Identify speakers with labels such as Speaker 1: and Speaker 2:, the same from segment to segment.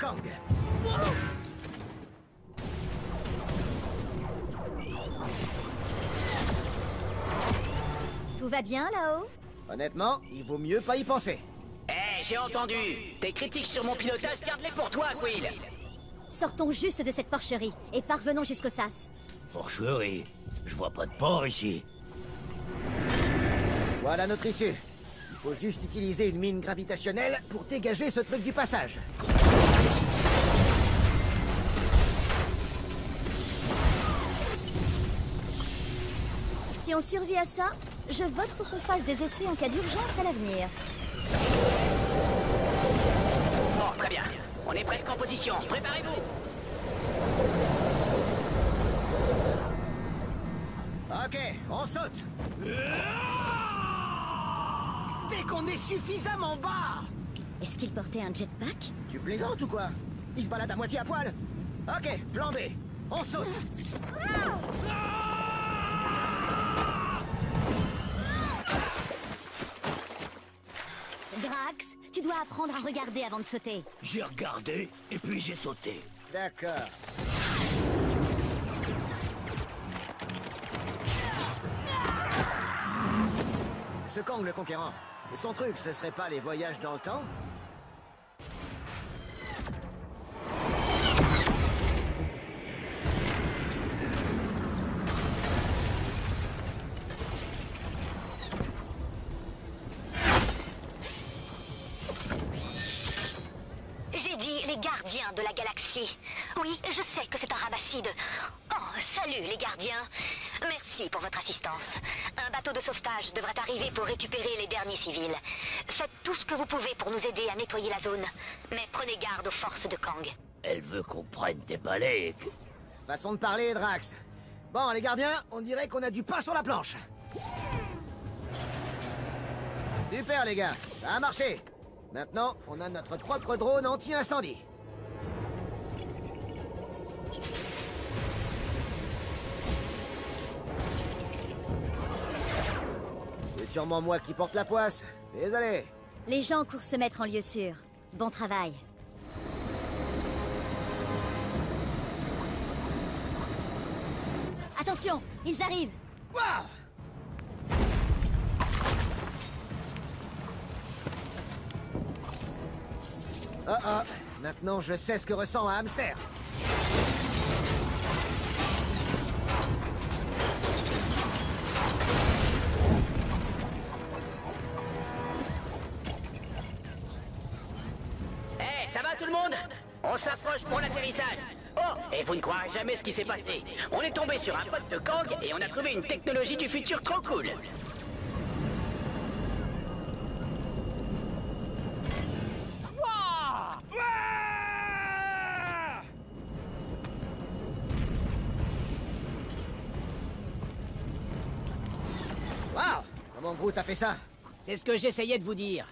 Speaker 1: Kang.
Speaker 2: Tout va bien là-haut?
Speaker 1: Honnêtement, il vaut mieux pas y penser.
Speaker 3: Eh, j'ai entendu. Tes critiques sur mon pilotage, garde-les pour toi, Quill.
Speaker 2: Sortons juste de cette porcherie et parvenons jusqu'au sas.
Speaker 4: Porcherie. Je vois pas de port ici.
Speaker 1: Voilà notre issue. Il faut juste utiliser une mine gravitationnelle pour dégager ce truc du passage.
Speaker 2: Si on survit à ça, je vote pour qu'on fasse des essais en cas d'urgence à l'avenir.
Speaker 3: Bon, très bien. On est presque en position. Préparez-vous.
Speaker 1: Ok, on saute. Dès qu'on est suffisamment bas.
Speaker 2: Est-ce qu'il portait un jetpack?
Speaker 1: Tu plaisantes ou quoi? Il se balade à moitié à poil. Ok, plan B. On saute.
Speaker 2: Drax, tu dois apprendre à regarder avant de sauter.
Speaker 4: J'ai regardé, et puis j'ai sauté.
Speaker 1: D'accord. Ce Kang le Conquérant, son truc, ce serait pas les voyages dans le temps?
Speaker 5: J'ai dit les gardiens de la galaxie. Oui, je sais que c'est un rabassis de... Oh, salut les gardiens. Merci pour votre assistance. Un bateau de sauvetage devrait arriver pour récupérer les derniers civils. Faites tout ce que vous pouvez pour nous aider à nettoyer la zone. Mais prenez garde aux forces de Kang.
Speaker 4: Elle veut qu'on prenne des balais.
Speaker 1: Façon de parler, Drax. Bon, les gardiens, on dirait qu'on a du pain sur la planche. Super, les gars. Ça a marché. Maintenant, on a notre propre drone anti-incendie. C'est sûrement moi qui porte la poisse. Désolé.
Speaker 2: Les gens courent se mettre en lieu sûr. Bon travail. Attention, ils arrivent.
Speaker 1: Waouh! Oh oh, maintenant je sais ce que ressent un hamster.
Speaker 3: Eh, ça va tout le monde? On s'approche pour l'atterrissage. Oh, et vous ne croirez jamais ce qui s'est passé. On est tombé sur un pote de Kang et on a trouvé une technologie du futur trop cool.
Speaker 1: Waouh! Comment Groot a fait ça?
Speaker 6: C'est ce que j'essayais de vous dire.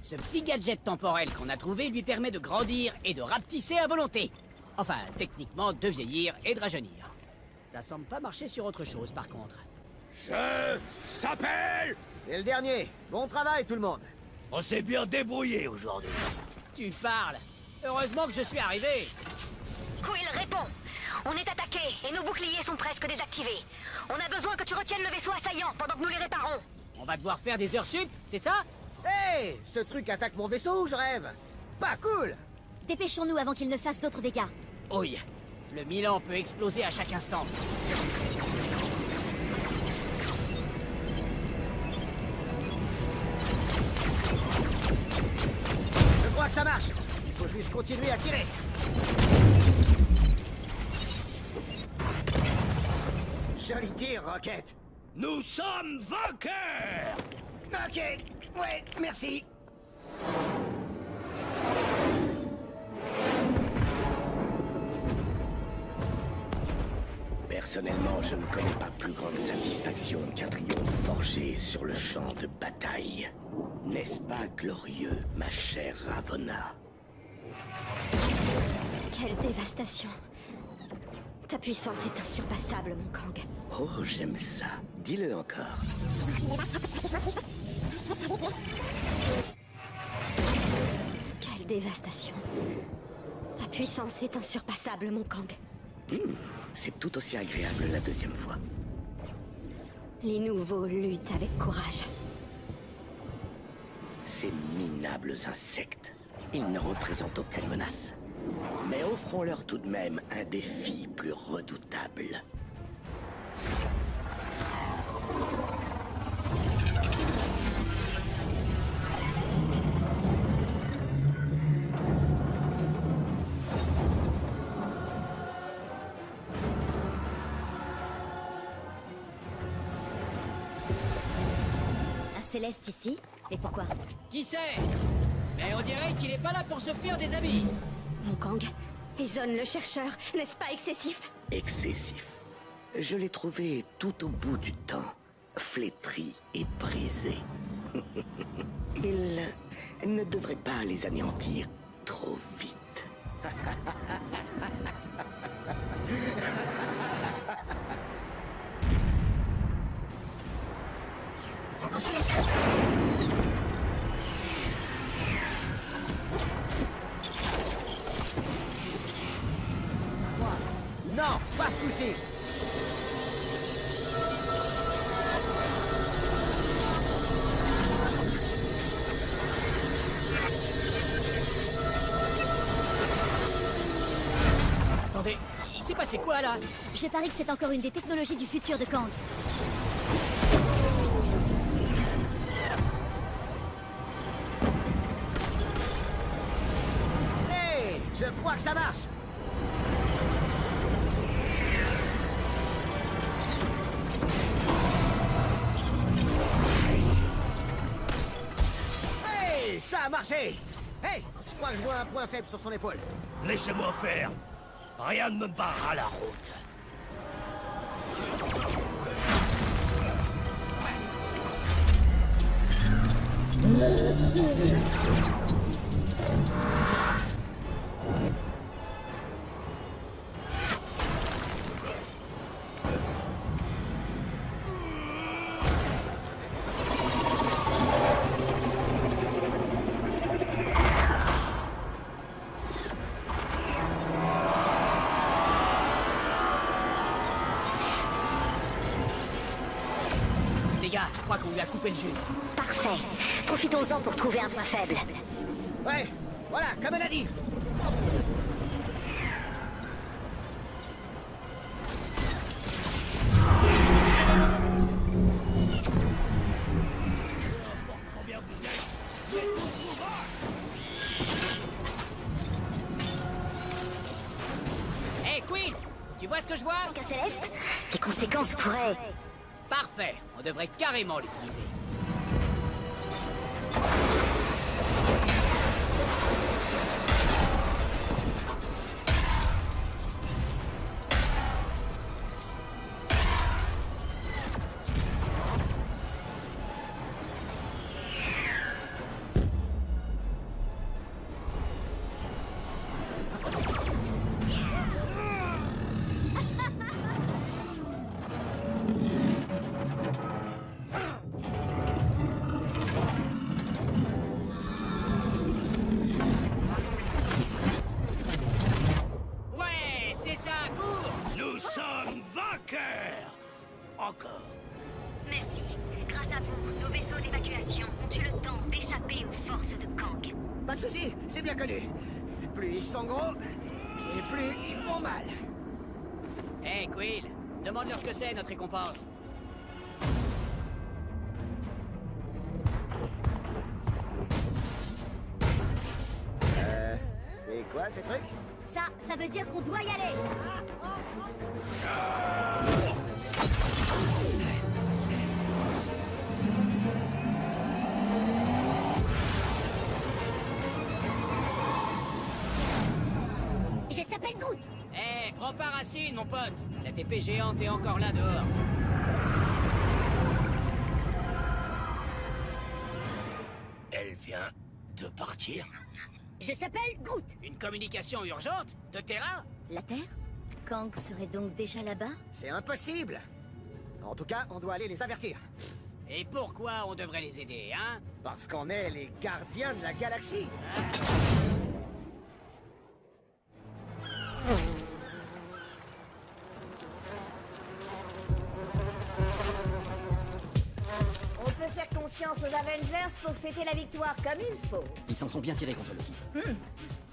Speaker 6: Ce petit gadget temporel qu'on a trouvé lui permet de grandir et de rapetisser à volonté. Enfin, techniquement, de vieillir et de rajeunir. Ça semble pas marcher sur autre chose, par contre.
Speaker 4: Je s'appelle...
Speaker 1: C'est le dernier. Bon travail tout le monde.
Speaker 4: On s'est bien débrouillé aujourd'hui.
Speaker 6: Tu parles. Heureusement que je suis arrivé.
Speaker 5: Quill, réponds. On est attaqué et nos boucliers sont presque désactivés. On a besoin que tu retiennes le vaisseau assaillant pendant que nous les réparons.
Speaker 6: On va devoir faire des heures sup, c'est ça?
Speaker 1: Hey! Ce truc attaque mon vaisseau ou je rêve? Pas cool!
Speaker 2: Dépêchons-nous avant qu'il ne fasse d'autres dégâts.
Speaker 6: Oui. Le Milan peut exploser à chaque instant.
Speaker 1: Je crois que ça marche. Il faut juste continuer à tirer. Joli tir, Rocket.
Speaker 4: Nous sommes vainqueurs!
Speaker 1: Ok, ouais, merci.
Speaker 7: Personnellement, je ne connais pas plus grande satisfaction qu'un triomphe forgé sur le champ de bataille. N'est-ce pas glorieux, ma chère Ravonna?
Speaker 5: Quelle dévastation. Ta puissance est insurpassable, mon Kang.
Speaker 7: Oh, j'aime ça. Dis-le encore.
Speaker 5: Quelle dévastation. puissance est insurpassable, mon Kang.
Speaker 7: C'est tout aussi agréable la deuxième fois.
Speaker 5: Les nouveaux luttent avec courage.
Speaker 7: Ces minables insectes, ils ne représentent aucune menace. Mais offrons-leur tout de même un défi plus redoutable.
Speaker 2: Un Céleste ici? Et pourquoi?
Speaker 6: Qui sait? Mais on dirait qu'il est pas là pour se faire des amis.
Speaker 5: Mon Kang, Eson le chercheur, n'est-ce pas excessif?
Speaker 7: Excessif. Je l'ai trouvé tout au bout du temps, flétri et brisé. Il ne devrait pas les anéantir trop vite.
Speaker 1: Non, pas ce coup-ci.
Speaker 6: Attendez, il s'est passé quoi là?
Speaker 2: Je parie que c'est encore une des technologies du futur de Kang.
Speaker 1: Hey, je crois que ça marche. Hey, ça a marché. Hey, je crois que je vois un point faible sur son épaule.
Speaker 4: Laissez-moi faire. Rien ne me barre à la route.
Speaker 6: Les gars, je crois qu'on lui a coupé le jus.
Speaker 5: Parfait. Profitons-en pour trouver un point faible.
Speaker 1: Ouais, voilà, comme elle a dit.
Speaker 4: Combien vous êtes?
Speaker 6: Hey Quill, tu vois ce que je vois?
Speaker 2: Un Céleste?
Speaker 5: Les conséquences pourraient...
Speaker 6: Parfait, on devrait carrément l'utiliser. Ouais, c'est ça, cours!
Speaker 4: Nous sommes vainqueurs! Encore.
Speaker 5: Merci. Grâce à vous, nos vaisseaux d'évacuation ont eu le temps d'échapper aux forces de Kang.
Speaker 1: Pas de soucis, c'est bien connu. Plus ils sont gros, et plus ils font mal.
Speaker 6: Hey Quill, demande-leur ce que c'est notre récompense.
Speaker 1: C'est quoi ces trucs?
Speaker 2: Ça veut dire qu'on doit y aller.
Speaker 5: Je s'appelle Groot.
Speaker 6: Hey, prends pas racine, mon pote. Cette épée géante est encore là dehors.
Speaker 4: Elle vient de partir.
Speaker 5: Je s'appelle Groot.
Speaker 6: Une communication urgente? De Terra?
Speaker 2: La Terre? Kang serait donc déjà là-bas?
Speaker 1: C'est impossible. En tout cas, on doit aller les avertir.
Speaker 6: Et pourquoi on devrait les aider, hein?
Speaker 1: Parce qu'on est les gardiens de la galaxie.
Speaker 2: place pour fêter la victoire comme il faut.
Speaker 6: Ils s'en sont bien tirés contre Loki.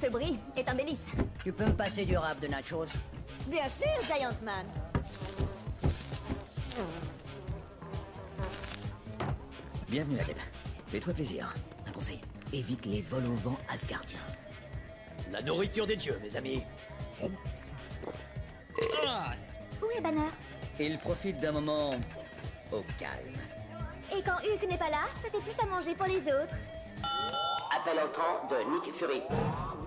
Speaker 2: Ce bruit est un délice.
Speaker 8: Tu peux me passer du rap de nachos?
Speaker 2: Bien sûr, Giant Man.
Speaker 8: Bienvenue, Adèle. Fais-toi plaisir. Un conseil, évite les vols au vent asgardiens.
Speaker 4: La nourriture des dieux, mes amis.
Speaker 2: Où est Banner?
Speaker 8: Il profite d'un moment au calme.
Speaker 2: Et quand Hulk n'est pas là, ça fait plus à manger pour les autres.
Speaker 3: Appel entrant de Nick Fury.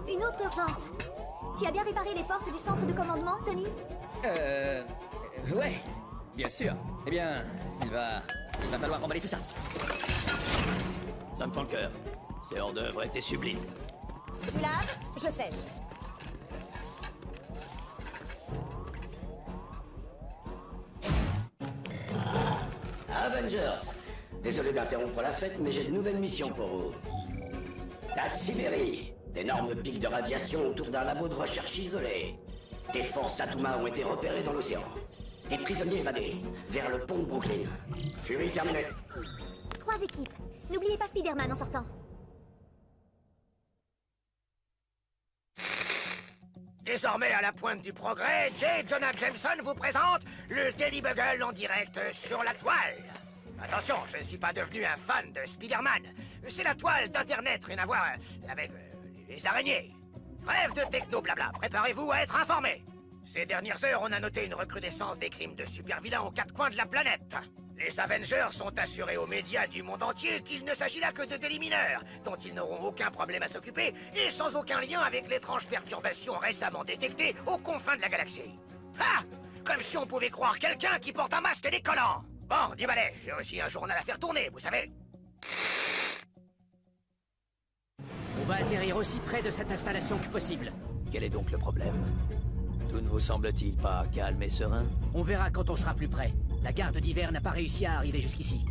Speaker 2: Une autre urgence. Tu as bien réparé les portes du centre de commandement, Tony?
Speaker 8: Ouais, bien sûr. Eh bien, il va falloir remballer tout ça.
Speaker 4: Ça me fend le cœur. Ces hors-d'œuvre étaient sublimes.
Speaker 2: Tu laves, je sèche.
Speaker 7: Avengers. Désolé d'interrompre la fête, mais j'ai de nouvelles missions pour vous. La Sibérie. D'énormes pics de radiation autour d'un labo de recherche isolé. Des forces d'Atuma ont été repérées dans l'océan. Des prisonniers évadés vers le pont de Brooklyn. Fury terminé.
Speaker 2: 3 équipes. N'oubliez pas Spider-Man en sortant.
Speaker 9: Désormais à la pointe du progrès, J. Jonah Jameson vous présente le Daily Bugle en direct sur la toile. Attention, je ne suis pas devenu un fan de Spider-Man. C'est la toile d'Internet, rien à voir avec les araignées. Bref de techno blabla, préparez-vous à être informés. Ces dernières heures, on a noté une recrudescence des crimes de super-vilains aux 4 coins de la planète. Les Avengers sont assurés aux médias du monde entier qu'il ne s'agit là que de délits mineurs, dont ils n'auront aucun problème à s'occuper, et sans aucun lien avec l'étrange perturbation récemment détectée aux confins de la galaxie. Ah! Comme si on pouvait croire quelqu'un qui porte un masque et des collants. Bon, dis balai, j'ai aussi un journal à faire tourner, vous savez.
Speaker 6: On va atterrir aussi près de cette installation que possible.
Speaker 4: Quel est donc le problème? Tout ne vous semble-t-il pas calme et serein?
Speaker 6: On verra quand on sera plus près. La garde d'hiver n'a pas réussi à arriver jusqu'ici.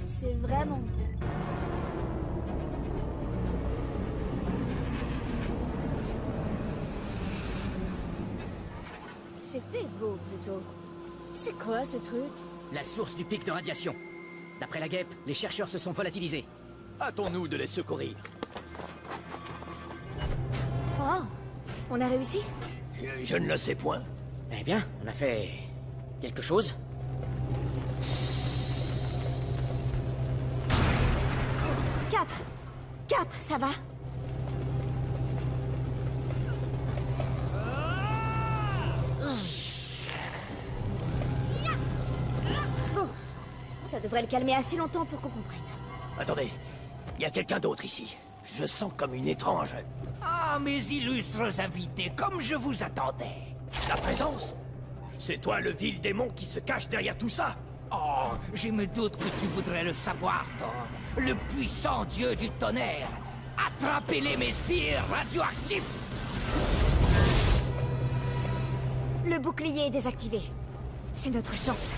Speaker 2: C'est vraiment... C'était beau, plutôt. C'est quoi, ce truc?
Speaker 6: La source du pic de radiation. D'après la guêpe, les chercheurs se sont volatilisés.
Speaker 4: Hâtons-nous de les secourir.
Speaker 2: Oh, on a réussi?
Speaker 4: Je ne le sais point.
Speaker 6: Eh bien, on a fait... quelque chose.
Speaker 2: Cap! Cap, ça va? Bon, ça devrait le calmer assez longtemps pour qu'on comprenne.
Speaker 4: Attendez, il y a quelqu'un d'autre ici. Je sens comme une étrange...
Speaker 10: Ah, mes illustres invités, comme je vous attendais.
Speaker 4: La présence? C'est toi le vil démon qui se cache derrière tout ça?
Speaker 10: Oh, je me doute que tu voudrais le savoir, Thor. Le puissant dieu du tonnerre. Attrapez-les, mes spires radioactifs!
Speaker 2: Le bouclier est désactivé. C'est notre chance.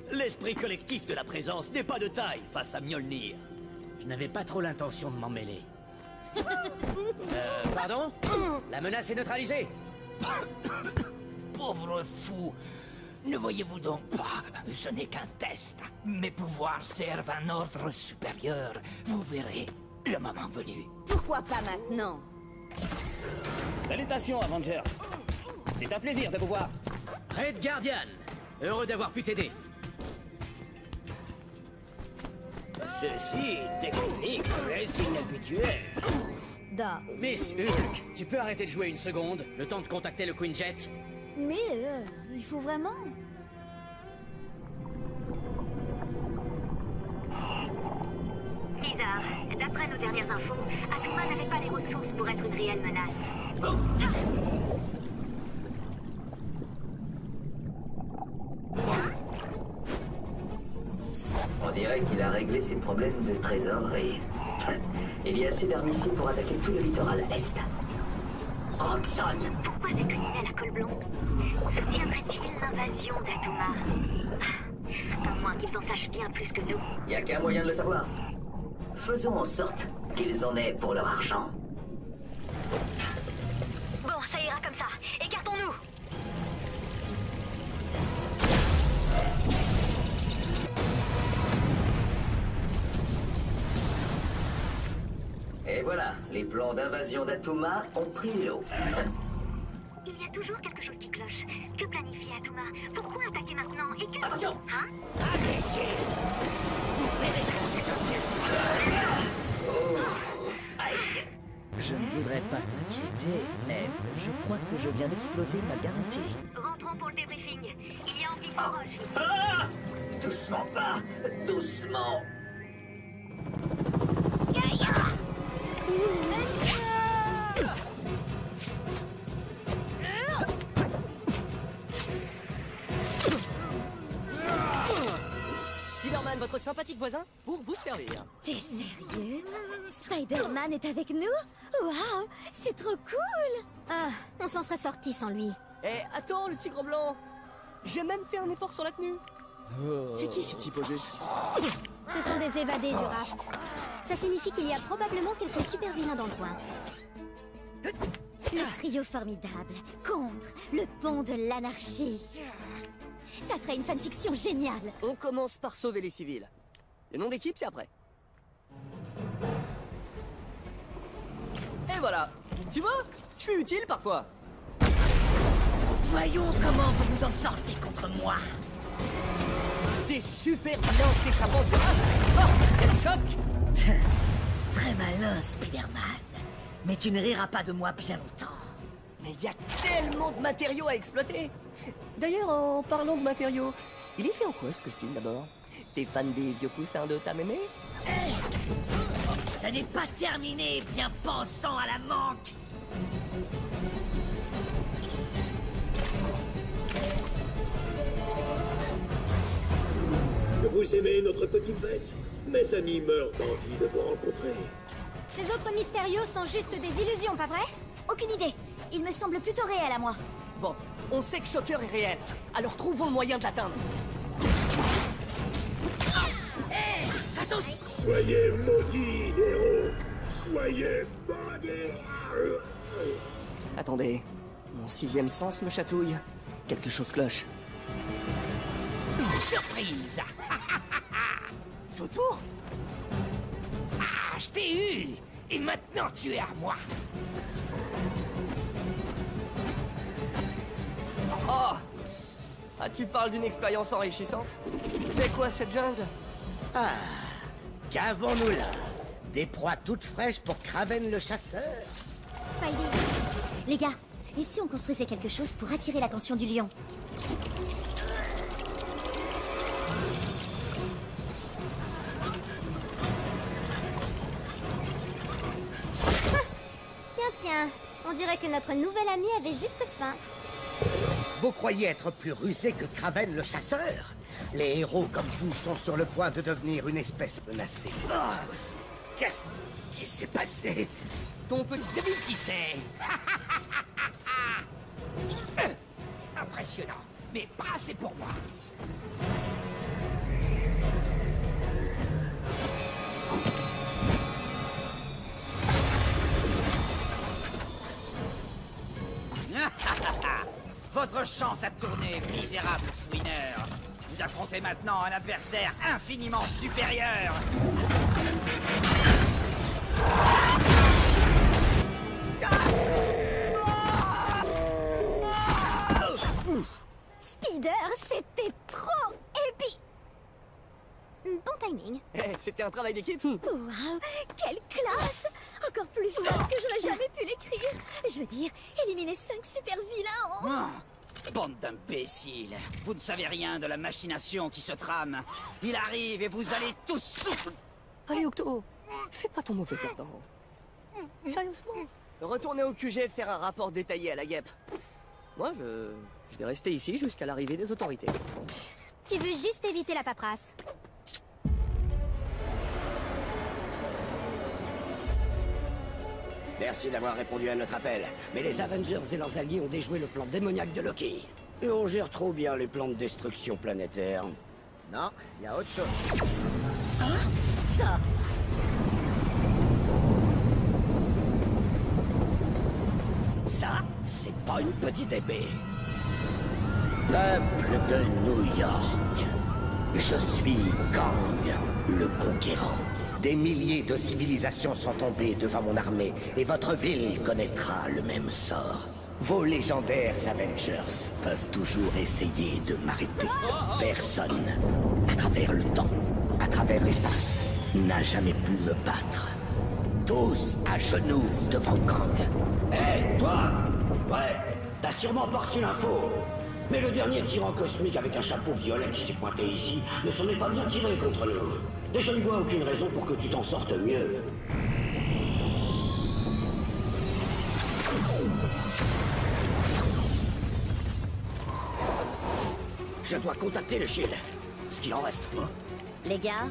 Speaker 4: L'esprit collectif de la présence n'est pas de taille face à Mjolnir.
Speaker 6: Je n'avais pas trop l'intention de m'en mêler. Pardon? La menace est neutralisée.
Speaker 10: Pauvre fou. Ne voyez-vous donc pas? Ce n'est qu'un test. Mes pouvoirs servent un ordre supérieur. Vous verrez, le moment venu.
Speaker 2: Pourquoi pas maintenant?
Speaker 11: Salutations, Avengers. C'est un plaisir de vous voir.
Speaker 6: Red Guardian, heureux d'avoir pu t'aider.
Speaker 3: Ceci, technique, est inhabituel.
Speaker 2: Da.
Speaker 6: Miss Hulk, tu peux arrêter de jouer une seconde, le temps de contacter le Queen Jet?
Speaker 2: Mais il faut vraiment...
Speaker 5: Bizarre. D'après nos dernières infos, Atuma n'avait pas les ressources pour être une réelle menace.
Speaker 8: On dirait qu'il a réglé ses problèmes de trésorerie. Il y a assez d'armes ici pour attaquer tout le littoral est. Roxxon!
Speaker 5: Pourquoi ces criminels à col blanc soutiendraient-ils l'invasion d'Atuma? À moins qu'ils en sachent bien plus que nous.
Speaker 8: Y a qu'un moyen de le savoir. Faisons en sorte qu'ils en aient pour leur argent.
Speaker 5: Bon, ça ira comme ça. Écartons-nous.
Speaker 8: voilà, les plans d'invasion d'Atuma ont pris l'eau.
Speaker 5: Il y a toujours quelque chose qui cloche. Que planifie Atuma? Pourquoi attaquer maintenant? Et que...
Speaker 10: Attention!
Speaker 5: Hein?
Speaker 10: Agressez! Vous verrez les conséquences. Oh. Aïe!
Speaker 12: Je ne voudrais pas t'inquiéter, mais je crois que je viens d'exploser ma garantie.
Speaker 5: Rentrons pour le débriefing. Il y a Anguille sous roche.
Speaker 10: Ah! Doucement, pas! Doucement!
Speaker 13: Spider-Man, votre sympathique voisin, pour vous servir.
Speaker 2: T'es sérieux? Spider-Man est avec nous? Waouh, c'est trop cool!
Speaker 5: Ah, on s'en serait sorti sans lui.
Speaker 13: Eh, attends, le tigre blanc. J'ai même fait un effort sur la tenue.
Speaker 1: C'est qui ce type au juste?
Speaker 5: Ce sont des évadés du raft. Ça signifie qu'il y a probablement quelques super vilains dans le coin.
Speaker 2: Le trio formidable contre le pont de l'anarchie. Ça ferait une fanfiction géniale.
Speaker 13: On commence par sauver les civils. Le nom d'équipe, c'est après. Et voilà. Tu vois, je suis utile parfois.
Speaker 12: Voyons comment vous vous en sortez contre moi.
Speaker 13: Des super vilains s'échappant du rap. Oh, quel choc!
Speaker 12: Très malin, Spider-Man. Mais tu ne riras pas de moi bien longtemps.
Speaker 13: Mais il y a tellement de matériaux à exploiter. D'ailleurs, en parlant de matériaux, il est fait en quoi ce costume d'abord? T'es fan des vieux coussins de ta mémé?
Speaker 12: Hey, ça n'est pas terminé, bien pensant à la manque.
Speaker 14: Vous aimez notre petite fête? Mes amis meurent d'envie de vous rencontrer.
Speaker 5: Ces autres mystérieux sont juste des illusions, pas vrai?
Speaker 2: Aucune idée. Il me semble plutôt réel à moi.
Speaker 13: Bon, on sait que Shocker est réel, alors trouvons le moyen de l'atteindre.
Speaker 12: Hé, attention!
Speaker 14: Soyez maudits, héros! Soyez bandits!
Speaker 13: Attendez, mon sixième sens me chatouille. Quelque chose cloche.
Speaker 10: Surprise! Vautour? Ah, je t'ai eu! Et maintenant tu es à moi!
Speaker 13: Oh! Ah, tu parles d'une expérience enrichissante? C'est quoi cette jungle?
Speaker 9: Ah, qu'avons-nous là? Des proies toutes fraîches pour Kraven le chasseur?
Speaker 2: Spidey. Les gars, et si on construisait quelque chose pour attirer l'attention du lion?
Speaker 5: Tiens, on dirait que notre nouvel ami avait juste faim.
Speaker 9: Vous croyez être plus rusé que Kraven le chasseur? Les héros comme vous sont sur le point de devenir une espèce menacée. Ah, qu'est-ce qui s'est passé?
Speaker 13: Ton petit début qui sait.
Speaker 10: Impressionnant, mais pas assez pour moi.
Speaker 15: Votre chance a tourné, misérable fouineur. Vous affrontez maintenant un adversaire infiniment supérieur.
Speaker 2: Spider, c'était trop épique.
Speaker 5: Bon timing.
Speaker 13: C'était un travail d'équipe.
Speaker 2: Waouh, quelle classe! Encore plus fort que j'aurais jamais pu l'écrire. Je veux dire, éliminer 5 super vilains en...
Speaker 15: Bande d'imbéciles. Vous ne savez rien de la machination qui se trame. Il arrive et vous allez tous souffrir.
Speaker 13: Allez, Octo, fais pas ton mauvais perdant. Sérieusement, retournez au QG faire un rapport détaillé à la guêpe. Moi, je vais rester ici jusqu'à l'arrivée des autorités.
Speaker 5: Tu veux juste éviter la paperasse.
Speaker 7: Merci d'avoir répondu à notre appel. Mais les Avengers et leurs alliés ont déjoué le plan démoniaque de Loki. Et on gère trop bien les plans de destruction planétaire.
Speaker 1: Non, il y a autre chose.
Speaker 12: Hein? Ça?
Speaker 7: Ça, c'est pas une petite épée. Peuple de New York. Je suis Kang, le conquérant. Des milliers de civilisations sont tombées devant mon armée, et votre ville connaîtra le même sort. Vos légendaires Avengers peuvent toujours essayer de m'arrêter. Personne, à travers le temps, à travers l'espace, n'a jamais pu me battre. Tous à genoux devant Kang. Hé, toi! Ouais, t'as sûrement pas reçu l'info. Mais le dernier tyran cosmique avec un chapeau violet qui s'est pointé ici ne s'en est pas bien tiré contre nous. Et je ne vois aucune raison pour que tu t'en sortes mieux. Je dois contacter le Shield. Ce qu'il en reste.
Speaker 2: Les gars,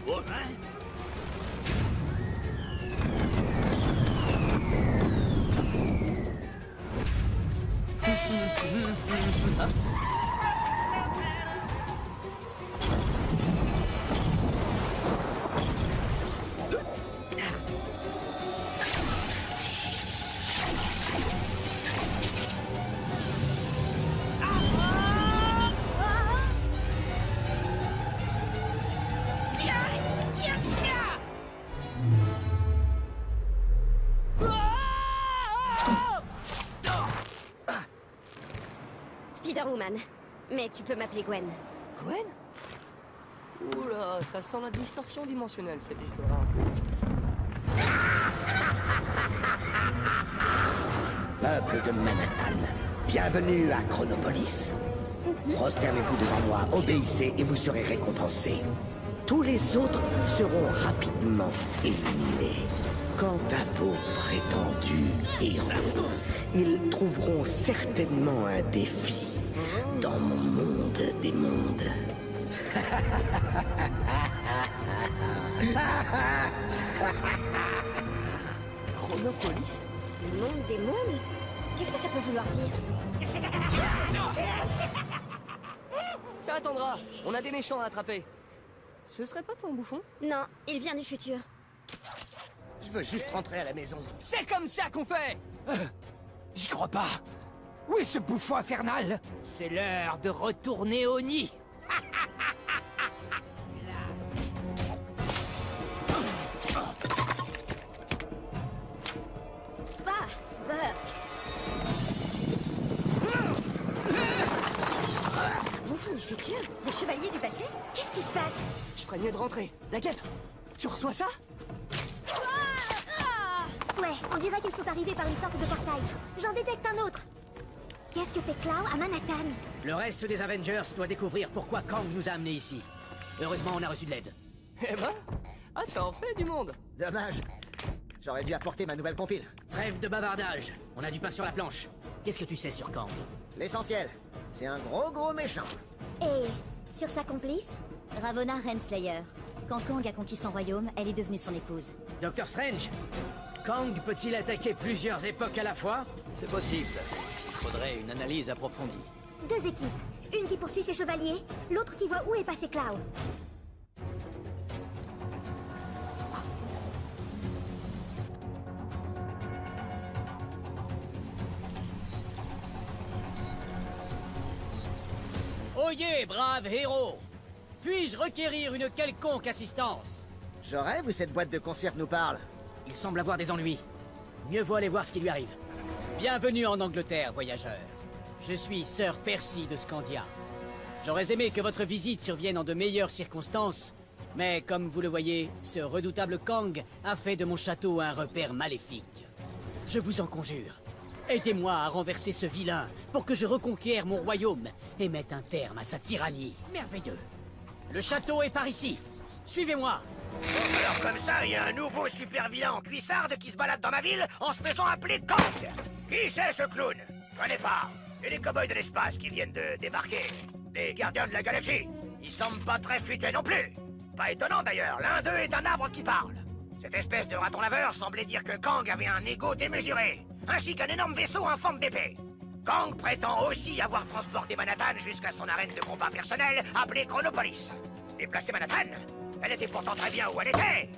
Speaker 2: Spider-Woman. Mais tu peux m'appeler Gwen.
Speaker 13: Gwen? Oula, ça sent la distorsion dimensionnelle, cette histoire.
Speaker 7: Peuple de Manhattan, bienvenue à Chronopolis. Prosternez-vous devant moi, obéissez et vous serez récompensés. Tous les autres seront rapidement éliminés. Quant à vos prétendus héros, ils trouveront certainement un défi dans mon monde des mondes.
Speaker 13: Chronopolis?
Speaker 2: Le monde des mondes? Qu'est-ce que ça peut vouloir dire?
Speaker 13: Ça attendra, on a des méchants à attraper. Ce serait pas ton bouffon?
Speaker 2: Non, il vient du futur.
Speaker 1: Je veux juste rentrer à la maison.
Speaker 13: C'est comme ça qu'on fait!
Speaker 10: J'y crois pas. Où est ce bouffon infernal? C'est l'heure de retourner au nid.
Speaker 2: Bah, Bouffon du futur? Des chevaliers du passé? Qu'est-ce qui se passe?
Speaker 13: Je ferais mieux de rentrer. La guêpe, tu reçois ça?
Speaker 2: Ouais, on dirait qu'ils sont arrivés par une sorte de portail. J'en détecte un autre. Qu'est-ce que fait Klaw à Manhattan?
Speaker 6: Le reste des Avengers doit découvrir pourquoi Kang nous a amenés ici. Heureusement, on a reçu de l'aide.
Speaker 13: Eh ben, ça en fait du monde.
Speaker 1: Dommage. J'aurais dû apporter ma nouvelle compile.
Speaker 6: Trêve de bavardage. On a du pain sur la planche. Qu'est-ce que tu sais sur Kang?
Speaker 1: L'essentiel, c'est un gros méchant.
Speaker 2: Et sur sa complice? Ravonna Renslayer. Quand Kang a conquis son royaume, elle est devenue son épouse.
Speaker 6: Docteur Strange, Kang peut-il attaquer plusieurs époques à la fois?
Speaker 4: C'est possible. Il faudrait une analyse approfondie.
Speaker 2: Deux équipes. Une qui poursuit ses chevaliers, l'autre qui voit où est passé Klaw.
Speaker 6: Oyez, brave héros! Puis-je requérir une quelconque assistance?
Speaker 1: J'aurais, ou cette boîte de conserve nous parle?
Speaker 6: Il semble avoir des ennuis. Mieux vaut aller voir ce qui lui arrive. Bienvenue en Angleterre, voyageur. Je suis Sir Percy de Scandia. J'aurais aimé que votre visite survienne en de meilleures circonstances, mais comme vous le voyez, ce redoutable Kang a fait de mon château un repère maléfique. Je vous en conjure, aidez-moi à renverser ce vilain pour que je reconquière mon royaume et mette un terme à sa tyrannie. Merveilleux. Le château est par ici. Suivez-moi.
Speaker 9: Alors comme ça, il y a un nouveau super vilain en cuissarde qui se balade dans ma ville en se faisant appeler Kang. Qui c'est ce clown? Je connais pas. Et les cow-boys de l'espace qui viennent de débarquer. Les gardiens de la galaxie. Ils semblent pas très futés non plus. Pas étonnant d'ailleurs, l'un d'eux est un arbre qui parle. Cette espèce de raton laveur semblait dire que Kang avait un ego démesuré, ainsi qu'un énorme vaisseau en forme d'épée. Kang prétend aussi avoir transporté Manhattan jusqu'à son arène de combat personnel appelée Chronopolis. Déplacer Manhattan? Elle était pourtant très bien où elle était.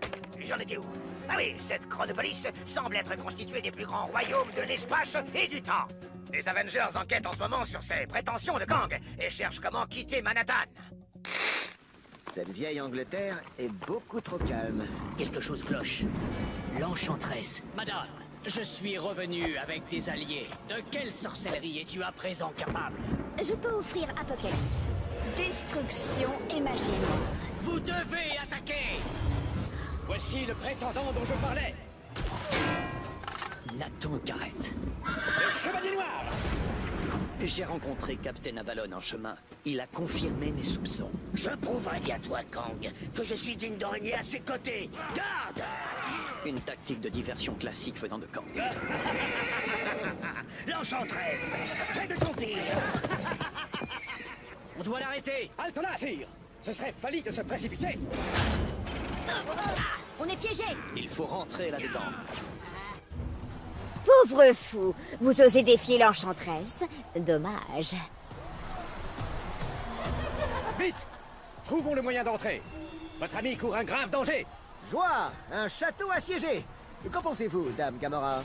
Speaker 9: J'en étais où? Ah oui, cette Chronopolis semble être constituée des plus grands royaumes de l'espace et du temps. Les Avengers enquêtent en ce moment sur ces prétentions de Kang et cherchent comment quitter Manhattan.
Speaker 1: Cette vieille Angleterre est beaucoup trop calme.
Speaker 6: Quelque chose cloche. L'Enchantresse. Madame, je suis revenu avec des alliés. De quelle sorcellerie es-tu à présent capable?
Speaker 2: Je peux offrir Apocalypse, destruction et magie noire.
Speaker 6: Vous devez attaquer!
Speaker 11: Voici le prétendant dont je parlais.
Speaker 4: Nathan Garrett.
Speaker 11: Le Chevalier Noir.
Speaker 4: J'ai rencontré Captain Avalon en chemin. Il a confirmé mes soupçons.
Speaker 7: Je prouverai à toi, Kang, que je suis digne de régner à ses côtés. Garde!
Speaker 4: Une tactique de diversion classique venant de Kang.
Speaker 7: L'Enchantresse, fais de ton pire.
Speaker 11: On doit l'arrêter. Halte là, sire. Ce serait folie de se précipiter.
Speaker 2: On est piégé.
Speaker 4: Il faut rentrer là-dedans.
Speaker 2: Pauvre fou, vous osez défier l'Enchantresse? Dommage.
Speaker 11: Vite! Trouvons le moyen d'entrer. Votre ami court un grave danger.
Speaker 1: Joie! Un château assiégé! Qu'en pensez-vous, Dame Gamora?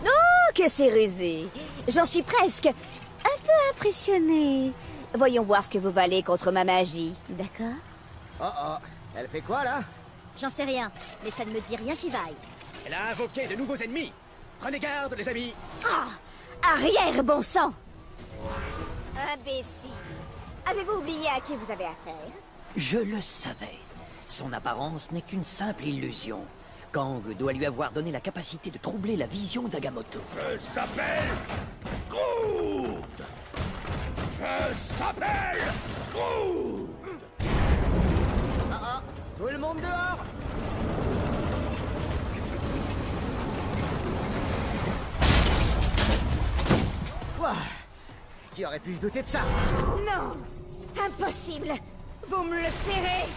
Speaker 2: Oh, que c'est rusé! J'en suis presque un peu impressionnée. Voyons voir ce que vous valez contre ma magie, d'accord?
Speaker 1: Oh oh, elle fait quoi là?
Speaker 2: J'en sais rien, mais ça ne me dit rien qui vaille.
Speaker 11: Elle a invoqué de nouveaux ennemis. Prenez garde, les amis.
Speaker 2: Ah! Arrière, bon sang! Imbécile! Avez-vous oublié à qui vous avez affaire?
Speaker 4: Je le savais. Son apparence n'est qu'une simple illusion. Kang doit lui avoir donné la capacité de troubler la vision d'Agamotto.
Speaker 9: Je s'appelle Groot. Je s'appelle Groot.
Speaker 1: Ah ah, tout le monde dehors! Ouah, qui aurait pu se douter de ça?
Speaker 2: Non! Impossible! Vous me le ferez!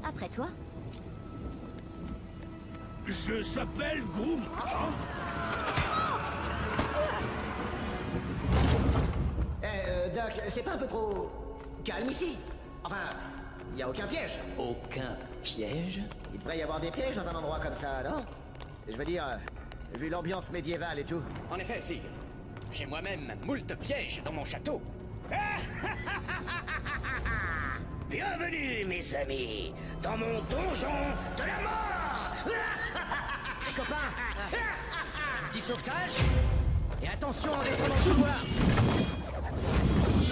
Speaker 2: Après toi?
Speaker 9: Je s'appelle Groot.
Speaker 1: Doc, c'est pas un peu trop calme ici? Enfin, il y a aucun piège.
Speaker 4: Aucun piège?
Speaker 1: Il devrait y avoir des pièges dans un endroit comme ça, non? Je veux dire, vu l'ambiance médiévale et tout.
Speaker 11: En effet, sire. J'ai moi-même moult pièges dans mon château.
Speaker 7: Bienvenue, mes amis, dans mon donjon de la mort.
Speaker 6: Les copains, petit sauvetage. Et attention en descendant le couloir.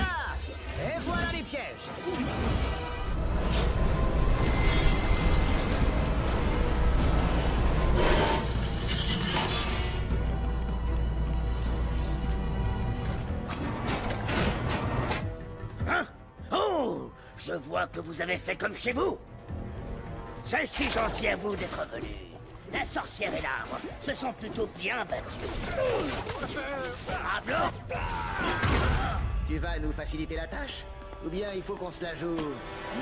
Speaker 1: Ah! Et voilà les pièges!
Speaker 7: Hein? Oh! Je vois que vous avez fait comme chez vous. C'est si gentil à vous d'être venu. La sorcière et l'arbre se sont plutôt bien battus. Bravo!
Speaker 1: Tu vas nous faciliter la tâche? Ou bien il faut qu'on se la joue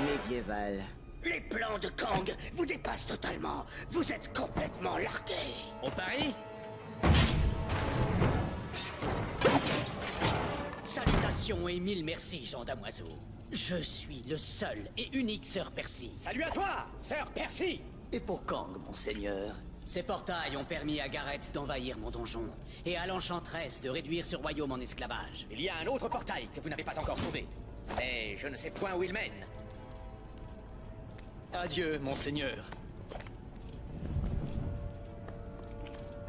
Speaker 1: médiévale?
Speaker 7: Les plans de Kang vous dépassent totalement. Vous êtes complètement largué.
Speaker 6: On parie? Salutations et mille merci, Jean Damoiseau. Je suis le seul et unique Sir Percy.
Speaker 11: Salut à toi, Sir Percy.
Speaker 4: Et pour Kang, monseigneur?
Speaker 6: Ces portails ont permis à Garrett d'envahir mon donjon, et à l'Enchantresse de réduire ce royaume en esclavage.
Speaker 11: Il y a un autre portail que vous n'avez pas encore trouvé. Mais je ne sais point où il mène.
Speaker 4: Adieu, monseigneur.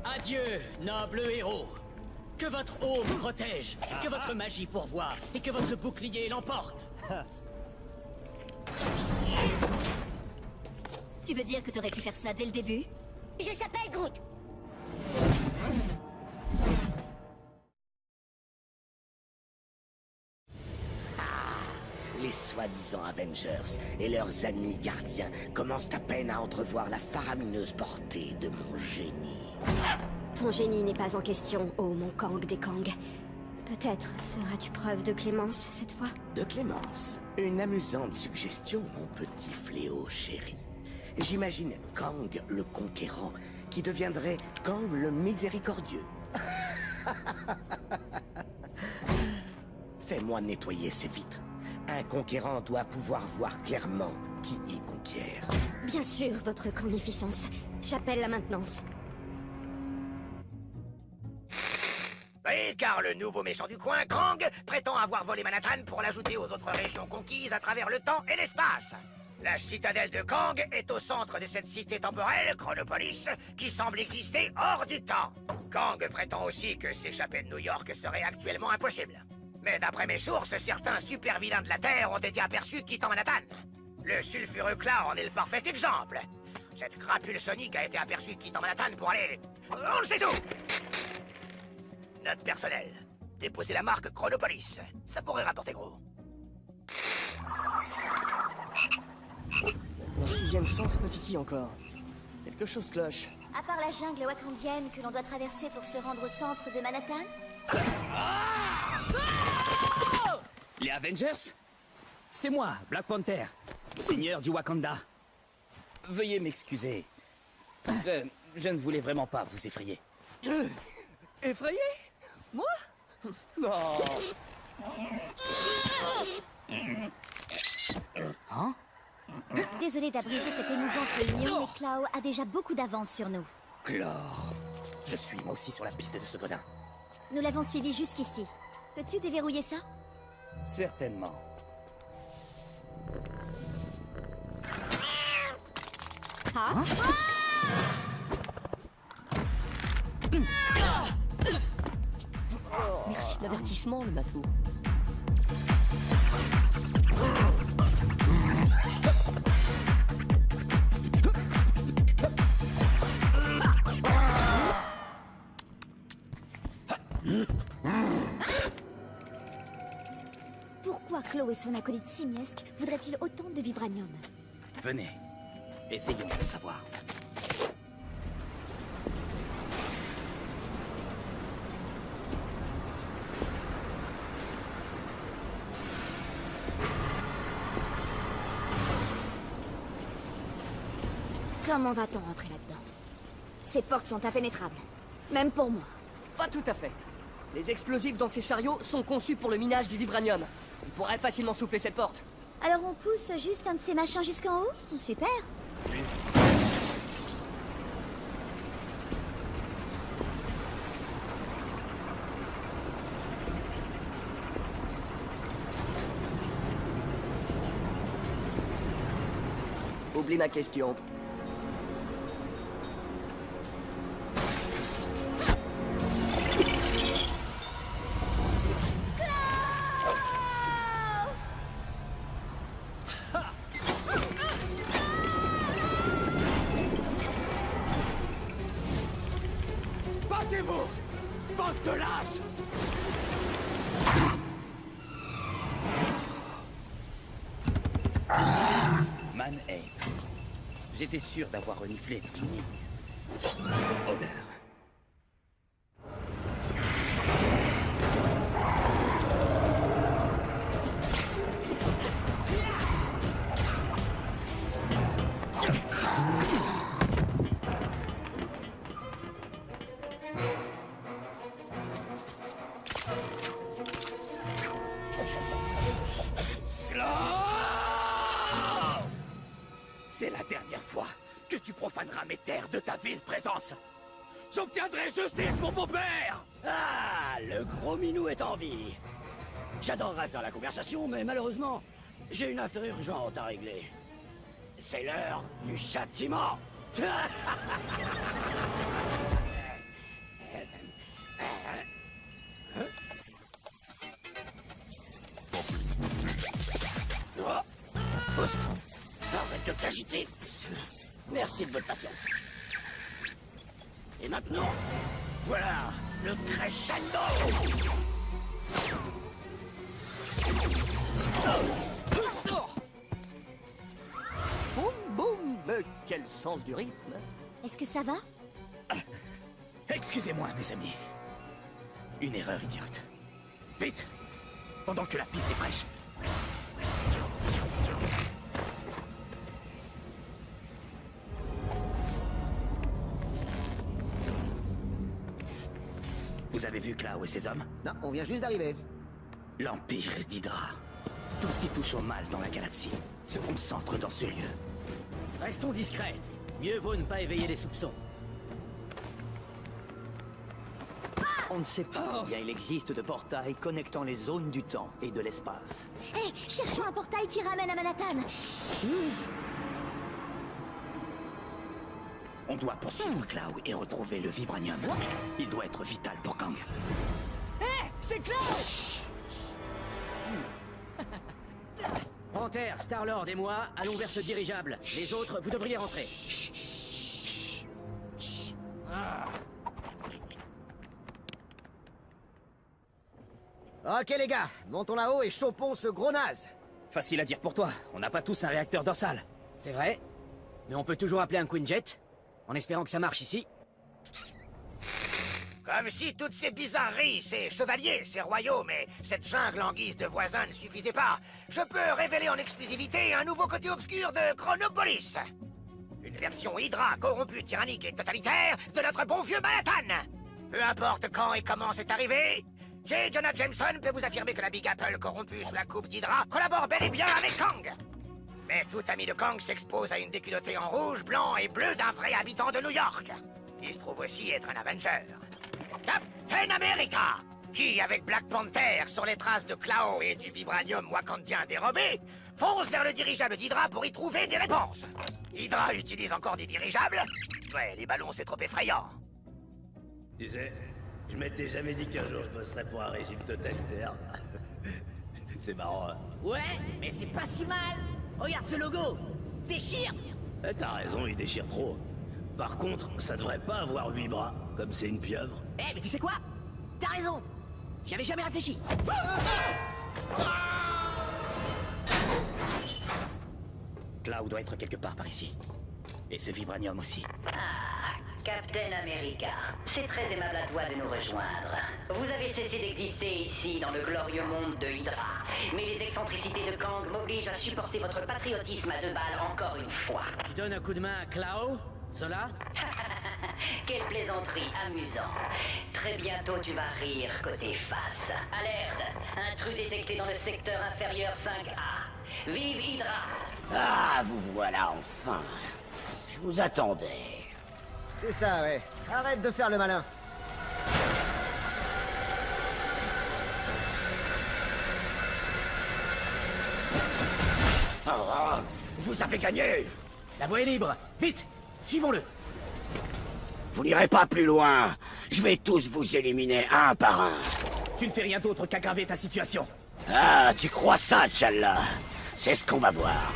Speaker 6: Adieu, noble héros. Que votre eau vous protège, que votre magie pourvoie, et que votre bouclier l'emporte.
Speaker 2: Tu veux dire que t'aurais pu faire ça dès le début?
Speaker 5: Je s'appelle Groot.
Speaker 7: Les soi-disant Avengers et leurs amis gardiens commencent à peine à entrevoir la faramineuse portée de mon génie.
Speaker 5: Ton génie n'est pas en question, ô mon Kang des Kang. Peut-être feras-tu preuve de clémence cette fois?
Speaker 7: De clémence? Une amusante suggestion, mon petit fléau chéri. J'imagine Kang le conquérant qui deviendrait Kang le miséricordieux.
Speaker 16: Fais-moi nettoyer ces vitres. Un conquérant doit pouvoir voir clairement qui y conquiert.
Speaker 5: Bien sûr, votre cornificence. J'appelle la maintenance.
Speaker 9: Oui, car le nouveau méchant du coin, Kang, prétend avoir volé Manhattan pour l'ajouter aux autres régions conquises à travers le temps et l'espace. La citadelle de Kang est au centre de cette cité temporelle, Chronopolis, qui semble exister hors du temps. Kang prétend aussi que s'échapper de New York serait actuellement impossible. Mais d'après mes sources, certains super vilains de la Terre ont été aperçus quittant Manhattan. Le sulfureux Cloud en est le parfait exemple. Cette crapule sonique a été aperçue quittant Manhattan pour aller... on ne sait où. Note personnelle. Déposez la marque Chronopolis. Ça pourrait rapporter gros.
Speaker 13: Mon sixième sens me titille encore. Quelque chose cloche.
Speaker 2: À part la jungle wakandienne que l'on doit traverser pour se rendre au centre de Manhattan?
Speaker 6: Les Avengers? C'est moi, Black Panther, seigneur du Wakanda. Veuillez m'excuser. Je ne voulais vraiment pas vous effrayer.
Speaker 13: Effrayé? Moi? Non.
Speaker 6: Hein?
Speaker 2: Désolé d'abréger cette émouvante réunion, mais Cloud a déjà beaucoup d'avance sur nous.
Speaker 16: Clore. Je suis moi aussi sur la piste de ce gredin.
Speaker 2: Nous l'avons suivi jusqu'ici. Peux-tu déverrouiller ça?
Speaker 6: Certainement.
Speaker 2: Hein?
Speaker 13: Merci de l'avertissement, le matou.
Speaker 2: Pourquoi Chloé et son acolyte simiesque voudraient-ils autant de vibranium?
Speaker 6: Venez, essayons de le savoir.
Speaker 2: Comment va-t-on rentrer là-dedans? Ces portes sont impénétrables. Même pour moi.
Speaker 13: Pas tout à fait. Les explosifs dans ces chariots sont conçus pour le minage du vibranium. On pourrait facilement souffler cette porte.
Speaker 2: Alors on pousse juste un de ces machins jusqu'en haut? Super.
Speaker 13: Oublie ma question.
Speaker 10: Battez-vous! Bande de lâches!
Speaker 6: Man-Aid. J'étais sûr d'avoir reniflé ton ligne. Odeur.
Speaker 16: C'est la dernière fois que tu profaneras mes terres de ta ville présence. J'obtiendrai justice pour mon père.
Speaker 7: Ah, le gros minou est en vie. J'adorerais faire la conversation, mais malheureusement, j'ai une affaire urgente à régler. C'est l'heure du châtiment. Poste, arrête de t'agiter. Merci de votre patience. Et maintenant, voilà le crescendo.
Speaker 13: Boum, boum, mais quel sens du rythme.
Speaker 2: Est-ce que ça va?
Speaker 16: Excusez-moi, mes amis. Une erreur idiote. Vite, pendant que la piste est fraîche.
Speaker 7: Vous avez vu Cloud et ses hommes?
Speaker 1: Non, on vient juste d'arriver.
Speaker 16: L'Empire d'Hydra. Tout ce qui touche au mal dans la galaxie se concentre dans ce lieu.
Speaker 6: Restons discrets. Mieux vaut ne pas éveiller les soupçons.
Speaker 4: On ne sait pas combien il existe de portails connectant les zones du temps et de l'espace.
Speaker 2: Hé, cherchons un portail qui ramène à Manhattan.
Speaker 16: On doit poursuivre Cloud et retrouver le vibranium. Il doit être vital pour Kang.
Speaker 6: Hé, c'est Klaus! Panther, Star-Lord et moi allons vers ce dirigeable. Les autres, vous devriez rentrer.
Speaker 1: Ok les gars, montons là-haut et chopons ce gros naze.
Speaker 6: Facile à dire pour toi, on n'a pas tous un réacteur dorsal. C'est vrai, mais on peut toujours appeler un Quinjet, en espérant que ça marche ici.
Speaker 9: Comme si toutes ces bizarreries, ces chevaliers, ces royaumes et cette jungle en guise de voisins ne suffisaient pas, je peux révéler en exclusivité un nouveau côté obscur de Chronopolis. Une version Hydra corrompue, tyrannique et totalitaire de notre bon vieux Manhattan. Peu importe quand et comment c'est arrivé, J. Jonah Jameson peut vous affirmer que la Big Apple corrompue sous la coupe d'Hydra collabore bel et bien avec Kang. Mais tout ami de Kang s'expose à une déculottée en rouge, blanc et bleu d'un vrai habitant de New York. Il se trouve aussi être un Avenger. Captain America, qui, avec Black Panther, sur les traces de Klaw et du vibranium wakandien dérobé, fonce vers le dirigeable d'Hydra pour y trouver des réponses. Hydra utilise encore des dirigeables? Ouais, les ballons, c'est trop effrayant.
Speaker 17: Tu sais, je m'étais jamais dit qu'un jour je bosserais pour un régime totalitaire. C'est marrant, hein?
Speaker 6: Ouais, mais c'est pas si mal. Regarde ce logo, déchire.
Speaker 17: Eh, t'as raison, il déchire trop. Par contre, ça devrait pas avoir 8 bras, comme c'est une pieuvre.
Speaker 6: Eh, mais tu sais quoi? T'as raison. J'y avais jamais réfléchi.
Speaker 16: Cloud doit être quelque part par ici. Et ce vibranium aussi.
Speaker 8: Ah, Captain America, c'est très aimable à toi de nous rejoindre. Vous avez cessé d'exister ici, dans le glorieux monde de Hydra. Mais les excentricités de Kang m'obligent à supporter votre patriotisme à 2 balles encore une fois.
Speaker 6: Tu donnes un coup de main à Klaw, Zola?
Speaker 8: Quelle plaisanterie amusant. Très bientôt tu vas rire côté face. Alerte, intrus détecté dans le secteur inférieur 5A. Vive Hydra!
Speaker 7: Ah, vous voilà enfin. Je vous attendais.
Speaker 1: C'est ça, ouais. Arrête de faire le malin.
Speaker 9: Oh, vous avez gagné!
Speaker 6: La voie est libre. Vite, suivons-le.
Speaker 7: Vous n'irez pas plus loin. Je vais tous vous éliminer un par un.
Speaker 6: Tu ne fais rien d'autre qu'aggraver ta situation.
Speaker 7: Ah, tu crois ça, T'Challa? C'est ce qu'on va voir.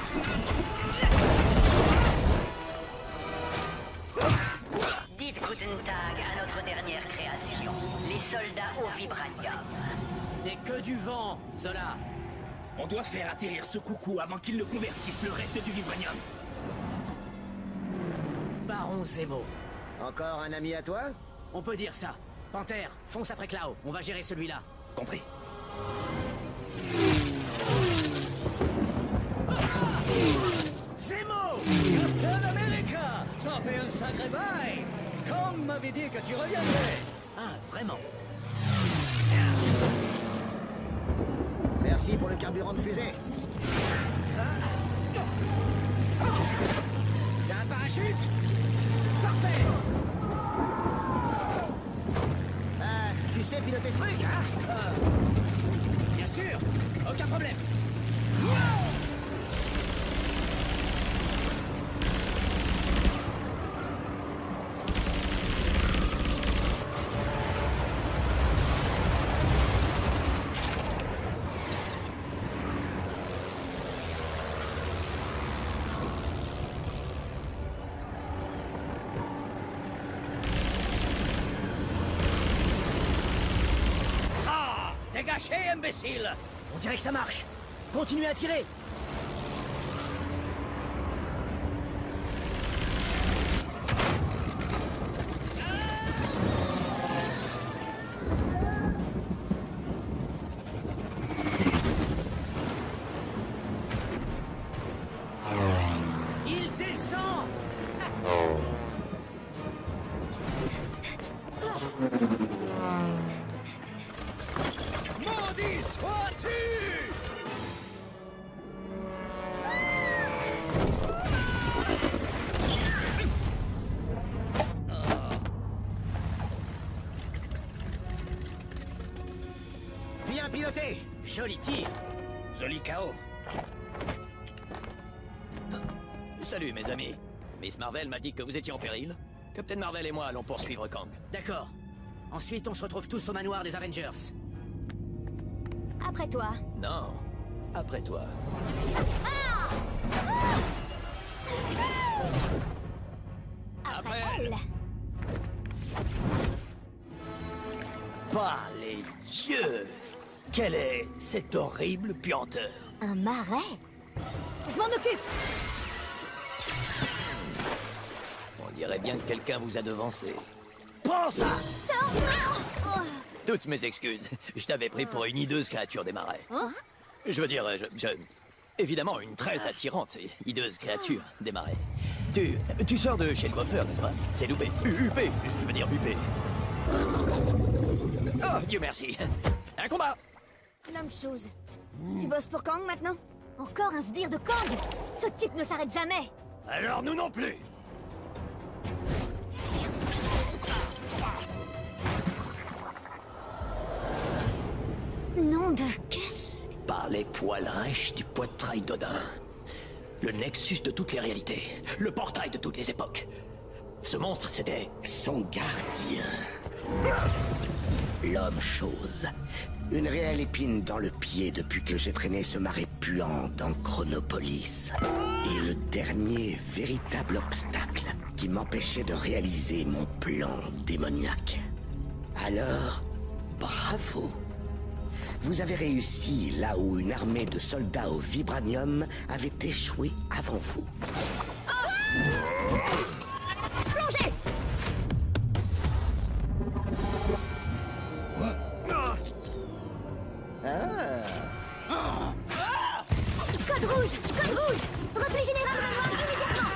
Speaker 8: Dites Guten Tag à notre dernière création, les soldats au vibranium.
Speaker 6: N'est que du vent, Zola.
Speaker 16: On doit faire atterrir ce coucou avant qu'il ne convertisse le reste du vibranium.
Speaker 6: Baron Zemo.
Speaker 1: Encore un ami à toi?
Speaker 6: On peut dire ça. Panther, fonce après Klaw. On va gérer celui-là.
Speaker 16: Compris.
Speaker 6: Zemo!
Speaker 4: Captain America! Ça fait un sacré bail! Kang m'avait dit que tu reviendrais!
Speaker 6: Ah, vraiment?
Speaker 1: Merci pour le carburant de fusée.
Speaker 6: T'as un parachute? Parfait!
Speaker 1: Tu sais piloter ce truc, hein?
Speaker 6: Bien sûr! Aucun problème!
Speaker 4: Dégagez, imbécile!
Speaker 6: On dirait que ça marche! Continuez à tirer! Il descend!
Speaker 4: Maudit soit!
Speaker 1: Bien piloté.
Speaker 6: Joli tir.
Speaker 17: Joli chaos.
Speaker 4: Salut mes amis. Miss Marvel m'a dit que vous étiez en péril. Captain Marvel et moi allons poursuivre Kang.
Speaker 6: D'accord. Ensuite, on se retrouve tous au manoir des Avengers.
Speaker 5: Après toi.
Speaker 4: Non, après toi.
Speaker 5: Après elle.
Speaker 4: Par les dieux! Quelle est cette horrible puanteur?
Speaker 5: Un marais. Je m'en occupe.
Speaker 4: On dirait bien que quelqu'un vous a devancé. Prends ça!
Speaker 5: Non, non.
Speaker 4: Toutes mes excuses. Je t'avais pris pour une hideuse créature des marais.
Speaker 5: Hein?
Speaker 4: Je veux dire, évidemment, une très attirante et hideuse créature des marais. Tu sors de chez le coiffeur, n'est-ce pas? C'est loupé. UP, je veux dire UP. Oh, Dieu merci. Un combat!
Speaker 2: Même chose. Tu bosses pour Kang maintenant?
Speaker 5: Encore un sbire de Kang. Ce type ne s'arrête jamais.
Speaker 4: Alors nous non plus.
Speaker 5: Nom de qu'est-ce?
Speaker 4: Par les poils rêches du poitrail d'Odin. Le nexus de toutes les réalités. Le portail de toutes les époques. Ce monstre, c'était son gardien.
Speaker 1: L'homme-chose. Une réelle épine dans le pied depuis que j'ai traîné ce marais puant dans Chronopolis. Et le dernier véritable obstacle qui m'empêchait de réaliser mon plan démoniaque. Alors, bravo. Vous avez réussi là où une armée de soldats au vibranium avait échoué avant vous.
Speaker 5: Plongez! Code rouge! Code rouge! Repli général manoir immédiatement!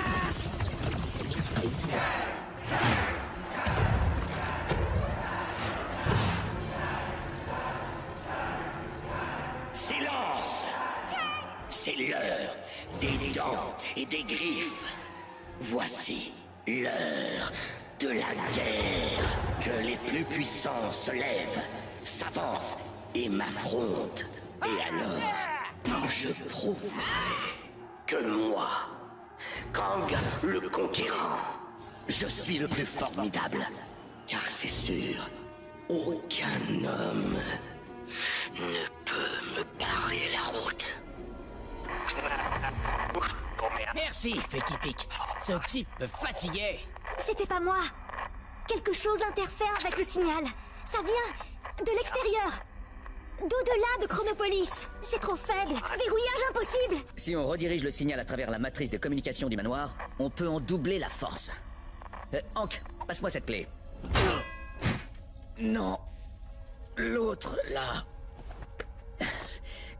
Speaker 7: Silence! C'est l'heure des dents et des griffes. Voici l'heure de la guerre. Que les plus puissants se lèvent, s'avancent et m'affrontent. Et alors, je prouverai que moi, Kang le Conquérant, je suis le plus formidable. Car c'est sûr, aucun homme ne peut me barrer la route.
Speaker 6: Merci, Feki Pic. Ce type me fatiguait.
Speaker 5: C'était pas moi. Quelque chose interfère avec le signal. Ça vient de l'extérieur. D'au-delà de Chronopolis. C'est trop faible. Verrouillage impossible.
Speaker 12: Si on redirige le signal à travers la matrice de communication du manoir, on peut en doubler la force. Hank, passe-moi cette clé. Non. L'autre, là.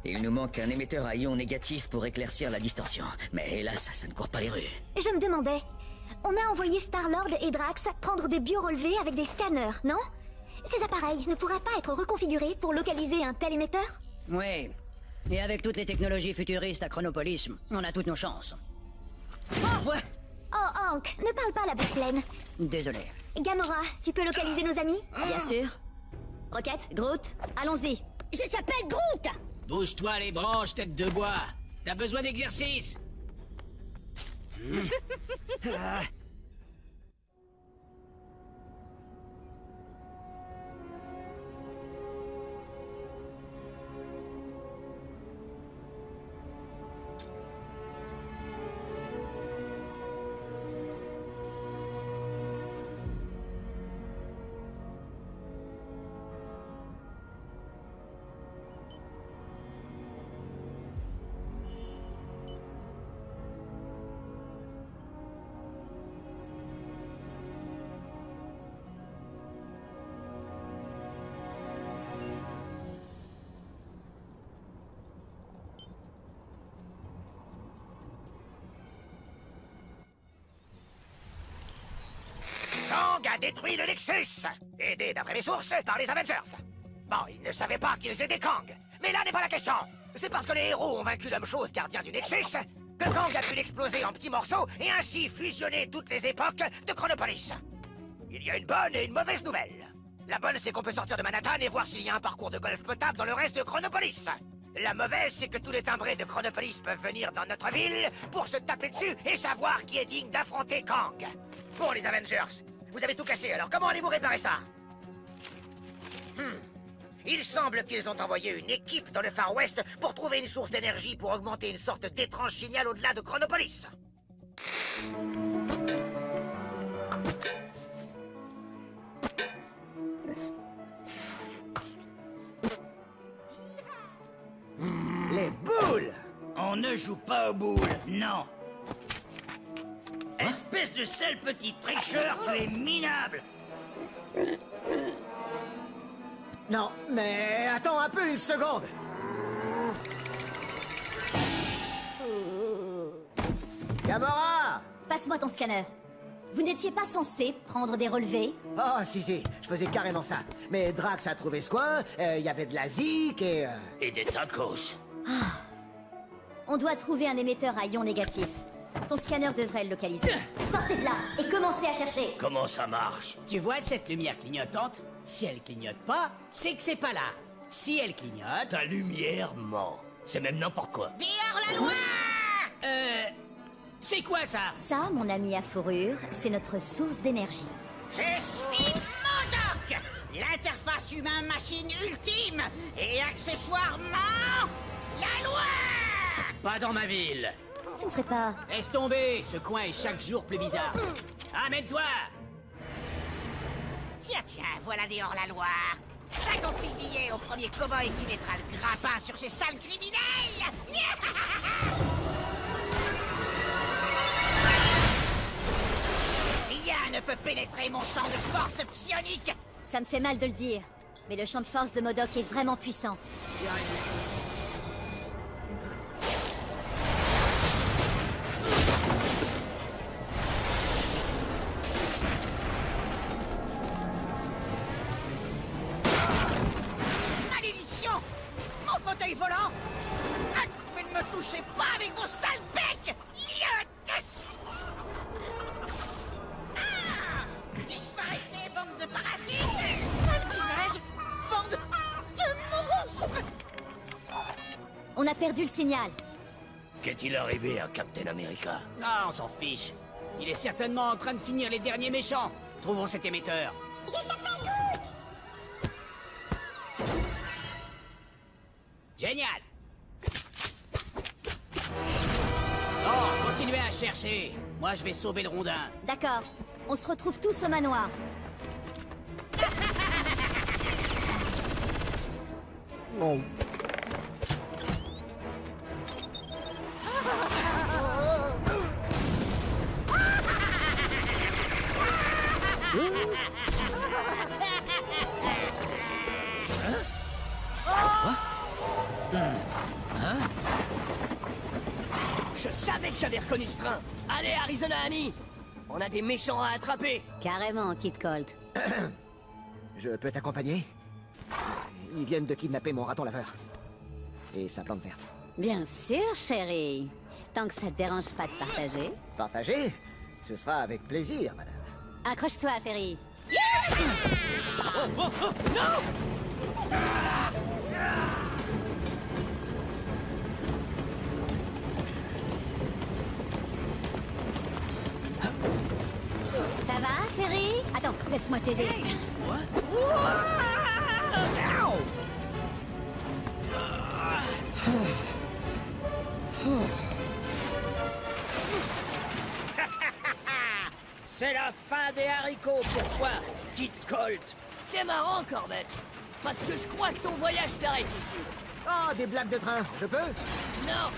Speaker 12: Il nous manque un émetteur à ions négatifs pour éclaircir la distorsion. Mais hélas, ça ne court pas les rues.
Speaker 5: Je me demandais. On a envoyé Star-Lord et Drax prendre des biorelevés avec des scanners, non? Ces appareils ne pourraient pas être reconfigurés pour localiser un tel émetteur?
Speaker 6: Oui. Et avec toutes les technologies futuristes à Chronopolis, on a toutes nos chances.
Speaker 5: Oh, ouais. Oh, Hank, ne parle pas la bouche pleine.
Speaker 6: Désolé.
Speaker 5: Gamora, tu peux localiser nos amis?
Speaker 2: Bien sûr. Rocket, Groot, allons-y.
Speaker 5: Je s'appelle Groot!
Speaker 6: Bouge-toi les branches, tête de bois. T'as besoin d'exercice.
Speaker 9: Kang a détruit le Nexus, aidé d'après mes sources par les Avengers. Bon, ils ne savaient pas qu'ils étaient Kang, mais là n'est pas la question. C'est parce que les héros ont vaincu l'homme-chose gardien du Nexus que Kang a pu l'exploser en petits morceaux et ainsi fusionner toutes les époques de Chronopolis. Il y a une bonne et une mauvaise nouvelle. La bonne, c'est qu'on peut sortir de Manhattan et voir s'il y a un parcours de golf potable dans le reste de Chronopolis. La mauvaise, c'est que tous les timbrés de Chronopolis peuvent venir dans notre ville pour se taper dessus et savoir qui est digne d'affronter Kang. Bon, les Avengers, vous avez tout cassé, alors comment allez-vous réparer ça? Il semble qu'ils ont envoyé une équipe dans le Far West pour trouver une source d'énergie pour augmenter une sorte d'étrange signal au-delà de Chronopolis.
Speaker 16: Les boules! On ne joue pas aux boules, non. Espèce de sale petit tricheur, tu es minable.
Speaker 11: Non, mais attends un peu une seconde. Gamora!
Speaker 2: Passe-moi ton scanner. Vous n'étiez pas censé prendre des relevés?
Speaker 11: Oh, si, je faisais carrément ça. Mais Drax a trouvé ce coin, il y avait de la zik et...
Speaker 16: Et des tacos.
Speaker 2: On doit trouver un émetteur à ions négatifs. Ton scanner devrait le localiser. Sortez de là et commencez à chercher.
Speaker 16: Comment ça marche?
Speaker 6: Tu vois cette lumière clignotante? Si elle clignote pas, c'est que c'est pas là. Si elle clignote...
Speaker 16: Ta lumière ment. C'est même n'importe quoi.
Speaker 15: Dehors la loi!
Speaker 6: C'est quoi ça?
Speaker 2: Ça, mon ami à fourrure, c'est notre source d'énergie.
Speaker 15: Je suis MODOK, l'interface humain-machine ultime et accessoirement la loi!
Speaker 6: Pas dans ma ville.
Speaker 2: Ce ne serait pas...
Speaker 6: Laisse tomber, ce coin est chaque jour plus bizarre. Amène-toi!
Speaker 15: Tiens, voilà dehors la loi. 50 000 billets au premier cow-boy qui mettra le grappin sur ces sales criminels. Rien ne peut pénétrer mon champ de force psionique.
Speaker 2: Ça me fait mal de le dire, mais le champ de force de MODOK est vraiment puissant.
Speaker 15: Malédiction! Mon fauteuil volant! Mais ne me touchez pas avec vos sales becs! Disparaissez, bande de parasites! Pas le visage! Bande de monstres!
Speaker 2: On a perdu le signal.
Speaker 4: Qu'est-il arrivé à Captain America?
Speaker 6: Ah, on s'en fiche. Il est certainement en train de finir les derniers méchants. Trouvons cet émetteur. Génial! Oh, continuez à chercher. Moi, je vais sauver le rondin.
Speaker 2: D'accord. On se retrouve tous au manoir.
Speaker 11: Oh.
Speaker 13: Je savais que j'avais reconnu ce train. Allez, Arizona Annie, on a des méchants à attraper.
Speaker 2: Carrément, Kid Colt.
Speaker 11: Je peux t'accompagner? Ils viennent de kidnapper mon raton laveur. Et sa plante verte.
Speaker 2: Bien sûr, chérie. Tant que ça te dérange pas de partager.
Speaker 11: Partager? Ce sera avec plaisir, madame.
Speaker 2: Accroche-toi, chérie. Ça va, chérie? Attends, laisse-moi t'aider.
Speaker 10: C'est la fin des haricots pour toi, Kid Colt.
Speaker 13: C'est marrant, Corbett. Parce que je crois que ton voyage s'arrête ici.
Speaker 11: Oh, des blagues de train, je peux?
Speaker 13: Non.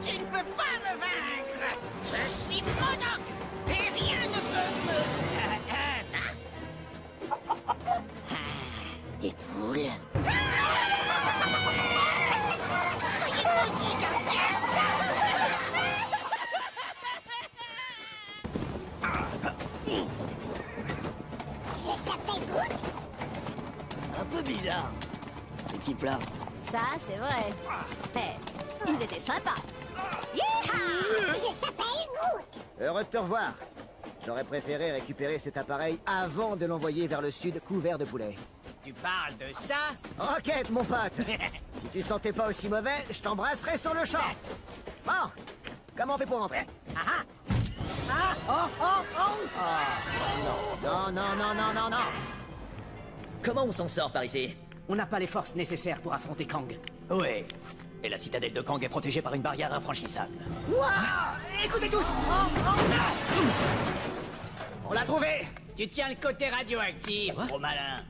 Speaker 15: Tu ne peux pas me vaincre! Je suis MODOK et rien ne peut me...
Speaker 2: Des poules.
Speaker 15: Soyez maudits, gardien!
Speaker 13: Un peu bizarre. Ce type-là.
Speaker 2: Ça, c'est vrai. Eh, ils étaient sympas. Yeehaw!
Speaker 11: Je s'appelle Groot. Heureux de te revoir. J'aurais préféré récupérer cet appareil avant de l'envoyer vers le sud couvert de poulet.
Speaker 6: Tu parles de ça?
Speaker 11: Rocket, mon pote. Si tu sentais pas aussi mauvais, je t'embrasserais sur le champ. Bon, comment on fait pour rentrer? Non.
Speaker 12: Comment on s'en sort par ici?
Speaker 6: On n'a pas les forces nécessaires pour affronter Kang.
Speaker 4: Ouais. Et la citadelle de Kang est protégée par une barrière infranchissable.
Speaker 11: Ouah! Écoutez tous! On l'a trouvé!
Speaker 6: Tu tiens le côté radioactif, gros malin.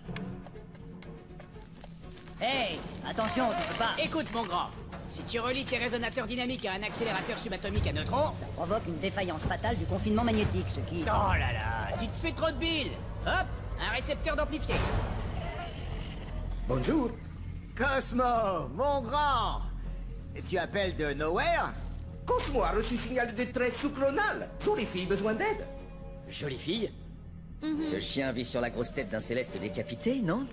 Speaker 18: Hey, attention, tu peux pas.
Speaker 6: Écoute, mon grand. Si tu relis tes résonateurs dynamiques à un accélérateur subatomique à neutrons...
Speaker 18: Ça provoque une défaillance fatale du confinement magnétique, ce qui...
Speaker 6: Oh là là, tu te fais trop de billes. Hop, un récepteur d'amplifié.
Speaker 11: Bonjour. Cosmo, mon grand. Tu appelles de Nowhere?
Speaker 19: Cosmo a reçu signal de détresse sous-clonal. Jolie fille, besoin d'aide.
Speaker 12: Jolie fille? Ce chien vit sur la grosse tête d'un céleste décapité, non?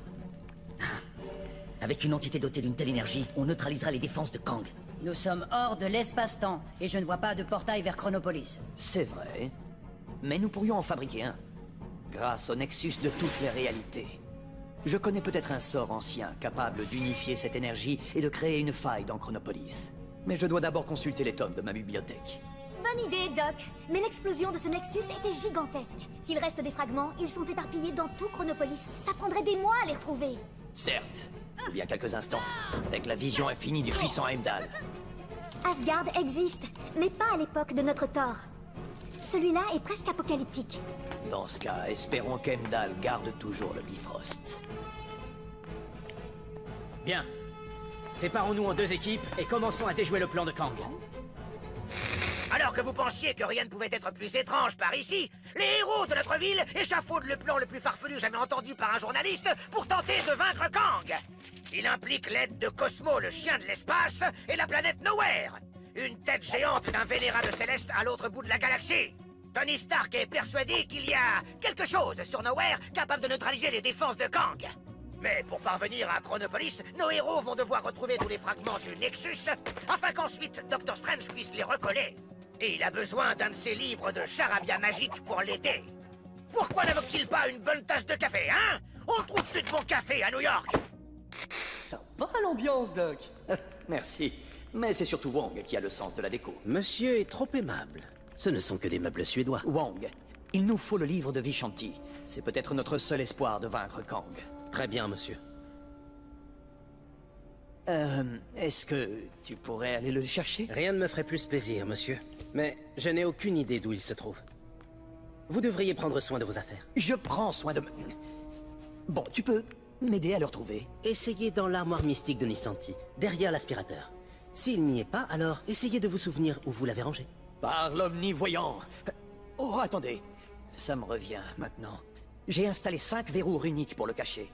Speaker 12: Avec une entité dotée d'une telle énergie, on neutralisera les défenses de Kang.
Speaker 18: Nous sommes hors de l'espace-temps, et je ne vois pas de portail vers Chronopolis.
Speaker 4: C'est vrai. Mais nous pourrions en fabriquer un. Grâce au nexus de toutes les réalités. Je connais peut-être un sort ancien capable d'unifier cette énergie et de créer une faille dans Chronopolis. Mais je dois d'abord consulter les tomes de ma bibliothèque.
Speaker 5: Bonne idée, Doc. Mais l'explosion de ce Nexus était gigantesque. S'il reste des fragments, ils sont éparpillés dans tout Chronopolis. Ça prendrait des mois à les retrouver.
Speaker 4: Certes. Ou bien quelques instants, avec la vision infinie du puissant Heimdall.
Speaker 5: Asgard existe, mais pas à l'époque de notre Thor. Celui-là est presque apocalyptique.
Speaker 4: Dans ce cas, espérons qu'Heimdall garde toujours le Bifrost.
Speaker 6: Bien. Séparons-nous en deux équipes et commençons à déjouer le plan de Kang.
Speaker 9: Alors que vous pensiez que rien ne pouvait être plus étrange par ici, les héros de notre ville échafaudent le plan le plus farfelu jamais entendu par un journaliste pour tenter de vaincre Kang. Il implique l'aide de Cosmo, le chien de l'espace, et la planète Nowhere. Une tête géante d'un vénérable céleste à l'autre bout de la galaxie. Tony Stark est persuadé qu'il y a quelque chose sur Nowhere capable de neutraliser les défenses de Kang. Mais pour parvenir à Chronopolis, nos héros vont devoir retrouver tous les fragments du Nexus afin qu'ensuite Doctor Strange puisse les recoller. Et il a besoin d'un de ses livres de charabia magique pour l'aider. Pourquoi n'invoque-t-il pas une bonne tasse de café, hein? On ne trouve plus de bon café à New York.
Speaker 4: Sympa l'ambiance, Doc. Merci. Mais c'est surtout Wong qui a le sens de la déco.
Speaker 20: Monsieur est trop aimable. Ce ne sont que des meubles suédois.
Speaker 4: Wong, il nous faut le livre de Vishanti. C'est peut-être notre seul espoir de vaincre Kang.
Speaker 20: Très bien, monsieur.
Speaker 4: Est-ce que tu pourrais aller le chercher?
Speaker 20: Rien ne me ferait plus plaisir, monsieur. Mais je n'ai aucune idée d'où il se trouve. Vous devriez prendre soin de vos affaires.
Speaker 4: Je prends soin de... Bon, tu peux m'aider à le retrouver.
Speaker 20: Essayez dans l'armoire mystique de Nisanti, derrière l'aspirateur. S'il n'y est pas, alors essayez de vous souvenir où vous l'avez rangé.
Speaker 4: Par l'omnivoyant. Oh, attendez. Ça me revient maintenant. J'ai installé 5 verrous runiques pour le cacher.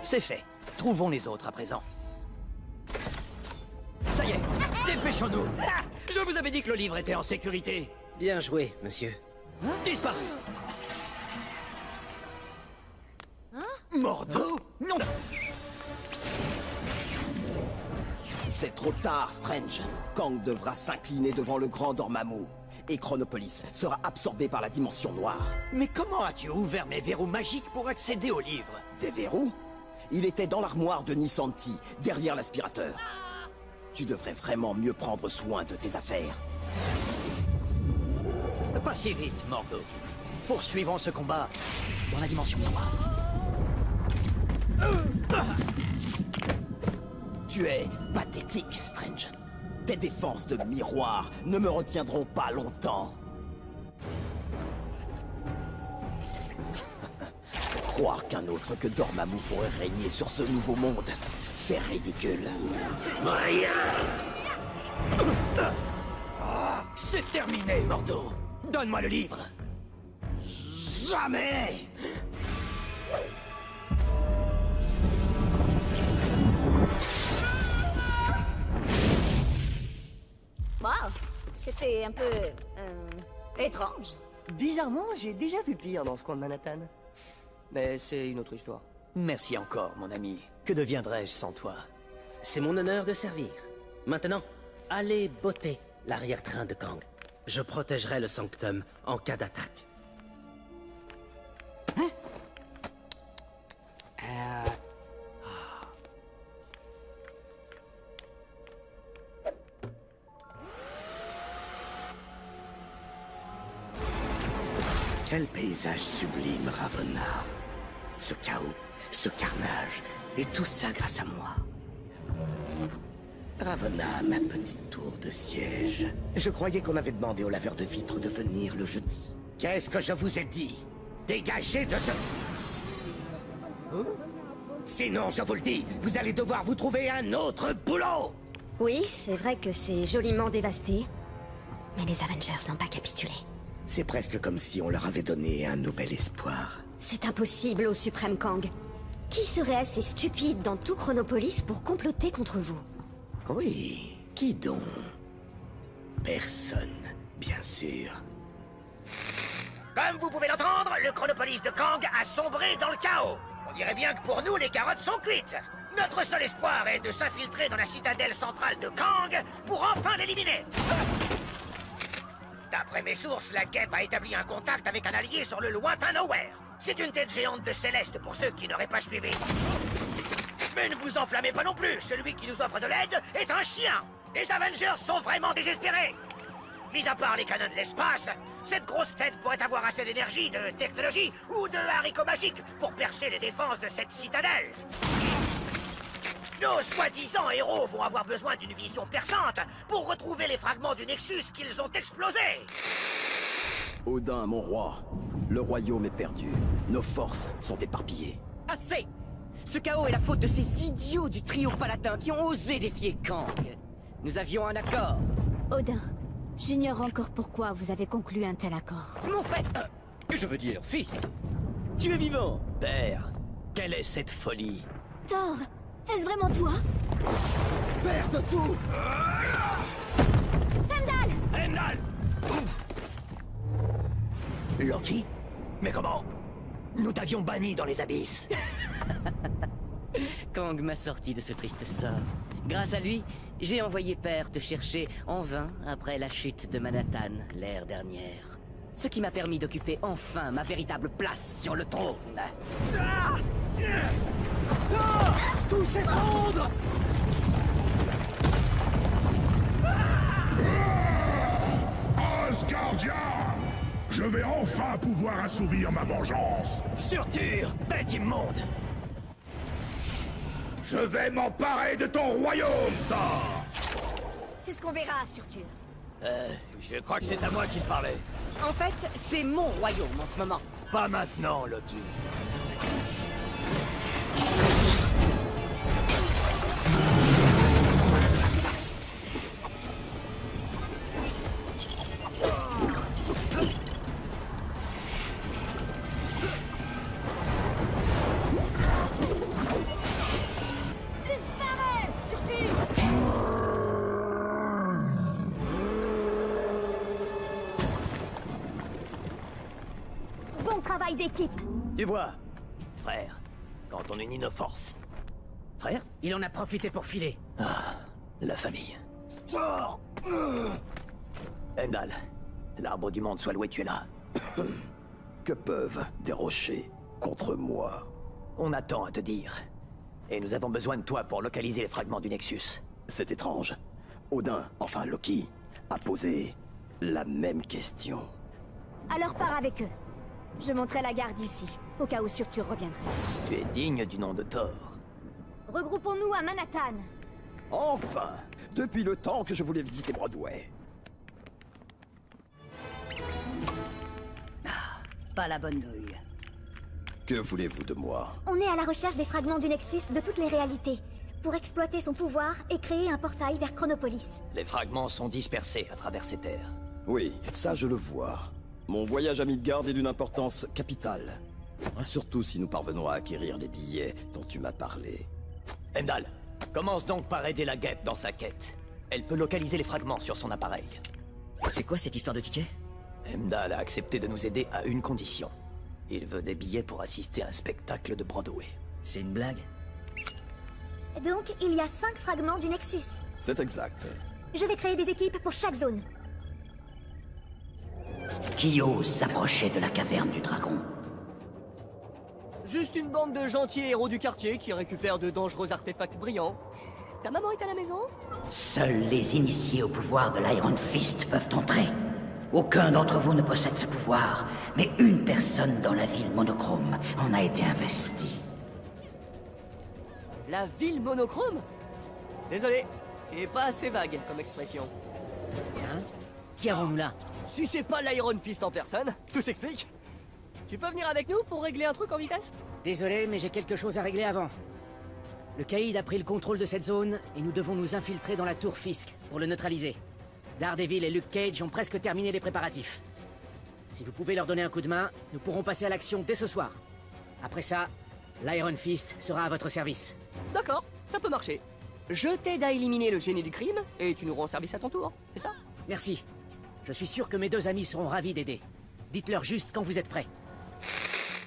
Speaker 4: C'est fait. Trouvons les autres à présent. Ça y est, dépêchons-nous. Ah, je vous avais dit que le livre était en sécurité.
Speaker 20: Bien joué, monsieur.
Speaker 4: Disparu. Mordo? Non.
Speaker 21: C'est trop tard, Strange. Kang devra s'incliner devant le grand Dormammu. Et Chronopolis sera absorbé par la dimension noire.
Speaker 4: Mais comment as-tu ouvert mes verrous magiques pour accéder au livre?
Speaker 21: Des verrous? Il était dans l'armoire de Nisanti, derrière l'aspirateur. Tu devrais vraiment mieux prendre soin de tes affaires.
Speaker 4: Pas si vite, Mordo. Poursuivons ce combat dans la dimension noire.
Speaker 21: Tu es pathétique, Strange. Tes défenses de miroir ne me retiendront pas longtemps. Croire qu'un autre que Dormammu pourrait régner sur ce nouveau monde, c'est ridicule.
Speaker 4: Rien. C'est terminé, Mordo. Donne-moi le livre.
Speaker 21: Jamais!
Speaker 2: Wow, c'était un peu... étrange.
Speaker 13: Bizarrement, j'ai déjà vu pire dans ce coin de Manhattan. Mais c'est une autre histoire.
Speaker 4: Merci encore, mon ami. Que deviendrais-je sans toi?
Speaker 20: C'est mon honneur de servir. Maintenant, allez botter l'arrière-train de Kang. Je protégerai le sanctum en cas d'attaque.
Speaker 1: Quel paysage sublime, Ravonna. Ce chaos, ce carnage, et tout ça grâce à moi. Ravonna, ma petite tour de siège. Je croyais qu'on avait demandé au laveur de vitres de venir le jeudi. Qu'est-ce que je vous ai dit? Dégagez de ce... Sinon, je vous le dis, vous allez devoir vous trouver un autre boulot!
Speaker 5: Oui, c'est vrai que c'est joliment dévasté. Mais les Avengers n'ont pas capitulé.
Speaker 1: C'est presque comme si on leur avait donné un nouvel espoir.
Speaker 5: C'est impossible au Suprême Kang. Qui serait assez stupide dans tout Chronopolis pour comploter contre vous?
Speaker 1: Oui, qui donc? Personne, bien sûr.
Speaker 9: Comme vous pouvez l'entendre, le Chronopolis de Kang a sombré dans le chaos. On dirait bien que pour nous, les carottes sont cuites. Notre seul espoir est de s'infiltrer dans la citadelle centrale de Kang pour enfin l'éliminer. D'après mes sources, la Guêpe a établi un contact avec un allié sur le lointain Nowhere. C'est une tête géante de Céleste pour ceux qui n'auraient pas suivi. Mais ne vous enflammez pas non plus, celui qui nous offre de l'aide est un chien. Les Avengers sont vraiment désespérés. Mis à part les canons de l'espace, cette grosse tête pourrait avoir assez d'énergie, de technologie ou de haricots magiques pour percer les défenses de cette citadelle. Nos soi-disant héros vont avoir besoin d'une vision perçante pour retrouver les fragments du Nexus qu'ils ont explosés.
Speaker 21: Odin, mon roi, le royaume est perdu. Nos forces sont éparpillées.
Speaker 6: Assez! Ce chaos est la faute de ces idiots du trio palatin qui ont osé défier Kang. Nous avions un accord.
Speaker 2: Odin, j'ignore encore pourquoi vous avez conclu un tel accord.
Speaker 6: Mon frère... je veux dire, fils. Tu es vivant.
Speaker 4: Père, quelle est cette folie?
Speaker 2: Thor, est-ce vraiment toi?
Speaker 21: Père de tout!
Speaker 2: Heimdall!
Speaker 4: Heimdall! Loki? Mais comment? Nous t'avions banni dans les abysses.
Speaker 6: Kang m'a sorti de ce triste sort. Grâce à lui, j'ai envoyé Père te chercher en vain après la chute de Manhattan l'ère dernière. Ce qui m'a permis d'occuper enfin ma véritable place sur le trône. Ah!
Speaker 16: Tout s'effondre!
Speaker 3: Asgardien! Je vais enfin pouvoir assouvir ma vengeance!
Speaker 4: Surtur, bête immonde!
Speaker 3: Je vais m'emparer de ton royaume, Thor!
Speaker 2: C'est ce qu'on verra, Surtur.
Speaker 4: Je crois que c'est à moi qu'il parlait.
Speaker 6: En fait, c'est mon royaume en ce moment.
Speaker 4: Pas maintenant, Loki.
Speaker 5: Bon travail d'équipe.
Speaker 4: Tu vois, frère, quand on unit nos forces. Frère?
Speaker 6: Il en a profité pour filer.
Speaker 4: Ah, la famille. Heimdall, l'arbre du monde soit loué, tu es là.
Speaker 21: Que peuvent des rochers contre moi?
Speaker 4: On a tant à te dire. Et nous avons besoin de toi pour localiser les fragments du Nexus.
Speaker 21: C'est étrange. Odin, enfin Loki, a posé la même question.
Speaker 2: Alors pars avec eux. Je monterai la garde ici, au cas où Surtur reviendrait.
Speaker 4: Tu es digne du nom de Thor.
Speaker 2: Regroupons-nous à Manhattan.
Speaker 21: Enfin! Depuis le temps que je voulais visiter Broadway.
Speaker 18: Pas la bonne douille.
Speaker 21: Que voulez-vous de moi?
Speaker 5: On est à la recherche des fragments du Nexus de toutes les réalités, pour exploiter son pouvoir et créer un portail vers Chronopolis.
Speaker 4: Les fragments sont dispersés à travers ces terres.
Speaker 21: Oui, ça je le vois. Mon voyage à Midgard est d'une importance capitale. Surtout si nous parvenons à acquérir les billets dont tu m'as parlé.
Speaker 4: Heimdall, commence donc par aider la Guêpe dans sa quête. Elle peut localiser les fragments sur son appareil.
Speaker 12: C'est quoi cette histoire de ticket?
Speaker 4: Heimdall a accepté de nous aider à une condition. Il veut des billets pour assister à un spectacle de Broadway.
Speaker 12: C'est une blague?
Speaker 5: Donc, il y a 5 fragments du Nexus.
Speaker 21: C'est exact.
Speaker 5: Je vais créer des équipes pour chaque zone.
Speaker 8: Qui ose s'approcher de la caverne du dragon?
Speaker 13: Juste une bande de gentils héros du quartier qui récupèrent de dangereux artefacts brillants. Ta maman est à la maison?
Speaker 8: Seuls les initiés au pouvoir de l'Iron Fist peuvent entrer. Aucun d'entre vous ne possède ce pouvoir, mais une personne dans la ville monochrome en a été investie.
Speaker 13: La ville monochrome? Désolé, c'est pas assez vague comme expression.
Speaker 6: Hein? Qui avons-nous là?
Speaker 13: Si c'est pas l'Iron Fist en personne, tout s'explique. Tu peux venir avec nous pour régler un truc en vitesse?
Speaker 6: Désolé, mais j'ai quelque chose à régler avant. Le Caïd a pris le contrôle de cette zone et nous devons nous infiltrer dans la tour Fisk pour le neutraliser. Daredevil et Luke Cage ont presque terminé les préparatifs. Si vous pouvez leur donner un coup de main, nous pourrons passer à l'action dès ce soir. Après ça, l'Iron Fist sera à votre service.
Speaker 13: D'accord, ça peut marcher. Je t'aide à éliminer le génie du crime et tu nous rends service à ton tour, c'est ça?
Speaker 6: Merci. Je suis sûr que mes 2 amis seront ravis d'aider. Dites-leur juste quand vous êtes prêts.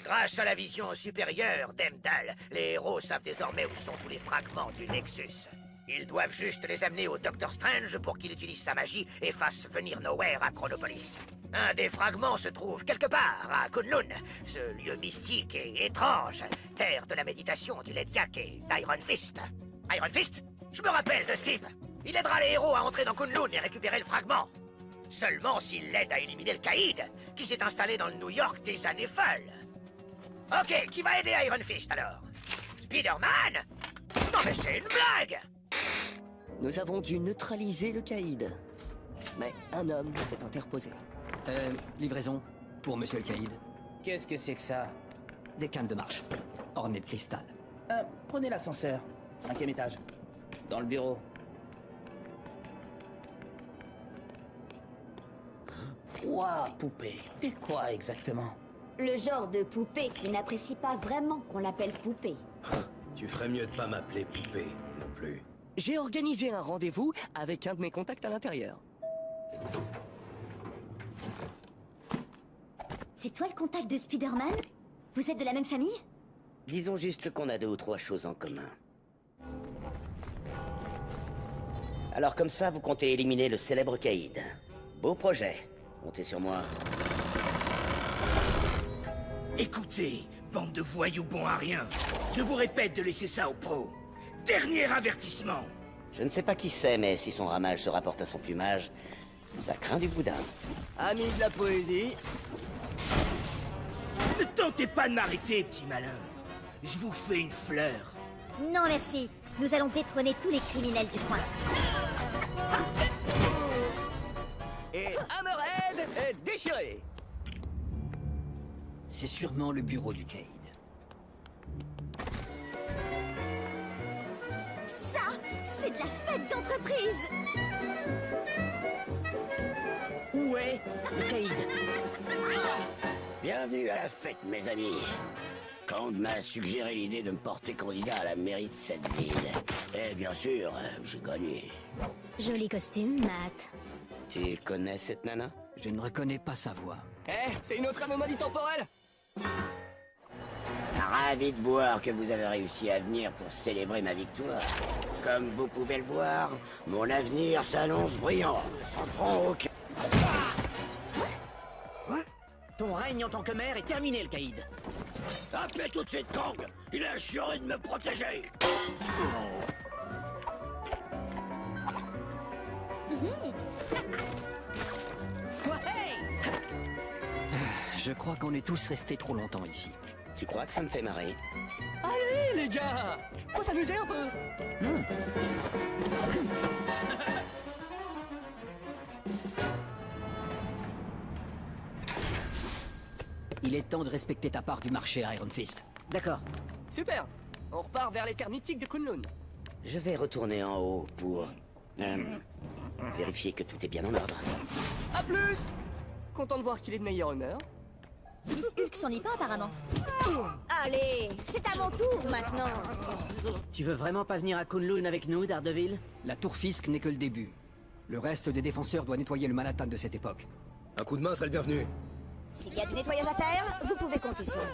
Speaker 9: Grâce à la vision supérieure d'Heimdall, les héros savent désormais où sont tous les fragments du Nexus. Ils doivent juste les amener au Docteur Strange pour qu'il utilise sa magie et fasse venir Nowhere à Chronopolis. Un des fragments se trouve quelque part à Kunlun, ce lieu mystique et étrange, terre de la méditation du Lediak et d'Iron Fist. Iron Fist? Je me rappelle de ce type. Il aidera les héros à entrer dans Kunlun et récupérer le fragment. Seulement s'il l'aide à éliminer le Caïd, qui s'est installé dans le New York des années folles. Ok, qui va aider Iron Fist alors? Spider-Man? Non mais c'est une blague!
Speaker 13: Nous avons dû neutraliser le Caïd. Mais un homme s'est interposé.
Speaker 4: Livraison pour Monsieur le Caïd.
Speaker 6: Qu'est-ce que c'est que ça?
Speaker 4: Des cannes de marche, ornées de cristal.
Speaker 6: Prenez l'ascenseur. 5e étage. Dans le bureau.
Speaker 8: Ouah, poupée, t'es quoi exactement?
Speaker 2: Le genre de poupée qui n'apprécie pas vraiment qu'on l'appelle poupée.
Speaker 17: Tu ferais mieux de pas m'appeler poupée, non plus.
Speaker 13: J'ai organisé un rendez-vous avec un de mes contacts à l'intérieur.
Speaker 5: C'est toi le contact de Spider-Man? Vous êtes de la même famille?
Speaker 7: Disons juste qu'on a 2 ou 3 choses en commun. Alors comme ça, vous comptez éliminer le célèbre Caïd. Beau projet. Comptez sur moi.
Speaker 16: Écoutez, bande de voyous bons à rien. Je vous répète de laisser ça aux pros. Dernier avertissement.
Speaker 7: Je ne sais pas qui c'est, mais si son ramage se rapporte à son plumage, ça craint du boudin.
Speaker 13: Ami de la poésie.
Speaker 16: Ne tentez pas de m'arrêter, petit malin. Je vous fais une fleur.
Speaker 5: Non merci, nous allons détrôner tous les criminels du coin.
Speaker 13: Et Hammerhead est déchiré.
Speaker 4: C'est sûrement le bureau du Caïd.
Speaker 5: Ça, c'est de la fête d'entreprise.
Speaker 6: Où est le Caïd?
Speaker 7: Bienvenue à la fête, mes amis. Kang m'a suggéré l'idée de me porter candidat à la mairie de cette ville. Et bien sûr, j'ai gagné.
Speaker 5: Joli costume, Matt.
Speaker 7: Tu connais cette nana?
Speaker 4: Je ne reconnais pas sa voix.
Speaker 13: Eh, c'est une autre anomalie temporelle.
Speaker 7: Ravi de voir que vous avez réussi à venir pour célébrer ma victoire. Comme vous pouvez le voir, mon avenir s'annonce brillant. Sans prend aucun...
Speaker 6: Ton règne en tant que maire est terminé, le Caïd.
Speaker 16: Appelez tout de suite Kang. Il a juré de me protéger.
Speaker 4: Je crois qu'on est tous restés trop longtemps ici.
Speaker 7: Tu crois que ça me fait marrer?
Speaker 13: Allez, les gars, faut s'amuser un peu.
Speaker 4: Il est temps de respecter ta part du marché, Iron Fist.
Speaker 6: D'accord.
Speaker 13: Super. On repart vers les terres mythiques de Kunlun.
Speaker 7: Je vais retourner en haut pour... vérifier que tout est bien en ordre.
Speaker 13: A plus. Content de voir qu'il est de meilleure humeur.
Speaker 5: Miss Hulk s'ennuie pas apparemment. Allez, c'est à mon tour maintenant.
Speaker 6: Tu veux vraiment pas venir à Kunlun avec nous, Daredevil?
Speaker 4: La tour Fisk n'est que le début. Le reste des défenseurs doit nettoyer le Manhattan de cette époque.
Speaker 14: Un coup de main serait le bienvenu.
Speaker 2: S'il y a du nettoyage à faire, vous pouvez compter sur moi.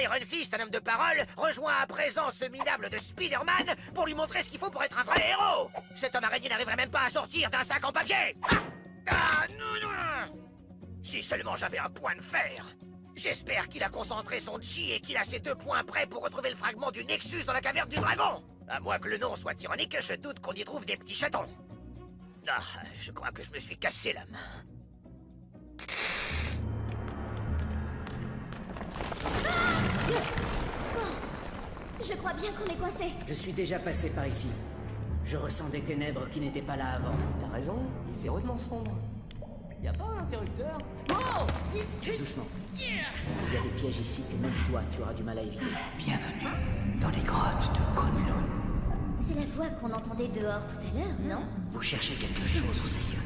Speaker 9: Iron Fist, un homme de parole, rejoint à présent ce minable de Spider-Man pour lui montrer ce qu'il faut pour être un vrai héros. Cet homme araignée n'arriverait même pas à sortir d'un sac en papier. Non, non. Si seulement j'avais un point de fer. J'espère qu'il a concentré son chi et qu'il a ses 2 points prêts pour retrouver le fragment du Nexus dans la caverne du dragon. À moins que le nom soit ironique, je doute qu'on y trouve des petits chatons. Ah, je crois que je me suis cassé la main.
Speaker 2: Je crois bien qu'on est coincé.
Speaker 6: Je suis déjà passé par ici. Je ressens des ténèbres qui n'étaient pas là avant.
Speaker 13: T'as raison, il fait rudement sombre. Y a pas un interrupteur? Oh!
Speaker 6: Doucement. Il y a des pièges ici que même toi, tu auras du mal à éviter.
Speaker 10: Bienvenue dans les grottes de Kunlun.
Speaker 2: C'est la voix qu'on entendait dehors tout à l'heure, non?
Speaker 10: Vous cherchez quelque chose au Seigneur.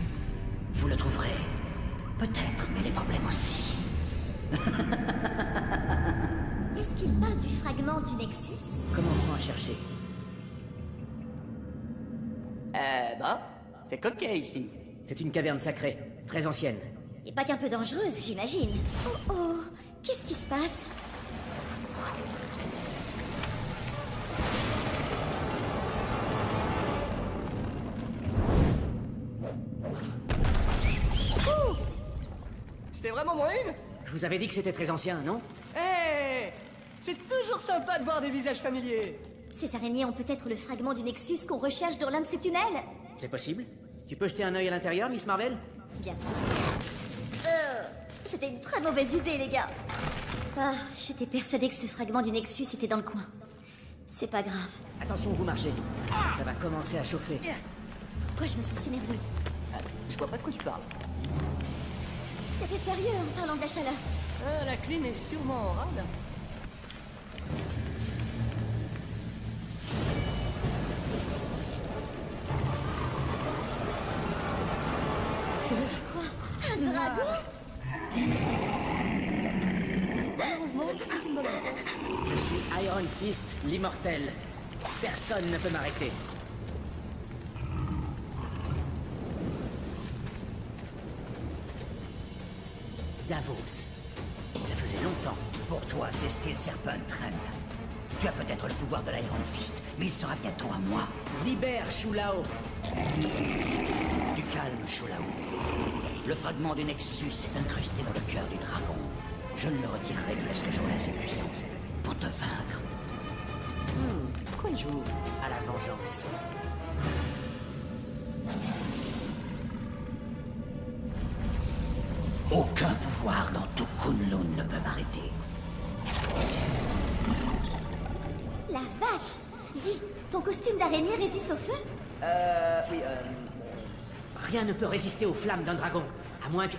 Speaker 10: Vous le trouverez. Peut-être, mais les problèmes aussi.
Speaker 2: Est-ce qu'il parle du fragment du Nexus?
Speaker 6: Commençons à chercher.
Speaker 13: C'est coquet ici.
Speaker 6: C'est une caverne sacrée, très ancienne.
Speaker 2: Et pas qu'un peu dangereuse, j'imagine. Oh oh, qu'est-ce qui se passe?
Speaker 13: C'était vraiment moi une?
Speaker 6: Je vous avais dit que c'était très ancien, non?
Speaker 13: Hé! C'est toujours sympa de voir des visages familiers.
Speaker 2: Ces araignées ont peut-être le fragment du Nexus qu'on recherche dans l'un de ces tunnels?
Speaker 6: C'est possible? Tu peux jeter un œil à l'intérieur, Miss Marvel?
Speaker 2: Bien sûr. C'était une très mauvaise idée, les gars. Ah, j'étais persuadée que ce fragment du Nexus était dans le coin. C'est pas grave.
Speaker 6: Attention où vous marchez. Ça va commencer à chauffer.
Speaker 2: Pourquoi je me sens si nerveuse?
Speaker 13: Je vois pas de quoi tu parles.
Speaker 2: T'étais sérieux en parlant de la chaleur?
Speaker 13: La clim est sûrement en rade.
Speaker 2: C'est quoi? Un dragon?
Speaker 13: Malheureusement, c'est une bonne réponse.
Speaker 6: Je suis Iron Fist, l'immortel. Personne ne peut m'arrêter. Davos. Ça faisait longtemps.
Speaker 10: Pour toi, c'est Steel Serpent, Trent. Tu as peut-être le pouvoir de l'Iron Fist, mais il sera bientôt à moi.
Speaker 6: Libère Shulao.
Speaker 10: Du calme, Shulao. Le fragment du Nexus est incrusté dans le cœur du dragon. Je ne le retirerai que lorsque j'aurai assez de puissance pour te vaincre.
Speaker 13: Pourquoi il joue
Speaker 6: à la vengeance?
Speaker 10: Aucun pouvoir dans tout Kunlun ne peut m'arrêter.
Speaker 2: La vache! Dis, ton costume d'araignée résiste au feu?
Speaker 13: Oui,
Speaker 6: Rien ne peut résister aux flammes d'un dragon, à moins que...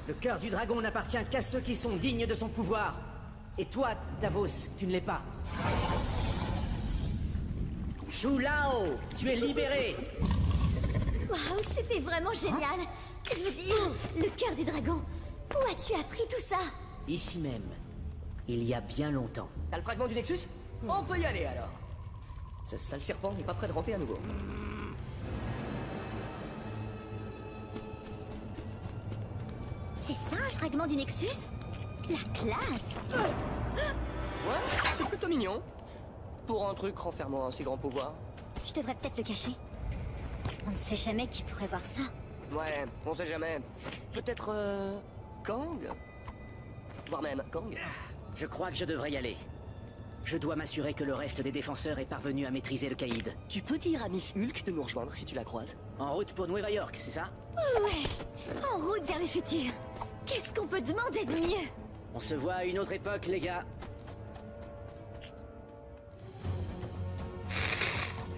Speaker 6: Le cœur du dragon n'appartient qu'à ceux qui sont dignes de son pouvoir. Et toi, Davos, tu ne l'es pas. Shulao, tu es libéré.
Speaker 2: Waouh, c'était vraiment génial! Je veux dire, le cœur du dragon. Où as-tu appris tout ça?
Speaker 6: Ici même, il y a bien longtemps.
Speaker 13: T'as le fragment du Nexus? On peut y aller alors. Ce sale serpent n'est pas prêt de ramper à nouveau.
Speaker 2: C'est ça un fragment du Nexus? La classe!
Speaker 13: Ouais, c'est plutôt mignon. Pour un truc renfermant un si grand pouvoir.
Speaker 2: Je devrais peut-être le cacher. On ne sait jamais qui pourrait voir ça.
Speaker 13: Ouais, on sait jamais. Peut-être Kang? Voire même Kang?
Speaker 6: Je crois que je devrais y aller. Je dois m'assurer que le reste des défenseurs est parvenu à maîtriser le caïd.
Speaker 13: Tu peux dire à Miss Hulk de nous rejoindre si tu la croises?
Speaker 6: En route pour Nueva York, c'est ça?
Speaker 2: Ouais, en route vers le futur. Qu'est-ce qu'on peut demander de mieux?
Speaker 6: On se voit à une autre époque, les gars.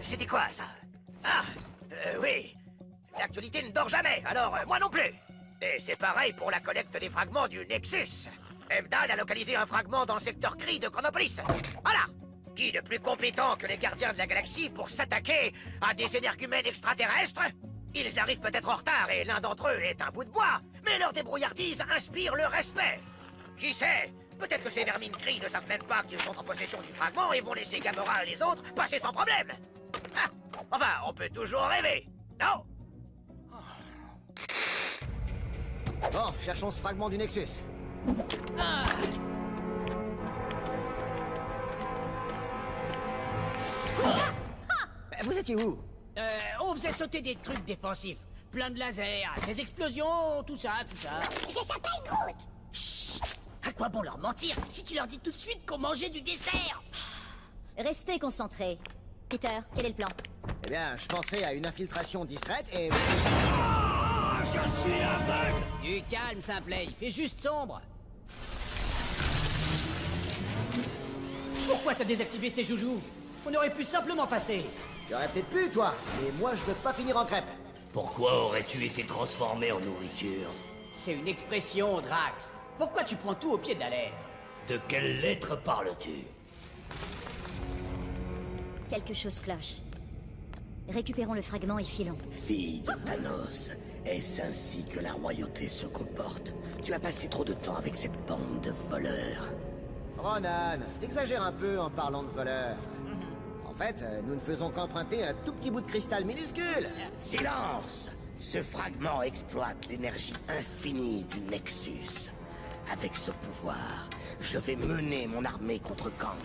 Speaker 9: C'était quoi, ça? Ah, oui. L'actualité ne dort jamais, alors moi non plus. Et c'est pareil pour la collecte des fragments du Nexus. Heimdall a localisé un fragment dans le secteur Kree de Chronopolis. Voilà. Qui de plus compétent que les gardiens de la galaxie pour s'attaquer à des énergumènes extraterrestres? Ils arrivent peut-être en retard et l'un d'entre eux est un bout de bois, mais leur débrouillardise inspire le respect. Qui sait? Peut-être que ces vermines Kree ne savent même pas qu'ils sont en possession du fragment et vont laisser Gamora et les autres passer sans problème. Ah, enfin, on peut toujours rêver, non?
Speaker 11: Bon, cherchons ce fragment du Nexus. Vous étiez où?
Speaker 6: On faisait sauter des trucs défensifs. Plein de lasers, des explosions, tout ça.
Speaker 5: Je s'appelle Groot.
Speaker 6: Chut! À quoi bon leur mentir si tu leur dis tout de suite qu'on mangeait du dessert?
Speaker 2: Restez concentrés. Peter, quel est le plan?
Speaker 11: Eh bien, je pensais à une infiltration discrète et...
Speaker 6: Je suis aveugle! Du calme, Simplet, il fait juste sombre. Pourquoi t'as désactivé ces joujoux? On aurait pu simplement passer.
Speaker 11: J'aurais peut-être pu, toi, mais moi je veux pas finir en crêpe.
Speaker 17: Pourquoi aurais-tu été transformé en nourriture?
Speaker 6: C'est une expression, Drax. Pourquoi tu prends tout au pied de la lettre?
Speaker 17: De quelle lettre parles-tu?
Speaker 2: Quelque chose cloche. Récupérons le fragment et filons.
Speaker 1: Fille de Thanos, est-ce ainsi que la royauté se comporte? Tu as passé trop de temps avec cette bande de voleurs.
Speaker 11: Ronan, t'exagères un peu en parlant de voleurs. En fait, nous ne faisons qu'emprunter un tout petit bout de cristal minuscule.
Speaker 1: Silence! Ce fragment exploite l'énergie infinie du Nexus. Avec ce pouvoir, je vais mener mon armée contre Kang.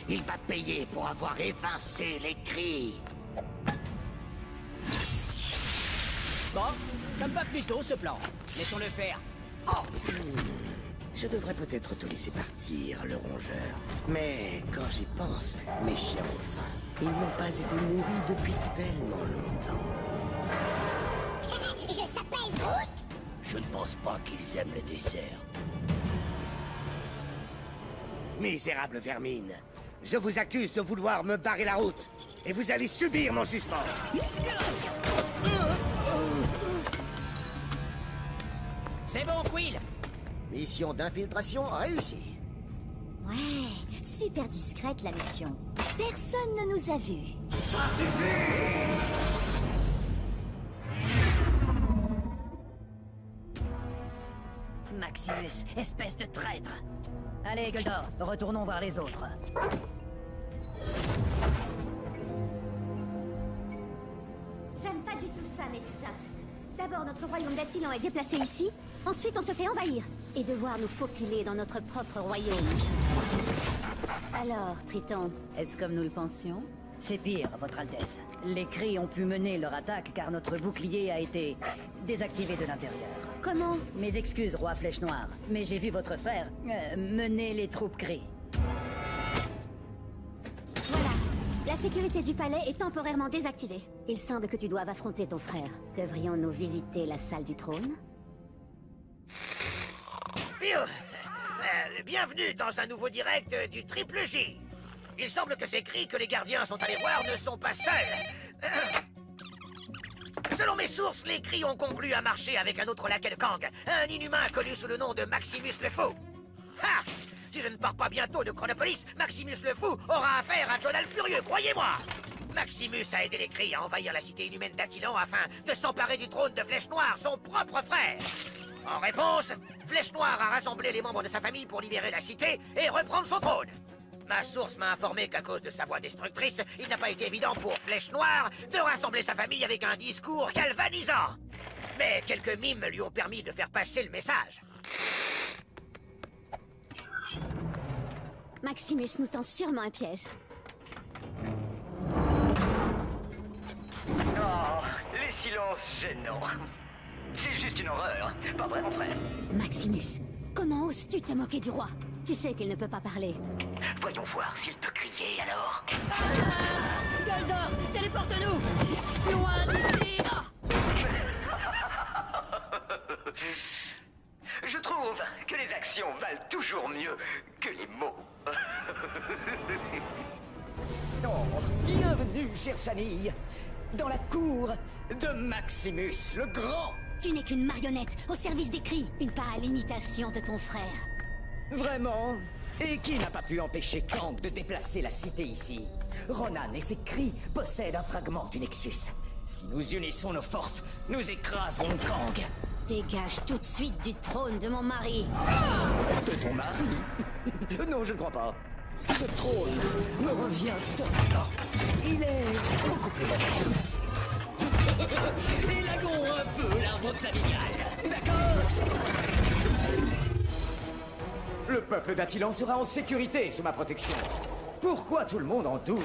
Speaker 1: Il va payer pour avoir évincé les Kree.
Speaker 6: Bon, ça me va plutôt ce plan. Laissons-le faire.
Speaker 1: Je devrais peut-être te laisser partir, le rongeur. Mais quand j'y pense, mes chiens ont faim. Ils n'ont pas été nourris depuis tellement longtemps.
Speaker 5: Je s'appelle Groot.
Speaker 17: Je ne pense pas qu'ils aiment le dessert.
Speaker 1: Misérable vermine, je vous accuse de vouloir me barrer la route. Et vous allez subir mon jugement.
Speaker 6: C'est bon, Quill.
Speaker 11: Mission d'infiltration réussie.
Speaker 2: Ouais, super discrète la mission. Personne ne nous a vus.
Speaker 16: Ça suffit!
Speaker 18: Maximus, espèce de traître. Allez, Guldor, retournons voir les autres.
Speaker 5: J'aime pas du tout ça, Mephisto. D'abord, notre royaume d'Attilan est déplacé ici. Ensuite, on se fait envahir. Et devoir nous faufiler dans notre propre royaume. Alors, Triton,
Speaker 18: Est-ce comme nous le pensions? C'est pire, Votre Altesse. Les Kree ont pu mener leur attaque car notre bouclier a été désactivé de l'intérieur.
Speaker 5: Comment?
Speaker 18: Mes excuses, roi Flèche Noire, mais j'ai vu votre frère mener les troupes Kree.
Speaker 5: Voilà. La sécurité du palais est temporairement désactivée. Il semble que tu doives affronter ton frère. Devrions-nous visiter la salle du trône?
Speaker 9: Bienvenue dans un nouveau direct du Triple J. Il semble que ces cris que les gardiens sont allés voir ne sont pas seuls. Selon mes sources, les Kree ont conclu un marché avec un autre laquais de Kang, un inhumain connu sous le nom de Maximus le Fou. Ha! Si je ne pars pas bientôt de Chronopolis, Maximus le Fou aura affaire à Jonah le Furieux, croyez-moi! Maximus a aidé les Kree à envahir la cité inhumaine d'Attilan afin de s'emparer du trône de Flèche Noire, son propre frère. En réponse, Flèche Noire a rassemblé les membres de sa famille pour libérer la cité et reprendre son trône. Ma source m'a informé qu'à cause de sa voix destructrice, il n'a pas été évident pour Flèche Noire de rassembler sa famille avec un discours galvanisant. Mais quelques mimes lui ont permis de faire passer le message.
Speaker 5: Maximus nous tend sûrement un piège.
Speaker 14: Oh, les silences gênants. C'est juste une horreur, pas vrai, mon frère?
Speaker 5: Maximus, comment oses-tu te moquer du roi? Tu sais qu'il ne peut pas parler.
Speaker 14: Voyons voir s'il peut crier, alors.
Speaker 18: Guldor, téléporte-nous! Loin d'ici!
Speaker 14: Je trouve que les actions valent toujours mieux que les mots.
Speaker 10: Oh, bienvenue, chère famille, dans la cour de Maximus le Grand.
Speaker 5: Tu n'es qu'une marionnette au service des Kree, une pâle imitation de ton frère.
Speaker 10: Vraiment? Et qui n'a pas pu empêcher Kang de déplacer la cité ici? Ronan et ses Kree possèdent un fragment du Nexus. Si nous unissons nos forces, nous écraserons Kang.
Speaker 5: Dégage tout de suite du trône de mon mari.
Speaker 21: De ton mari? Non, je ne crois pas. Ce trône me revient totalement. Il est beaucoup plus facile.
Speaker 10: Élaguons un peu l'arbre familial, d'accord?
Speaker 21: Le peuple d'Attilan sera en sécurité sous ma protection. Pourquoi tout le monde en doute?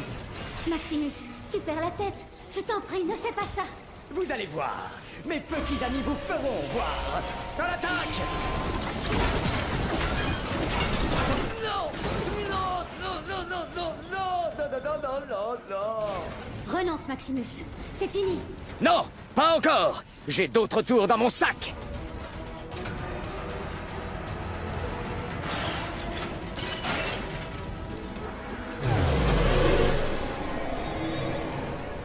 Speaker 5: Maximus, tu perds la tête. Je t'en prie, ne fais pas ça.
Speaker 21: Vous allez voir. Mes petits amis vous feront voir. À l'attaque!
Speaker 10: Non! Non! Non! Non! Non! Non! Non! Non! Non! Non! Non! Non!
Speaker 5: Renonce, Maximus. C'est fini.
Speaker 21: Non, pas encore. J'ai d'autres tours dans mon sac.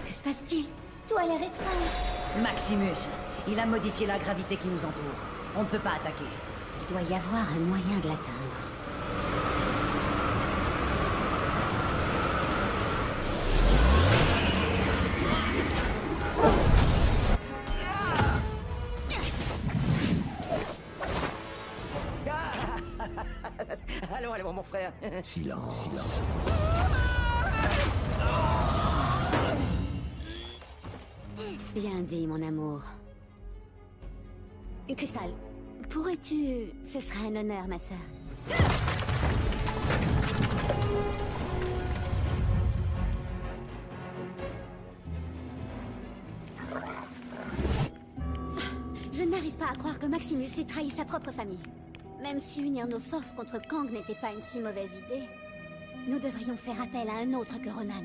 Speaker 5: Que se passe-t-il? Tout a l'air étrange.
Speaker 18: Maximus, il a modifié la gravité qui nous entoure. On ne peut pas attaquer.
Speaker 5: Il doit y avoir un moyen de l'atteindre.
Speaker 21: Allons, allons, mon frère.
Speaker 1: Silence.
Speaker 5: Bien dit, mon amour. Cristal, pourrais-tu... Ce serait un honneur, ma sœur. Je n'arrive pas à croire que Maximus ait trahi sa propre famille. Même si unir nos forces contre Kang n'était pas une si mauvaise idée, nous devrions faire appel à un autre que Ronan.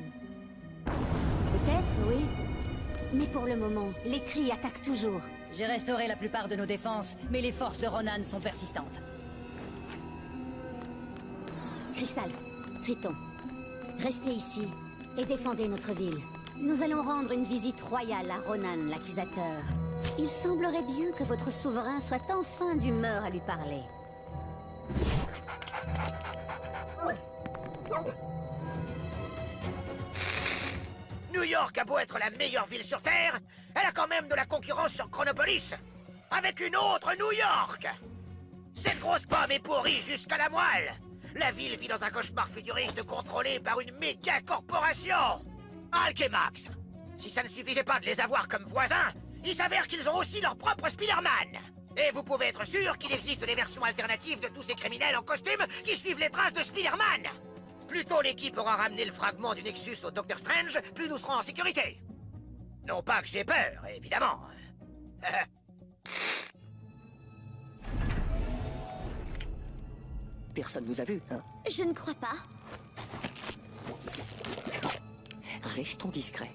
Speaker 5: Peut-être, oui. Mais pour le moment, les Kree attaquent toujours.
Speaker 18: J'ai restauré la plupart de nos défenses, mais les forces de Ronan sont persistantes.
Speaker 5: Crystal, Triton, restez ici et défendez notre ville. Nous allons rendre une visite royale à Ronan, l'accusateur. Il semblerait bien que votre souverain soit enfin d'humeur à lui parler.
Speaker 9: New York a beau être la meilleure ville sur Terre, elle a quand même de la concurrence sur Chronopolis. Avec une autre New York. Cette grosse pomme est pourrie jusqu'à la moelle. La ville vit dans un cauchemar futuriste contrôlé par une méga corporation. Hulk et Max. Si ça ne suffisait pas de les avoir comme voisins, il s'avère qu'ils ont aussi leur propre Spider-Man. Et vous pouvez être sûr qu'il existe des versions alternatives de tous ces criminels en costume qui suivent les traces de Spider-Man. Plus tôt l'équipe aura ramené le fragment du Nexus au Docteur Strange, plus nous serons en sécurité. Non pas que j'ai peur, évidemment.
Speaker 13: Personne nous a vus, hein?
Speaker 5: Je ne crois pas.
Speaker 13: Restons discrets.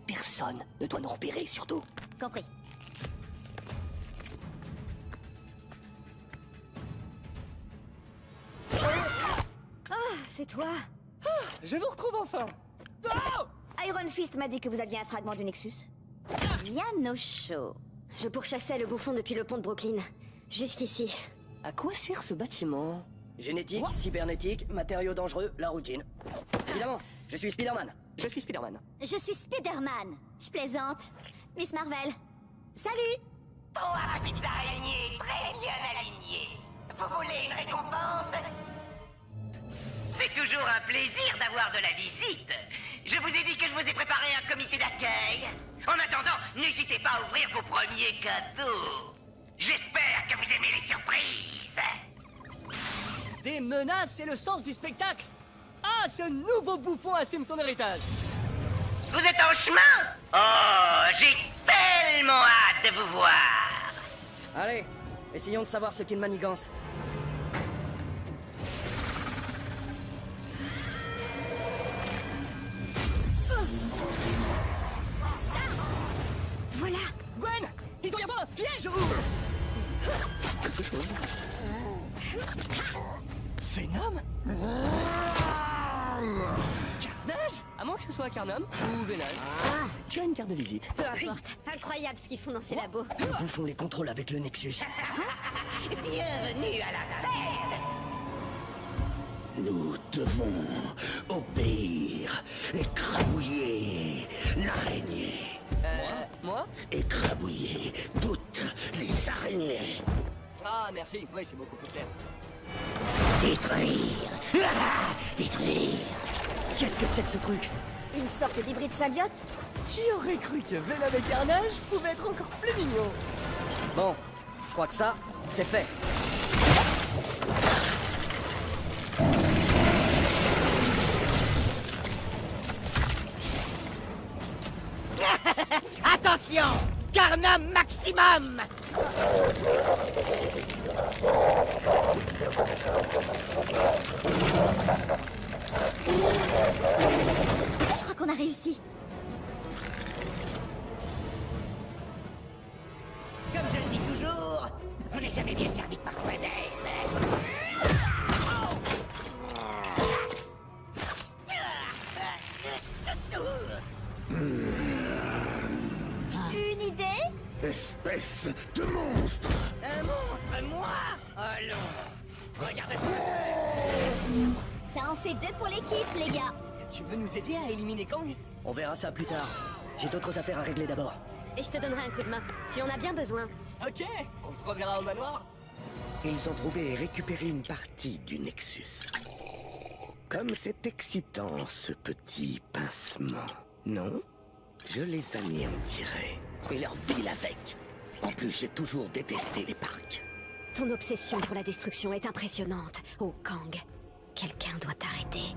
Speaker 13: Personne ne doit nous repérer, surtout.
Speaker 5: Compris. Ah, c'est toi.
Speaker 13: Je vous retrouve enfin.
Speaker 2: Iron Fist m'a dit que vous aviez un fragment du Nexus. Bien au chaud.
Speaker 5: Je pourchassais le bouffon depuis le pont de Brooklyn. Jusqu'ici.
Speaker 13: À quoi sert ce bâtiment?
Speaker 12: Génétique, cybernétique, matériaux dangereux, la routine. Évidemment, je suis Spider-Man.
Speaker 13: Je suis Spider-Man.
Speaker 2: Je suis Spider-Man. Je plaisante. Miss Marvel. Salut.
Speaker 8: Trois petites araignées très bien alignées. Vous voulez une récompense? C'est toujours un plaisir d'avoir de la visite. Je vous ai dit que je vous ai préparé un comité d'accueil. En attendant, n'hésitez pas à ouvrir vos premiers cadeaux. J'espère que vous aimez les surprises.
Speaker 13: Des menaces, c'est le sens du spectacle. Ah, ce nouveau bouffon assume son héritage.
Speaker 8: Vous êtes en chemin? Oh, j'ai tellement hâte de vous voir.
Speaker 12: Allez, essayons de savoir ce qu'il manigance.
Speaker 5: Voilà.
Speaker 13: Gwen, il doit y avoir un piège. Quelque chose. Venom? Carnage? À moins que ce soit Carnum ou Venom. Tu as une carte de visite.
Speaker 5: Peu importe. Incroyable ce qu'ils font dans ces labos.
Speaker 12: Nous bouffons les contrôles avec le Nexus.
Speaker 8: Bienvenue à la fête.
Speaker 1: Nous devons obéir, écrabouiller l'araignée.
Speaker 13: Moi?
Speaker 1: Écrabouiller toutes les araignées.
Speaker 13: Ah, merci. Oui, c'est beaucoup plus clair.
Speaker 1: Détruire. Détruire.
Speaker 13: Qu'est-ce que c'est que ce truc?
Speaker 2: Une sorte d'hybride symbiote?
Speaker 13: Qui aurait cru que Venom et Carnage pouvaient être encore plus mignons? Bon, je crois que ça, c'est fait.
Speaker 9: Attention! Carnum maximum!
Speaker 2: Je crois qu'on a réussi.
Speaker 8: Comme je le dis toujours, on n'est jamais mieux servi que par soi-même.
Speaker 2: Une idée?
Speaker 3: Espèce de monstre!
Speaker 8: Un monstre, moi? Allons, regardez.
Speaker 2: Ça en fait 2 pour l'équipe, les gars.
Speaker 13: Tu veux nous aider à éliminer Kang?
Speaker 12: On verra ça plus tard. J'ai d'autres affaires à régler d'abord.
Speaker 5: Et je te donnerai un coup de main. Tu en as bien besoin.
Speaker 13: Ok, on se reverra au manoir.
Speaker 1: Ils ont trouvé et récupéré une partie du Nexus. Comme c'est excitant, ce petit pincement, non? Je les anéantirai. Et leur ville avec. En plus, j'ai toujours détesté les parcs.
Speaker 5: Ton obsession pour la destruction est impressionnante. Oh, Kang, quelqu'un doit t'arrêter.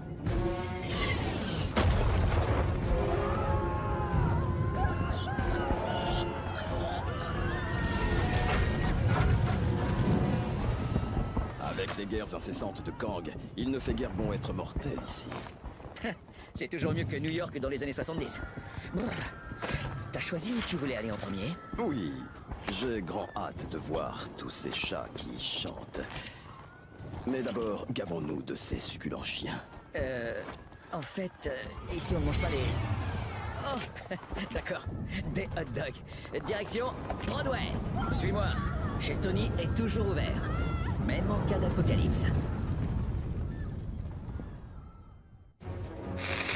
Speaker 21: Avec les guerres incessantes de Kang, il ne fait guère bon être mortel ici.
Speaker 12: C'est toujours mieux que New York dans les années 70. T'as choisi où tu voulais aller en premier?
Speaker 21: Oui, j'ai grand hâte de voir tous ces chats qui chantent. Mais d'abord, gavons-nous de ces succulents chiens.
Speaker 12: En fait, ici on ne mange pas les... Oh, d'accord, des hot dogs. Direction Broadway. Suis-moi. Chez Tony est toujours ouvert. Même en cas d'apocalypse.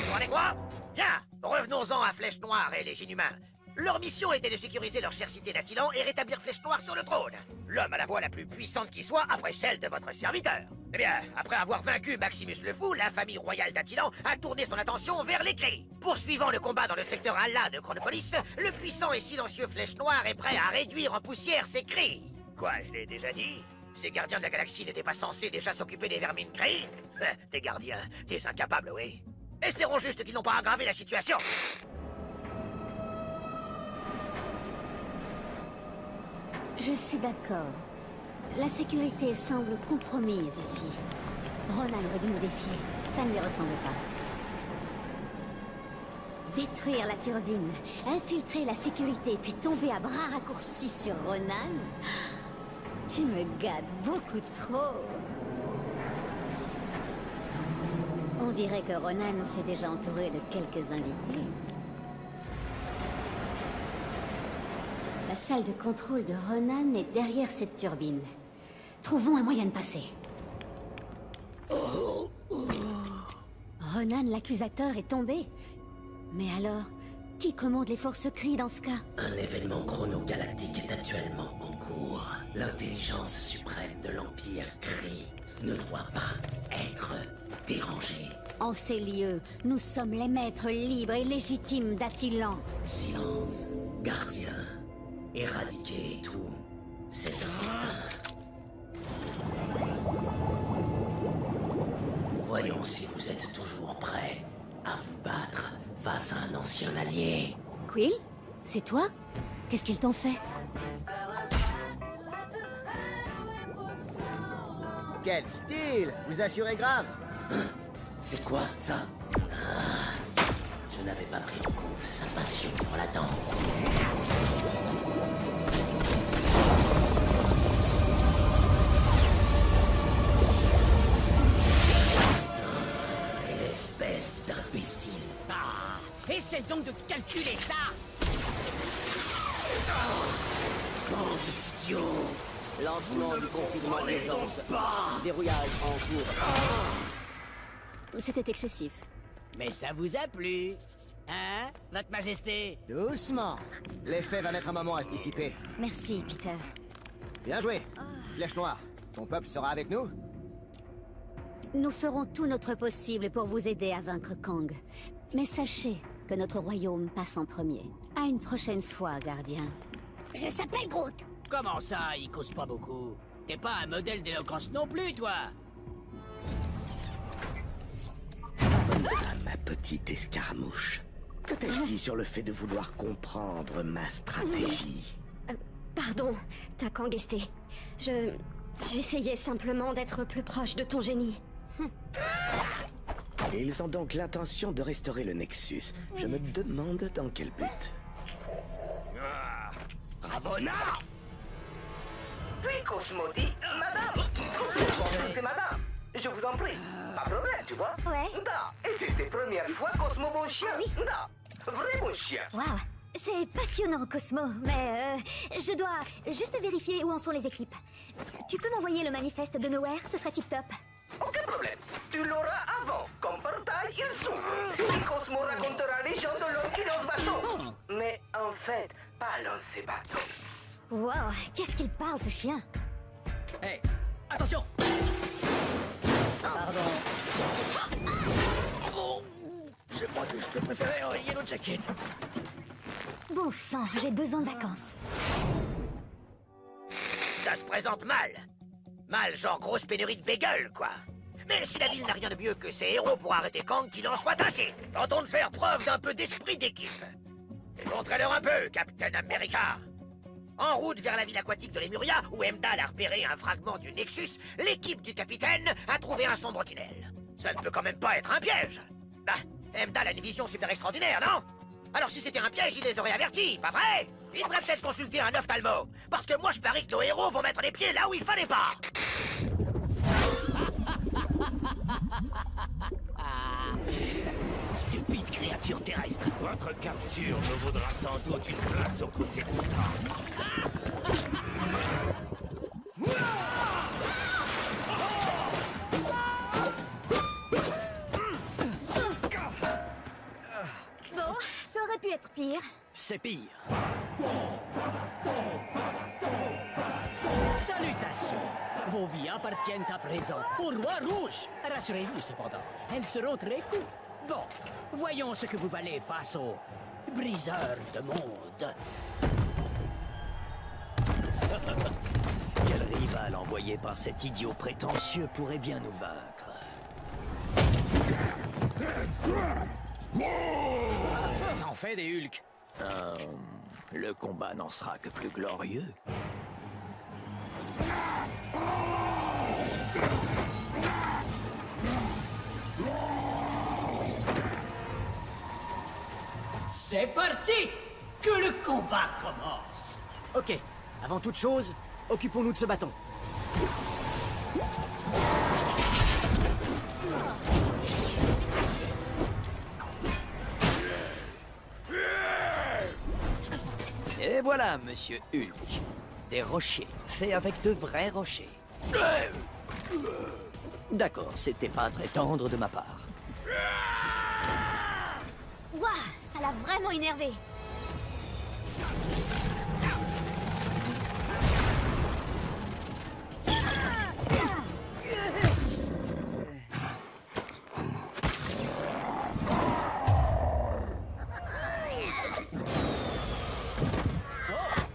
Speaker 9: Regardez-moi! Bien, revenons-en à Flèche Noire et les Inhumains. Leur mission était de sécuriser leur chère cité d'Attilan et rétablir Flèche Noire sur le trône. L'homme à la voix la plus puissante qui soit après celle de votre serviteur. Eh bien, après avoir vaincu Maximus le Fou, la famille royale d'Attilan a tourné son attention vers les Cris. Poursuivant le combat dans le secteur Allah de Chronopolis, le puissant et silencieux Flèche Noire est prêt à réduire en poussière ses Cris. Quoi, je l'ai déjà dit? Ces gardiens de la galaxie n'étaient pas censés déjà s'occuper des vermines Cris? Des gardiens, des incapables, oui. Espérons juste qu'ils n'ont pas aggravé la situation.
Speaker 2: Je suis d'accord. La sécurité semble compromise ici. Ronan aurait dû nous défier. Ça ne lui ressemble pas. Détruire la turbine, infiltrer la sécurité, puis tomber à bras raccourcis sur Ronan? Tu me gâtes beaucoup trop. On dirait que Ronan s'est déjà entouré de quelques invités. La salle de contrôle de Ronan est derrière cette turbine. Trouvons un moyen de passer. Ronan, l'accusateur, est tombé. Mais alors, qui commande les forces Cris dans ce cas?
Speaker 10: Un événement chronogalactique est actuellement en cours. L'intelligence suprême de l'Empire Cris ne doit pas être dérangée.
Speaker 2: En ces lieux, nous sommes les maîtres libres et légitimes d'Attilan.
Speaker 10: Silence, gardien. Éradiquez tous ces inquiétants. Voyons si vous êtes toujours prêts à vous battre face à un ancien allié.
Speaker 2: Quill? C'est toi? Qu'est-ce qu'ils t'ont fait?
Speaker 11: Quel style! Vous assurez grave!
Speaker 10: C'est quoi, ça? Ah, je n'avais pas pris en compte sa passion pour la danse. Espèce d'imbécile.
Speaker 6: Ah, essaie donc de calculer ça.
Speaker 10: Bande d'idiots.
Speaker 13: Lancement du confinement d'urgence. Dérouillage en cours.
Speaker 2: c'était excessif.
Speaker 6: Mais ça vous a plu? Hein, Votre Majesté?
Speaker 11: Doucement. L'effet va mettre un moment à se dissiper.
Speaker 2: Merci, Peter.
Speaker 11: Bien joué. Flèche noire, ton peuple sera avec nous?
Speaker 2: Nous ferons tout notre possible pour vous aider à vaincre Kang. Mais sachez que notre royaume passe en premier. À une prochaine fois, gardien.
Speaker 5: Je s'appelle Groot.
Speaker 6: Comment ça, il cause pas beaucoup? T'es pas un modèle d'éloquence non plus, toi?
Speaker 1: Ma petite escarmouche. Que t'ai-je dit sur le fait de vouloir comprendre ma stratégie?
Speaker 5: Pardon, ta Kangesté. J'essayais simplement d'être plus proche de ton génie.
Speaker 1: Ils ont donc l'intention de restaurer le Nexus. Je me demande dans quel but.
Speaker 19: Ravonna!
Speaker 16: Puis Cosmo dit, madame, c'est madame. Je vous en prie, pas de problème, tu vois?
Speaker 5: Ouais.
Speaker 16: Da, et c'était première fois Cosmo bon chien. Da, vrai bon chien.
Speaker 5: Waouh, c'est passionnant, Cosmo, mais je dois juste vérifier où en sont les équipes. Tu peux m'envoyer le manifeste de Nowhere, ce serait tip-top.
Speaker 16: Aucun problème. Tu l'auras avant. Comme portail, il s'ouvre. Puis Cosmo racontera les gens de l'homme qui lance bâton. Mais en fait, pas lancer bâton.
Speaker 5: Wow, qu'est-ce qu'il parle, ce chien?
Speaker 12: Hey, attention! Pardon. Oh, je crois que je te préférais en Yellow Jacket.
Speaker 5: Bon sang, j'ai besoin de vacances.
Speaker 9: Ça se présente mal. Mal, genre grosse pénurie de bagel, quoi. Mais si la ville n'a rien de mieux que ses héros pour arrêter Kang, qu'il en soit ainsi. Tentons de faire preuve d'un peu d'esprit d'équipe. Et montrez-leur un peu, Captain America. En route vers la ville aquatique de Lemuria, où Heimdall a repéré un fragment du Nexus, l'équipe du capitaine a trouvé un sombre tunnel. Ça ne peut quand même pas être un piège. Bah, Heimdall a une vision super extraordinaire, non? Alors si c'était un piège, il les aurait avertis, pas vrai? Il devrait peut-être consulter un ophtalmo. Parce que moi, je parie que nos héros vont mettre les pieds là où il fallait pas.
Speaker 17: Stupide créature terrestre. Votre capture me vaudra sans doute une place aux côtés de
Speaker 5: Bon, ça aurait pu être pire.
Speaker 12: C'est pire. Salutations. Vos vies appartiennent à présent au Roi Rouge. Rassurez-vous cependant, elles seront très courtes. Bon, voyons ce que vous valez face au briseur de monde.
Speaker 4: Quel rival envoyé par cet idiot prétentieux pourrait bien nous vaincre?
Speaker 12: Ça en fait des Hulk.
Speaker 4: Le combat n'en sera que plus glorieux.
Speaker 6: C'est parti! Que le combat commence!
Speaker 12: Ok, avant toute chose, occupons-nous de ce bâton.
Speaker 4: Et voilà, monsieur Hulk. Des rochers, faits avec de vrais rochers. D'accord, c'était pas très tendre de ma part.
Speaker 5: Waouh, ça l'a vraiment énervé.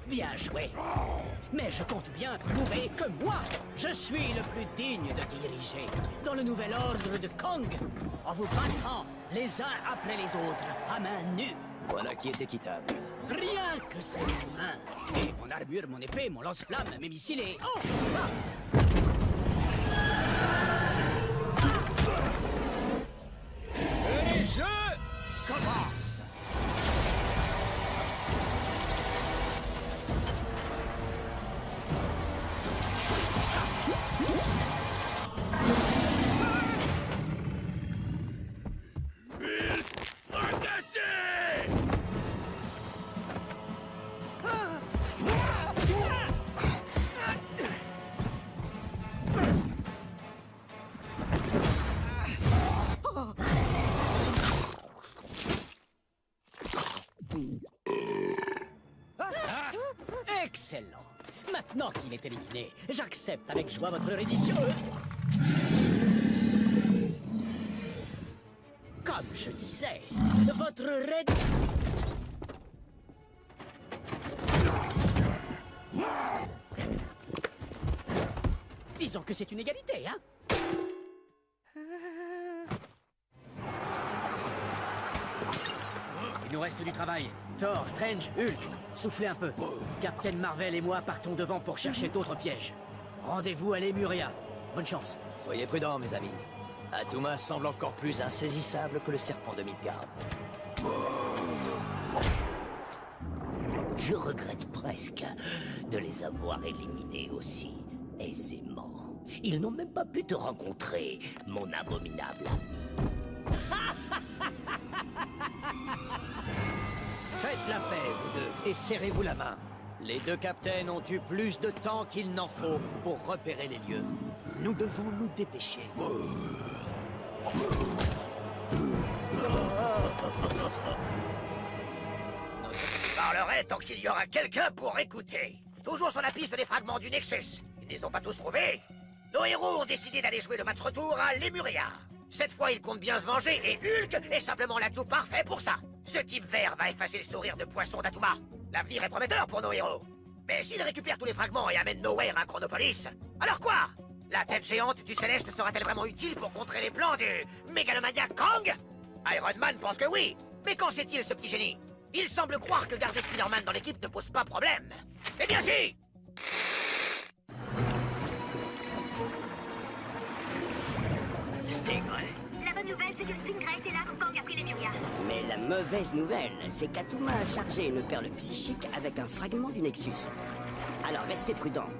Speaker 12: Bien joué. Mais je compte bien prouver que moi, je suis le plus digne de diriger dans le nouvel ordre de Kang, en vous battant les uns après les autres à main nue.
Speaker 4: Voilà qui est équitable.
Speaker 12: Rien que c'est humain. Et mon armure, mon épée, mon lance-flamme, mes missiles et... Oh, ça!
Speaker 16: Et les jeux commencent.
Speaker 6: Ah, excellent. Maintenant qu'il est éliminé, j'accepte avec joie votre reddition. Comme je disais, votre raid... Disons que c'est une égalité, hein? Il nous reste du travail. Thor, Strange, Hulk, soufflez un peu. Captain Marvel et moi partons devant pour chercher d'autres pièges. Rendez-vous à Lemuria. Bonne chance.
Speaker 4: Soyez prudents, mes amis. Atuma semble encore plus insaisissable que le serpent de Midgard.
Speaker 10: Je regrette presque de les avoir éliminés aussi aisément. Ils n'ont même pas pu te rencontrer, mon abominable ami.
Speaker 4: Faites la paix, vous deux, et serrez-vous la main. Les deux capitaines ont eu plus de temps qu'il n'en faut pour repérer les lieux. Nous devons nous dépêcher.
Speaker 9: Je parlerai tant qu'il y aura quelqu'un pour écouter. Toujours sur la piste des fragments du Nexus. Ils ne les ont pas tous trouvés. Nos héros ont décidé d'aller jouer le match retour à Lemuria. Cette fois, ils comptent bien se venger et Hulk est simplement l'atout parfait pour ça. Ce type vert va effacer le sourire de poisson d'Atuma. L'avenir est prometteur pour nos héros. Mais s'ils récupèrent tous les fragments et amènent Nowhere à Chronopolis, alors quoi? La tête géante du Céleste sera-t-elle vraiment utile pour contrer les plans du mégalomaniaque Kang? Iron Man pense que oui. Mais qu'en sait-il, ce petit génie? Il semble croire que garder Spider-Man dans l'équipe ne pose pas problème. Eh bien si!
Speaker 5: Stingray. La bonne nouvelle, c'est que Stingray était là quand Kang a pris Lemuria.
Speaker 10: Mais la mauvaise nouvelle, c'est qu'Atuma a chargé une perle psychique avec un fragment du Nexus. Alors restez prudents.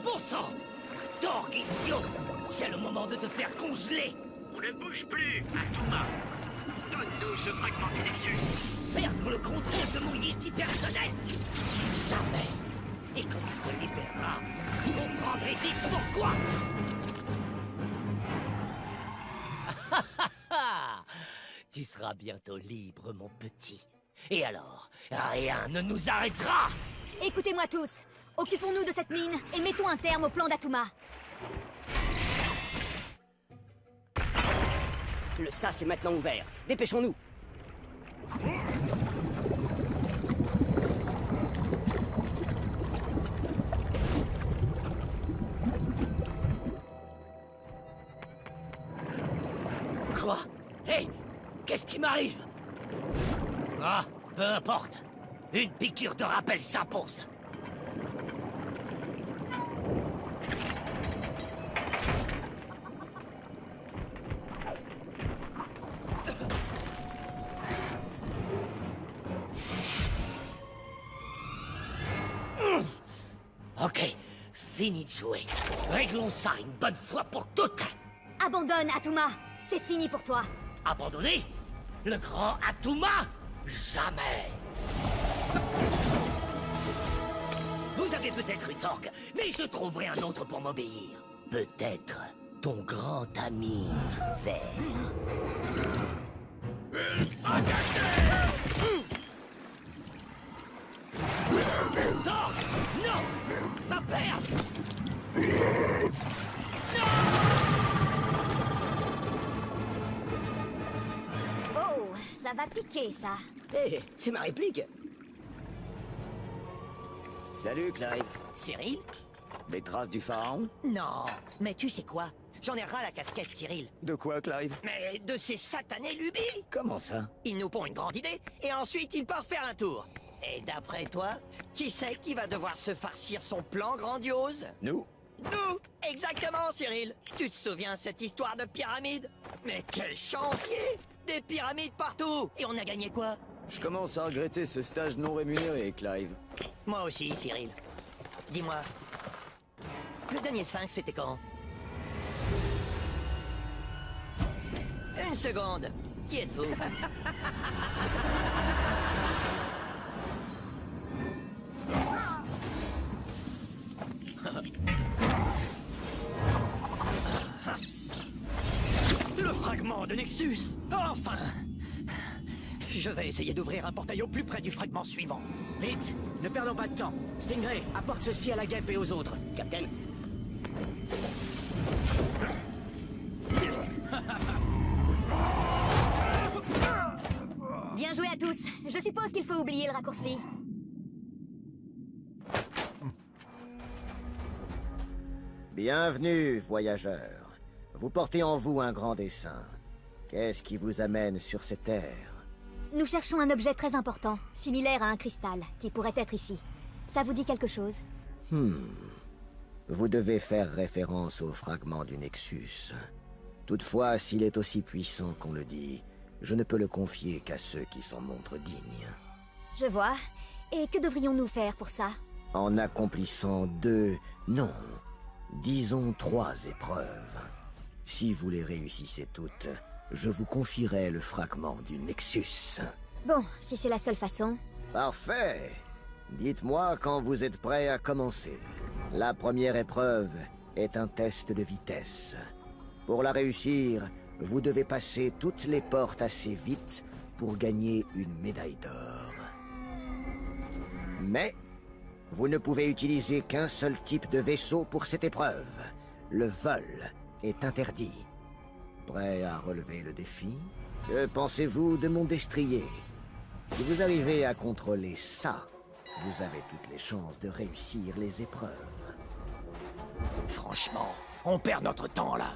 Speaker 10: Bon sang! Thor, idiot! C'est le moment de te faire congeler!
Speaker 14: On ne bouge plus, Atuma. Donne-nous ce fragment du Nexus.
Speaker 10: Perdre le contrôle de mon Yeti personnel? Jamais! Et quand il se libérera, vous comprendrez vite pourquoi! Tu seras bientôt libre, mon petit. Et alors, rien ne nous arrêtera!
Speaker 2: Écoutez-moi tous. Occupons-nous de cette mine et mettons un terme au plan d'Atuma.
Speaker 10: Le sas est maintenant ouvert. Dépêchons-nous. Quoi? Hé! Qu'est-ce qui m'arrive? Ah, peu importe. Une piqûre de rappel s'impose. Ok, fini de jouer. Réglons ça une bonne fois pour toutes.
Speaker 2: Abandonne, Atuma. C'est fini pour toi.
Speaker 10: Abandonner? Le grand Atuma? Jamais. Vous avez peut-être eu tort, mais je trouverai un autre pour m'obéir. Peut-être ton grand ami vert. Thor! Non! Ma perle!
Speaker 2: Oh, ça va piquer, ça.
Speaker 10: Hé, c'est ma réplique.
Speaker 4: Salut, Clive.
Speaker 10: Cyril?
Speaker 4: Des traces du pharaon?
Speaker 10: Non, mais tu sais quoi? J'en ai ras la casquette, Cyril.
Speaker 4: De quoi, Clive?
Speaker 10: Mais de ces satanées lubies!
Speaker 4: Comment ça?
Speaker 10: Ils nous pondent une grande idée, et ensuite ils partent faire un tour. Et d'après toi, qui c'est qui va devoir se farcir son plan grandiose?
Speaker 4: Nous?
Speaker 10: Nous! Exactement, Cyril! Tu te souviens de cette histoire de pyramide? Mais quel chantier! Des pyramides partout! Et on a gagné quoi?
Speaker 4: Je commence à regretter ce stage non rémunéré, Clive.
Speaker 10: Moi aussi, Cyril. Dis-moi, le dernier Sphinx, c'était quand? Une seconde. Qui êtes-vous?
Speaker 14: Le fragment de
Speaker 4: de Nexus. Enfin! Je vais essayer d'ouvrir un portail au plus près du fragment suivant.
Speaker 6: Vite, ne perdons pas de temps. Stingray, apporte ceci à la guêpe et aux autres. Captain.
Speaker 2: Bien joué à tous. Je suppose qu'il faut oublier le raccourci.
Speaker 11: Bienvenue, voyageurs. Vous portez en vous un grand dessein. Qu'est-ce qui vous amène sur ces terres?
Speaker 2: Nous cherchons un objet très important, similaire à un cristal, qui pourrait être ici. Ça vous dit quelque chose?
Speaker 11: Vous devez faire référence au fragment du Nexus. Toutefois, s'il est aussi puissant qu'on le dit, je ne peux le confier qu'à ceux qui s'en montrent dignes.
Speaker 2: Je vois. Et que devrions-nous faire pour ça?
Speaker 11: En accomplissant 2, non, disons 3 épreuves. Si vous les réussissez toutes, je vous confierai le fragment du Nexus.
Speaker 2: Bon, si c'est la seule façon.
Speaker 11: Parfait. Dites-moi quand vous êtes prêts à commencer. La première épreuve est un test de vitesse. Pour la réussir, vous devez passer toutes les portes assez vite pour gagner une médaille d'or. Mais vous ne pouvez utiliser qu'un seul type de vaisseau pour cette épreuve. Le vol est interdit. Prêt à relever le défi? Que pensez-vous de mon destrier? Si vous arrivez à contrôler ça, vous avez toutes les chances de réussir les épreuves.
Speaker 4: Franchement, on perd notre temps là.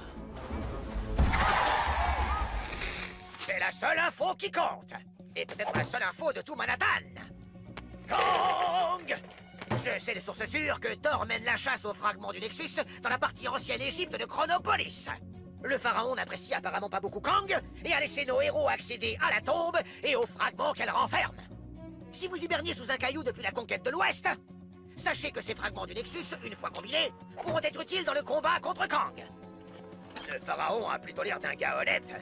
Speaker 9: C'est la seule info qui compte. Et peut-être la seule info de tout Manhattan. Kong! Je sais de sources sûres que Thor mène la chasse au fragment du Nexus dans la partie ancienne Égypte de Chronopolis. Le pharaon n'apprécie apparemment pas beaucoup Kang et a laissé nos héros accéder à la tombe et au fragment qu'elle renferme. Si vous hiberniez sous un caillou depuis la conquête de l'Ouest, sachez que ces fragments du Nexus, une fois combinés, pourront être utiles dans le combat contre Kang. Ce pharaon a plutôt l'air d'un gars honnête.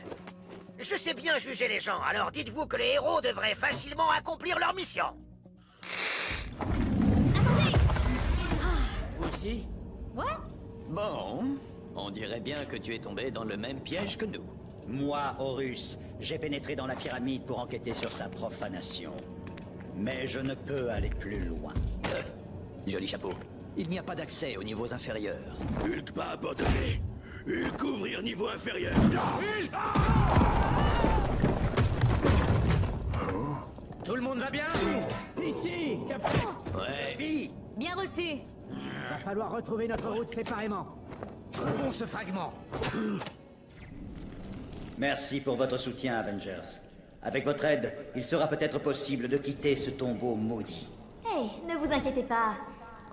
Speaker 9: Je sais bien juger les gens, alors dites-vous que les héros devraient facilement accomplir leur mission.
Speaker 6: Vous aussi?
Speaker 2: Ouais?
Speaker 4: Bon, on dirait bien que tu es tombé dans le même piège que nous.
Speaker 10: Moi, Horus, j'ai pénétré dans la pyramide pour enquêter sur sa profanation. Mais je ne peux aller plus loin.
Speaker 4: Joli chapeau. Il n'y a pas d'accès aux niveaux inférieurs.
Speaker 3: Hulk pas abandonné. Hulk ouvrir niveau inférieur.
Speaker 6: Hulk! Tout le monde va bien? Ici, Captain!
Speaker 4: Ouais.
Speaker 2: Bien reçu.
Speaker 6: Va falloir retrouver notre route séparément. Trouvons ce fragment.
Speaker 10: Merci pour votre soutien, Avengers. Avec votre aide, il sera peut-être possible de quitter ce tombeau maudit.
Speaker 2: Hey, ne vous inquiétez pas.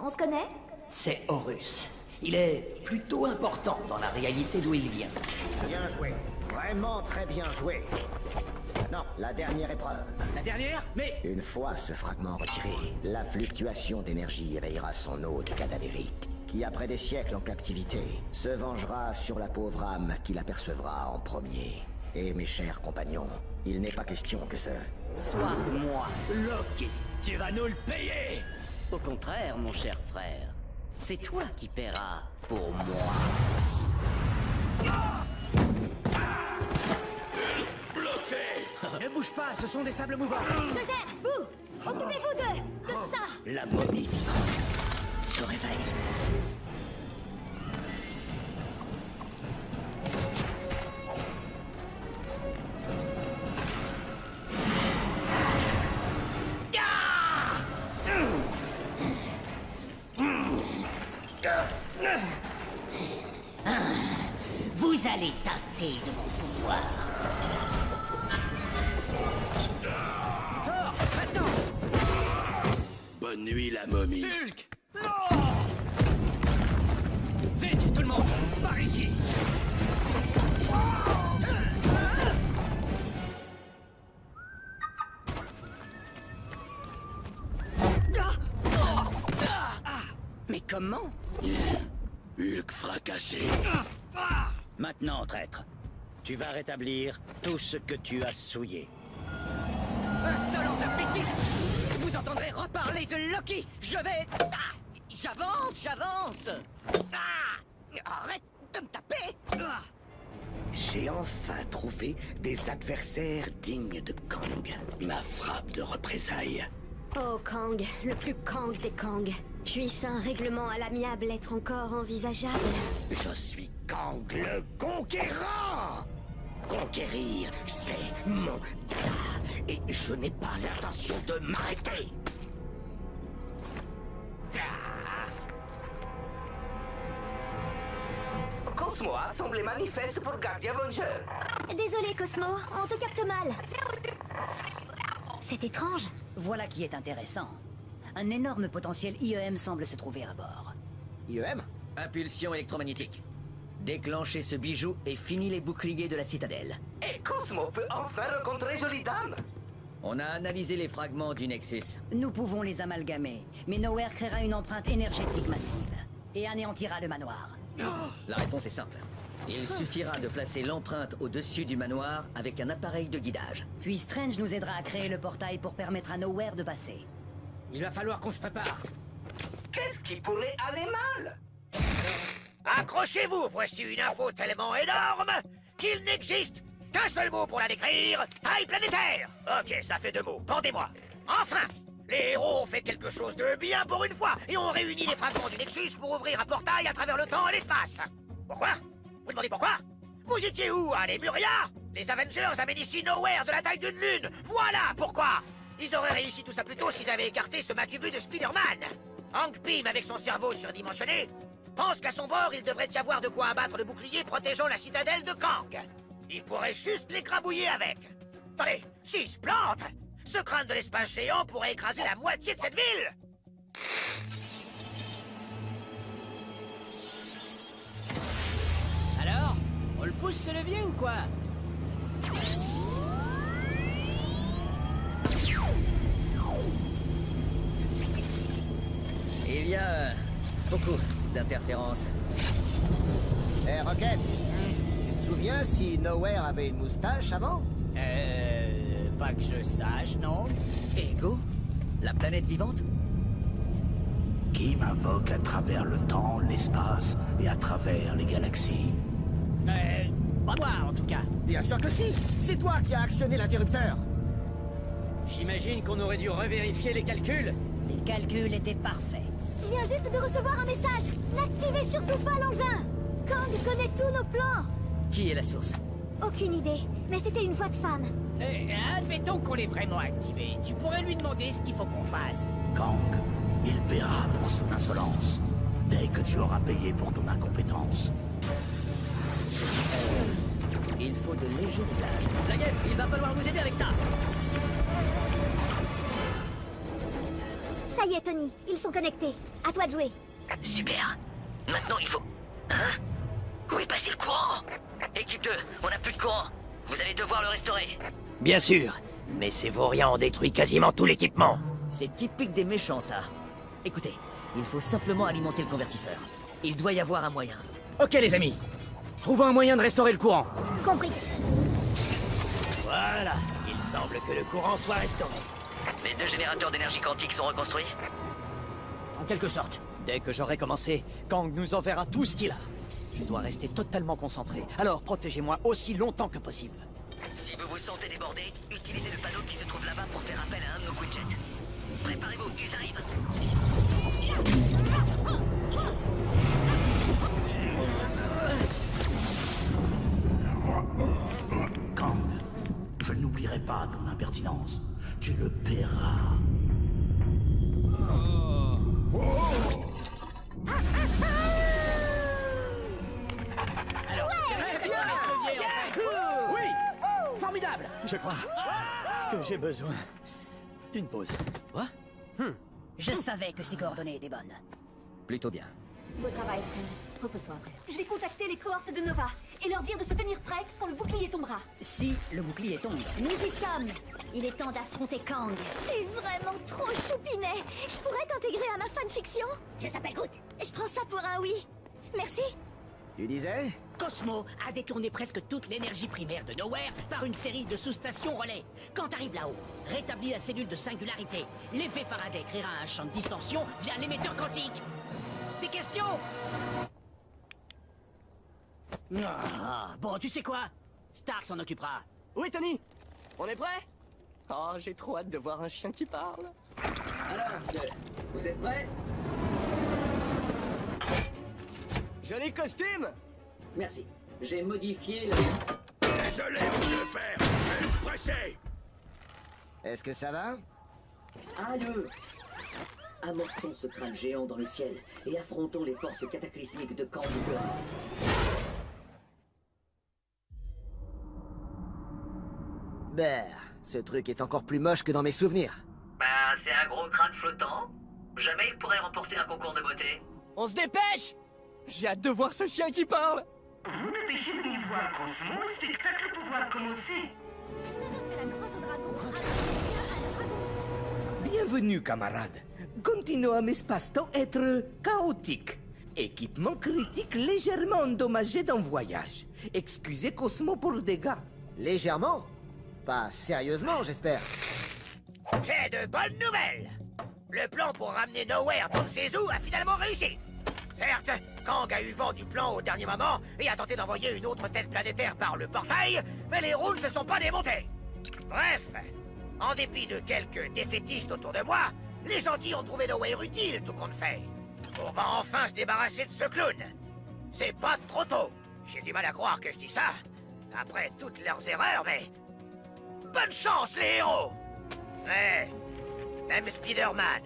Speaker 2: On se connaît?
Speaker 4: C'est Horus. Il est plutôt important dans la réalité d'où il vient.
Speaker 11: Bien joué. Vraiment très bien joué. Maintenant, la dernière épreuve.
Speaker 6: La dernière? Mais...
Speaker 11: Une fois ce fragment retiré, la fluctuation d'énergie éveillera son hôte cadavérique, qui après des siècles en captivité, se vengera sur la pauvre âme qui l'apercevra en premier. Et mes chers compagnons, il n'est pas question que ce...
Speaker 4: Soit moi, Loki. Tu vas nous le payer.
Speaker 12: Au contraire, mon cher frère. C'est toi qui paieras pour moi.
Speaker 6: Ne bouge pas, ce sont des sables mouvants.
Speaker 2: Je gère. Vous, occupez-vous de ça.
Speaker 10: La momie vivante se réveille.
Speaker 18: Vous allez tâter de mon pouvoir.
Speaker 6: Thor, maintenant!
Speaker 3: Bonne nuit, la momie.
Speaker 6: Hulk! Non! Vite, tout le monde! Par ici! Mais comment?
Speaker 3: Hulk fracassé.
Speaker 10: Maintenant, traître, tu vas rétablir tout ce que tu as souillé.
Speaker 12: Insolents imbéciles! Vous entendrez reparler de Loki! Je vais... J'avance! Arrête de me taper!
Speaker 1: J'ai enfin trouvé des adversaires dignes de Kang. Ma frappe de représailles.
Speaker 2: Oh Kang, le plus Kang des Kang. Puisse un règlement à l'amiable être encore envisageable?
Speaker 1: Je suis Kang le Conquérant! Conquérir, c'est mon dada, et je n'ai pas l'intention de m'arrêter.
Speaker 16: Cosmo a assemblé manifeste pour Guardian Avenger.
Speaker 2: Désolé Cosmo, on te capte mal. C'est étrange.
Speaker 18: Voilà qui est intéressant. Un énorme potentiel IEM semble se trouver à bord.
Speaker 11: IEM?
Speaker 12: Impulsion électromagnétique. Déclenchez ce bijou et finis les boucliers de la citadelle.
Speaker 16: Et Cosmo peut enfin rencontrer Jolie Dame.
Speaker 12: On a analysé les fragments du Nexus.
Speaker 18: Nous pouvons les amalgamer, mais Nowhere créera une empreinte énergétique massive et anéantira le manoir.
Speaker 12: La réponse est simple. Il suffira de placer l'empreinte au-dessus du manoir avec un appareil de guidage.
Speaker 18: Puis Strange nous aidera à créer le portail pour permettre à Nowhere de passer.
Speaker 6: Il va falloir qu'on se prépare.
Speaker 16: Qu'est-ce qui pourrait aller mal?
Speaker 9: Accrochez-vous, voici une info tellement énorme qu'il n'existe qu'un seul mot pour la décrire. Taille planétaire. Ok, ça fait 2 mots. Pendez-moi. Enfin, les héros ont fait quelque chose de bien pour une fois et ont réuni les fragments du Nexus pour ouvrir un portail à travers le temps et l'espace. Pourquoi? Vous demandez pourquoi? Vous étiez où, à Lemuria? Les Avengers amènent ici Nowhere de la taille d'une lune. Voilà pourquoi. Ils auraient réussi tout ça plus tôt s'ils avaient écarté ce matu-vu de Spider-Man. Hank Pym, avec son cerveau surdimensionné, pense qu'à son bord, il devrait y avoir de quoi abattre le bouclier protégeant la citadelle de Kang. Il pourrait juste l'écrabouiller avec. Attendez, s'il se plante, ce crâne de l'espace géant pourrait écraser la moitié de cette ville.
Speaker 6: Alors, on le pousse ce levier ou quoi?
Speaker 12: Il y a beaucoup d'interférences.
Speaker 11: Hé, Rocket, tu te souviens si Nowhere avait une moustache avant?
Speaker 6: Pas que je sache, non.
Speaker 12: Ego? La planète vivante?
Speaker 3: Qui m'invoque à travers le temps, l'espace et à travers les galaxies?
Speaker 6: Pas moi, en tout cas.
Speaker 11: Bien sûr que si! C'est toi qui as actionné l'interrupteur!
Speaker 6: J'imagine qu'on aurait dû revérifier les calculs.
Speaker 18: Les calculs étaient parfaits.
Speaker 2: Je viens juste de recevoir un message. N'activez surtout pas l'engin. Kang connaît tous nos plans.
Speaker 12: Qui est la source?
Speaker 2: Aucune idée, mais c'était une voix de femme.
Speaker 6: Admettons qu'on l'ait vraiment activé. Tu pourrais lui demander ce qu'il faut qu'on fasse.
Speaker 3: Kang, il paiera pour son insolence, dès que tu auras payé pour ton incompétence.
Speaker 12: Il faut de légers réglages. La guêpe, il va falloir nous aider avec ça.
Speaker 2: Ça y est, Tony, ils sont connectés. À toi de jouer.
Speaker 10: Super. Maintenant, il faut... Hein? Où est passé le courant? Équipe 2, on n'a plus de courant. Vous allez devoir le restaurer.
Speaker 4: Bien sûr, mais ces vauriens ont détruit quasiment tout l'équipement.
Speaker 12: C'est typique des méchants, ça. Écoutez, il faut simplement alimenter le convertisseur. Il doit y avoir un moyen.
Speaker 6: Ok, les amis. Trouvons un moyen de restaurer le courant.
Speaker 2: Compris.
Speaker 4: Voilà, il semble que le courant soit restauré.
Speaker 10: Les 2 générateurs d'énergie quantique sont reconstruits?
Speaker 6: En quelque sorte.
Speaker 4: Dès que j'aurai commencé, Kang nous enverra tout ce qu'il a. Je dois rester totalement concentré, alors protégez-moi aussi longtemps que possible.
Speaker 10: Si vous vous sentez débordé, utilisez le panneau qui se trouve là-bas pour faire appel à un de nos Quinjet. Préparez-vous, ils arrivent.
Speaker 3: Kang, je n'oublierai pas ton impertinence. Tu le paieras.
Speaker 6: Alors, oui, formidable.
Speaker 4: Je crois que j'ai besoin d'une pause.
Speaker 6: Quoi?
Speaker 18: Je savais que ces coordonnées étaient bonnes.
Speaker 12: Plutôt bien.
Speaker 2: Beau travail, Strange. Repose-toi à présent. Je vais contacter les cohortes de Nova et leur dire de se tenir prêtes quand le bouclier tombera.
Speaker 18: Si le bouclier tombe.
Speaker 2: Nous y sommes. Il est temps d'affronter Kang. T'es vraiment trop choupinet. Je pourrais t'intégrer à ma fanfiction. Je s'appelle Groot. Je prends ça pour un oui. Merci.
Speaker 11: Tu disais?
Speaker 6: Cosmo a détourné presque toute l'énergie primaire de Nowhere par une série de sous-stations relais. Quand t'arrives là-haut, rétablis la cellule de singularité. L'effet Faraday créera un champ de distorsion via l'émetteur quantique. Des questions? Ah, bon, tu sais quoi? Stark s'en occupera.
Speaker 13: Oui, Tony? On est prêt? Oh, j'ai trop hâte de voir un chien qui parle.
Speaker 12: Alors, vous êtes prêts?
Speaker 13: Joli costume!
Speaker 12: Merci. J'ai modifié le...
Speaker 9: Désolé, on peut faire. Je suis pressé.
Speaker 11: Est-ce que ça va?
Speaker 12: Aïe! Amorçons ce crâne géant dans le ciel et affrontons les forces cataclysmiques de Kang dehors.
Speaker 11: Ben, ce truc est encore plus moche que dans mes souvenirs.
Speaker 10: Bah, c'est un gros crâne flottant. Jamais il pourrait remporter un concours de beauté.
Speaker 13: On se dépêche! J'ai hâte de voir ce chien qui parle!
Speaker 16: Vous dépêchez de venir voir Cosmo, le spectacle pour pouvoir commencer.
Speaker 19: Bienvenue, camarades. Continuum espace-temps être chaotique. Équipement critique légèrement endommagé dans voyage. Excusez Cosmo pour le dégât.
Speaker 11: Légèrement? Pas sérieusement, j'espère.
Speaker 9: J'ai de bonnes nouvelles. Le plan pour ramener Nowhere dans ses eaux a finalement réussi. Certes, Kang a eu vent du plan au dernier moment et a tenté d'envoyer une autre tête planétaire par le portail, mais les roues ne se sont pas démontés. Bref, en dépit de quelques défaitistes autour de moi, les gentils ont trouvé Nowhere utile, tout compte fait. On va enfin se débarrasser de ce clown. C'est pas trop tôt. J'ai du mal à croire que je dis ça, après toutes leurs erreurs, mais... Bonne chance, les héros! Ouais, même Spider-Man.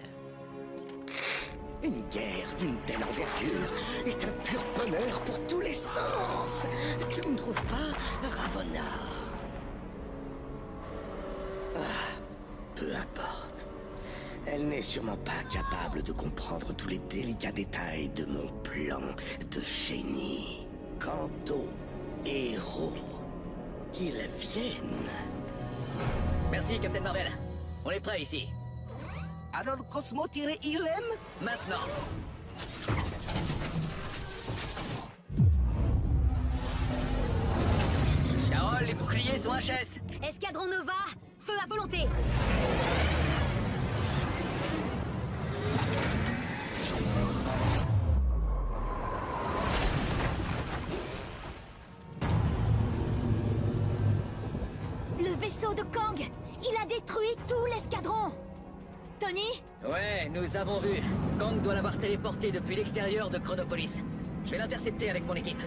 Speaker 1: Une guerre d'une telle envergure est un pur bonheur pour tous les sens. Tu ne trouves pas, Ravonna? Ah, peu importe. Elle n'est sûrement pas capable de comprendre tous les délicats détails de mon plan de génie. Quant aux héros, qu'ils viennent.
Speaker 12: Merci, Captain Marvel. On est prêt ici.
Speaker 19: Alors Cosmo-ILM?
Speaker 12: Maintenant. Carole, les boucliers sont HS.
Speaker 2: Escadron Nova, feu à volonté. Le vaisseau de Kang, il a détruit tout l'escadron. Tony?
Speaker 12: Ouais, nous avons vu. Kang doit l'avoir téléporté depuis l'extérieur de Chronopolis. Je vais l'intercepter avec mon équipe.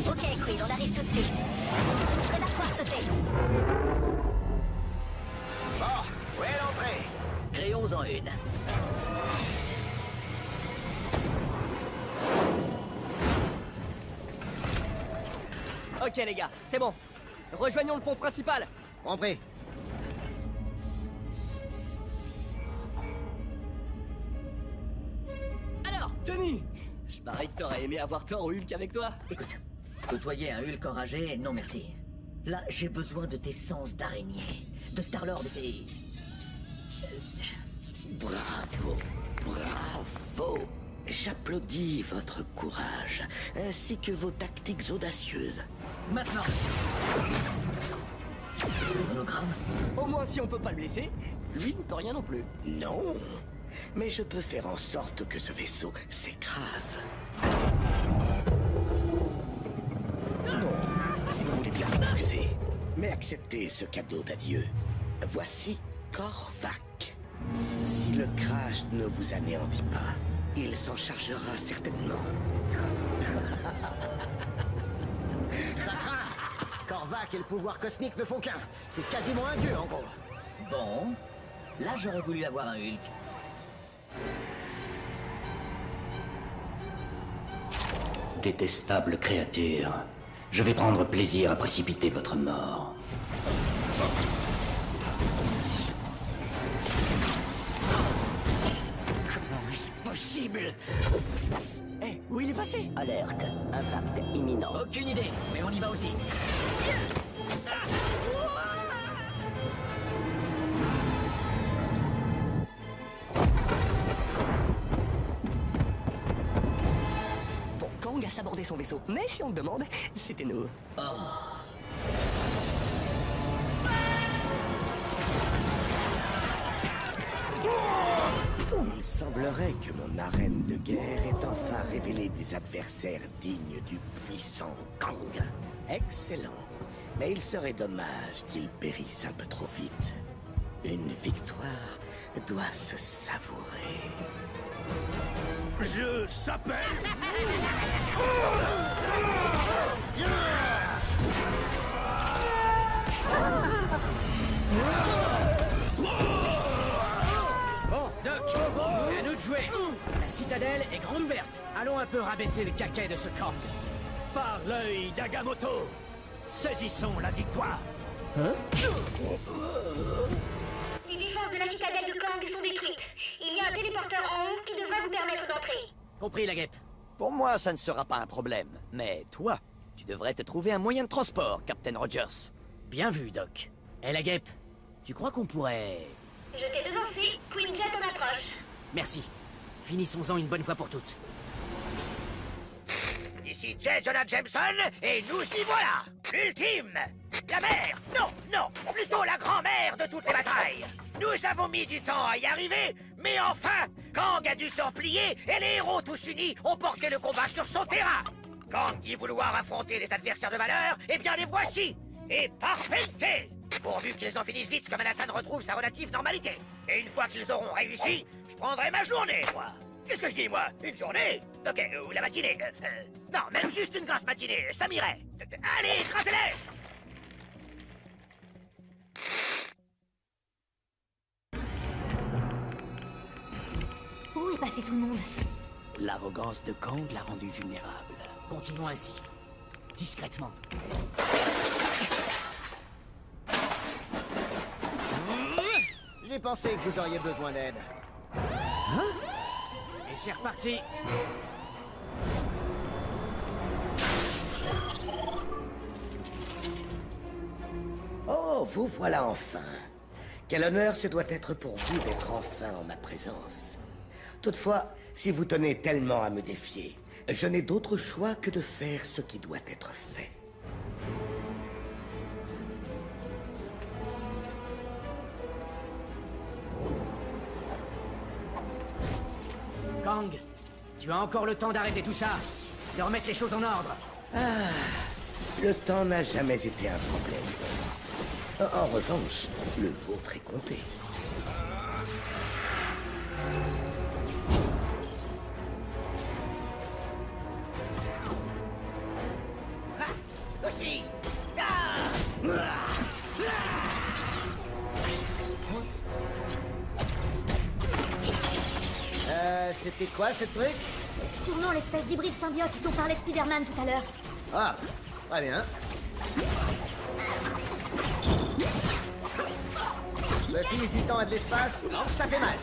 Speaker 5: Ok, Quill, on arrive tout de suite. Prêt à pouvoir sauter.
Speaker 9: Bon, où est l'entrée?
Speaker 12: Créons-en une.
Speaker 13: Ok les gars, c'est bon. Rejoignons le pont principal.
Speaker 11: Compris.
Speaker 13: Alors, Tony, je parie que t'aurais aimé avoir Thor ou Hulk avec toi.
Speaker 12: Écoute, côtoyer un Hulk enragé, non merci. Là, j'ai besoin de tes sens d'araignée, de Star-Lord et ses...
Speaker 1: Bravo, bravo. J'applaudis votre courage, ainsi que vos tactiques audacieuses.
Speaker 12: Maintenant. Hologramme?
Speaker 13: Au moins si on peut pas le blesser, lui ne peut rien non plus.
Speaker 1: Non, mais je peux faire en sorte que ce vaisseau s'écrase. Bon, si vous voulez bien m'excuser, mais acceptez ce cadeau d'adieu. Voici Korvac. Si le crash ne vous anéantit pas, il s'en chargera certainement.
Speaker 11: Ça craint. Korvac et le pouvoir cosmique ne font qu'un. C'est quasiment un dieu, en gros.
Speaker 12: Bon, là j'aurais voulu avoir un Hulk.
Speaker 10: Détestable créature. Je vais prendre plaisir à précipiter votre mort.
Speaker 1: Comment est-ce possible?
Speaker 13: Eh, où il est passé?
Speaker 10: Alerte, impact imminent.
Speaker 12: Aucune idée, mais on y va aussi.
Speaker 13: Bon, Kang a sabordé son vaisseau, mais si on le demande, c'était nous.
Speaker 12: Oh.
Speaker 1: Il semblerait que mon arène de guerre ait enfin révélé des adversaires dignes du puissant Kang. Excellent. Mais il serait dommage qu'il périsse un peu trop vite. Une victoire doit se savourer.
Speaker 3: Je s'appelle...
Speaker 6: Bon, Doc, c'est à nous de jouer. La citadelle est grande verte. Allons un peu rabaisser le caquet de ce camp.
Speaker 3: Par l'œil d'Agamotto, saisissons la victoire.
Speaker 5: Les défenses de la citadelle de Kang sont détruites. Il y a un téléporteur en haut qui devrait vous permettre d'entrer.
Speaker 6: Compris, la guêpe.
Speaker 4: Pour moi, ça ne sera pas un problème. Mais toi, tu devrais te trouver un moyen de transport, Captain Rogers.
Speaker 6: Bien vu, Doc. Eh, la guêpe, tu crois qu'on pourrait...
Speaker 5: Je t'ai devancé, Queen Jet en approche.
Speaker 6: Merci. Finissons-en une bonne fois pour toutes.
Speaker 9: Ici J. Jonah Jameson, et nous y voilà. L'ultime. La mère. Non, plutôt la grand-mère de toutes les batailles. Nous avons mis du temps à y arriver, mais enfin, Kang a dû se replier et les héros tous unis ont porté le combat sur son terrain. Kang dit vouloir affronter les adversaires de valeur, eh bien les voici. Et parfaités. Pourvu qu'ils en finissent vite que Manhattan retrouve sa relative normalité. Et une fois qu'ils auront réussi, je prendrai ma journée, moi. Qu'est-ce que je dis, moi? Une journée? Ok, ou la matinée. Non, même juste une grasse matinée, ça m'irait. Allez, écrasez-les!
Speaker 2: Où est passé tout le monde?
Speaker 4: L'arrogance de Kang l'a rendu vulnérable.
Speaker 6: Continuons ainsi. Discrètement.
Speaker 11: J'ai pensé que vous auriez besoin d'aide.
Speaker 6: Et c'est reparti.
Speaker 1: Oh, vous voilà enfin. Quel honneur ce doit être pour vous d'être enfin en ma présence. Toutefois, si vous tenez tellement à me défier, je n'ai d'autre choix que de faire ce qui doit être fait.
Speaker 6: Kang, tu as encore le temps d'arrêter tout ça, de remettre les choses en ordre.
Speaker 1: Ah, le temps n'a jamais été un problème. En revanche, le vôtre est compté.
Speaker 11: C'était quoi ce truc?
Speaker 2: Sûrement l'espèce d'hybride symbiote dont parlait Spider-Man tout à l'heure.
Speaker 11: Ah, très bien. Le fils du temps et de l'espace, donc ça fait mal.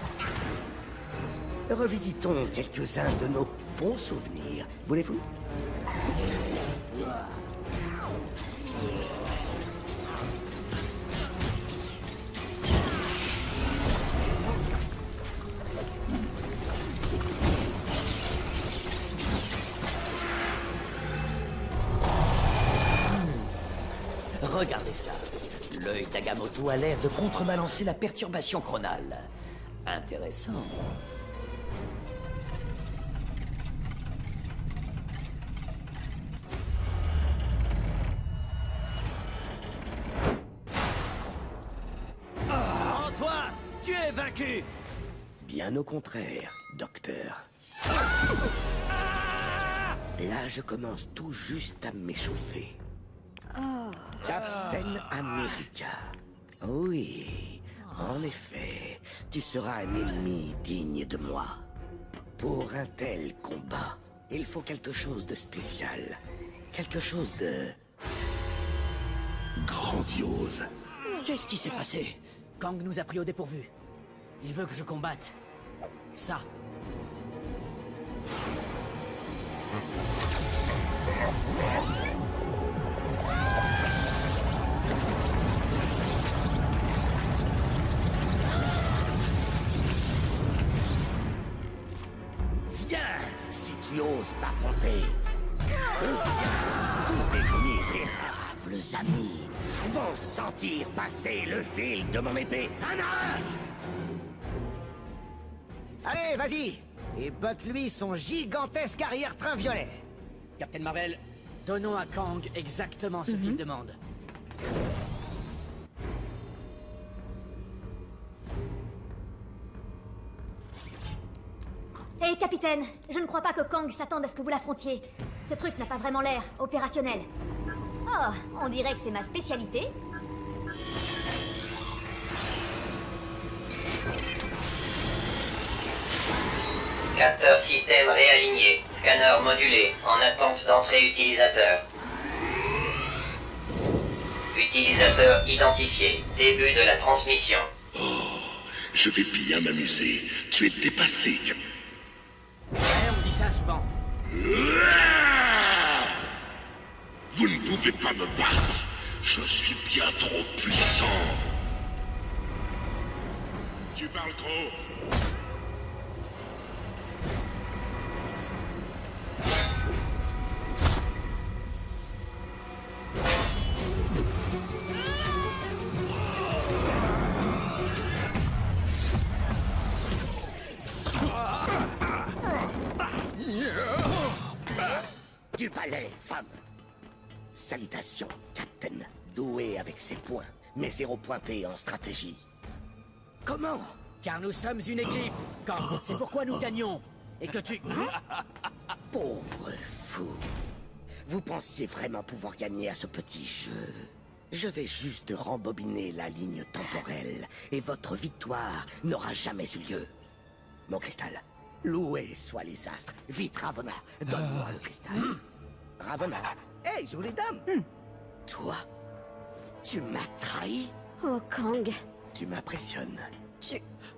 Speaker 1: Revisitons quelques-uns de nos bons souvenirs, voulez-vous?
Speaker 4: Regardez ça. L'œil d'Agamotto a l'air de contrebalancer la perturbation chronale. Intéressant.
Speaker 3: Antoine, tu es vaincu!
Speaker 1: Bien au contraire, docteur. Là, je commence tout juste à m'échauffer. Captain America. Oui, en effet, tu seras un ennemi digne de moi. Pour un tel combat, il faut quelque chose de spécial. Quelque chose de... grandiose.
Speaker 6: Qu'est-ce qui s'est passé? Kang nous a pris au dépourvu. Il veut que je combatte. Ça.
Speaker 1: Viens, si tu oses m'affronter. Tous tes misérables amis vont sentir passer le fil de mon épée un à un.
Speaker 11: Allez, vas-y. Et botte-lui son gigantesque arrière-train violet.
Speaker 6: Captain Marvel, donnons à Kang exactement ce qu'il demande.
Speaker 15: Hé, capitaine, je ne crois pas que Kang s'attende à ce que vous l'affrontiez. Ce truc n'a pas vraiment l'air opérationnel. Oh, on dirait que c'est ma spécialité.
Speaker 8: Capteur système réaligné. Scanner modulé. En attente d'entrée utilisateur. Utilisateur identifié. Début de la transmission.
Speaker 22: Je vais bien m'amuser. Tu es dépassé, Cap.
Speaker 6: Ouais, on dit ça souvent.
Speaker 22: Vous ne pouvez pas me battre. Je suis bien trop puissant. Tu parles trop.
Speaker 1: Du balai, femme. Salutations, Captain. Doué avec ses points, mais zéro pointé en stratégie. Comment?
Speaker 6: Car nous sommes une équipe, Kang. C'est pourquoi nous gagnons. Et que tu...
Speaker 1: Pauvre fou. Vous pensiez vraiment pouvoir gagner à ce petit jeu? Je vais juste rembobiner la ligne temporelle, et votre victoire n'aura jamais eu lieu. Mon cristal, loué soient les astres. Vite, Ravonna, donne-moi le cristal. Ravonna. Hey, jolie dame. Toi, tu m'as trahi?
Speaker 2: Oh, Kang.
Speaker 1: Tu m'impressionnes.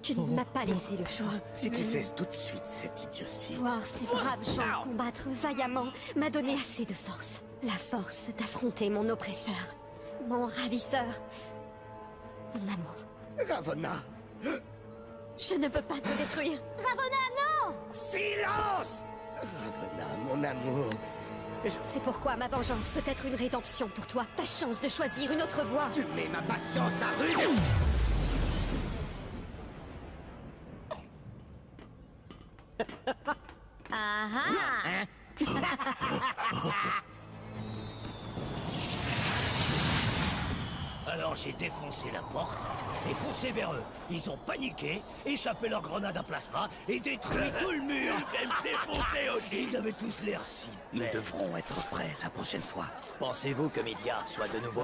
Speaker 2: Tu ne m'as pas laissé le choix.
Speaker 1: Si tu cesses tout de suite cette idiotie...
Speaker 2: Voir ces braves gens combattre vaillamment m'a donné assez de force. La force d'affronter mon oppresseur, mon ravisseur, mon amour.
Speaker 1: Ravonna.
Speaker 2: Je ne peux pas te détruire. Ravonna, non!
Speaker 1: Silence! Ravonna, mon amour.
Speaker 2: C'est pourquoi ma vengeance peut être une rédemption pour toi. Ta chance de choisir une autre voie.
Speaker 1: Tu mets ma patience à rude.
Speaker 2: Ah ah!
Speaker 3: Alors j'ai défoncé la porte et foncé vers eux. Ils ont paniqué, échappé leur grenade à plasma et détruit tout le mur. Ils défoncé aussi. Ils avaient tous l'air si...
Speaker 4: Nous devrons être prêts la prochaine fois. Pensez-vous que Midgard soit de nouveau...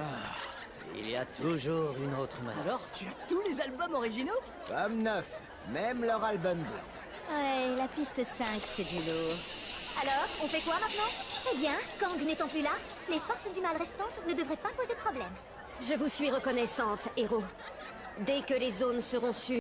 Speaker 4: Il y a toujours une autre menace.
Speaker 13: Alors, tu as tous les albums originaux?
Speaker 11: Comme 9, même leur album blanc.
Speaker 15: Ouais, la piste 5, c'est du lourd. Alors, on fait quoi maintenant? Eh bien, Kang n'étant plus là, les forces du mal restantes ne devraient pas poser problème.
Speaker 2: Je vous suis reconnaissante, héros. Dès que les zones seront sûres...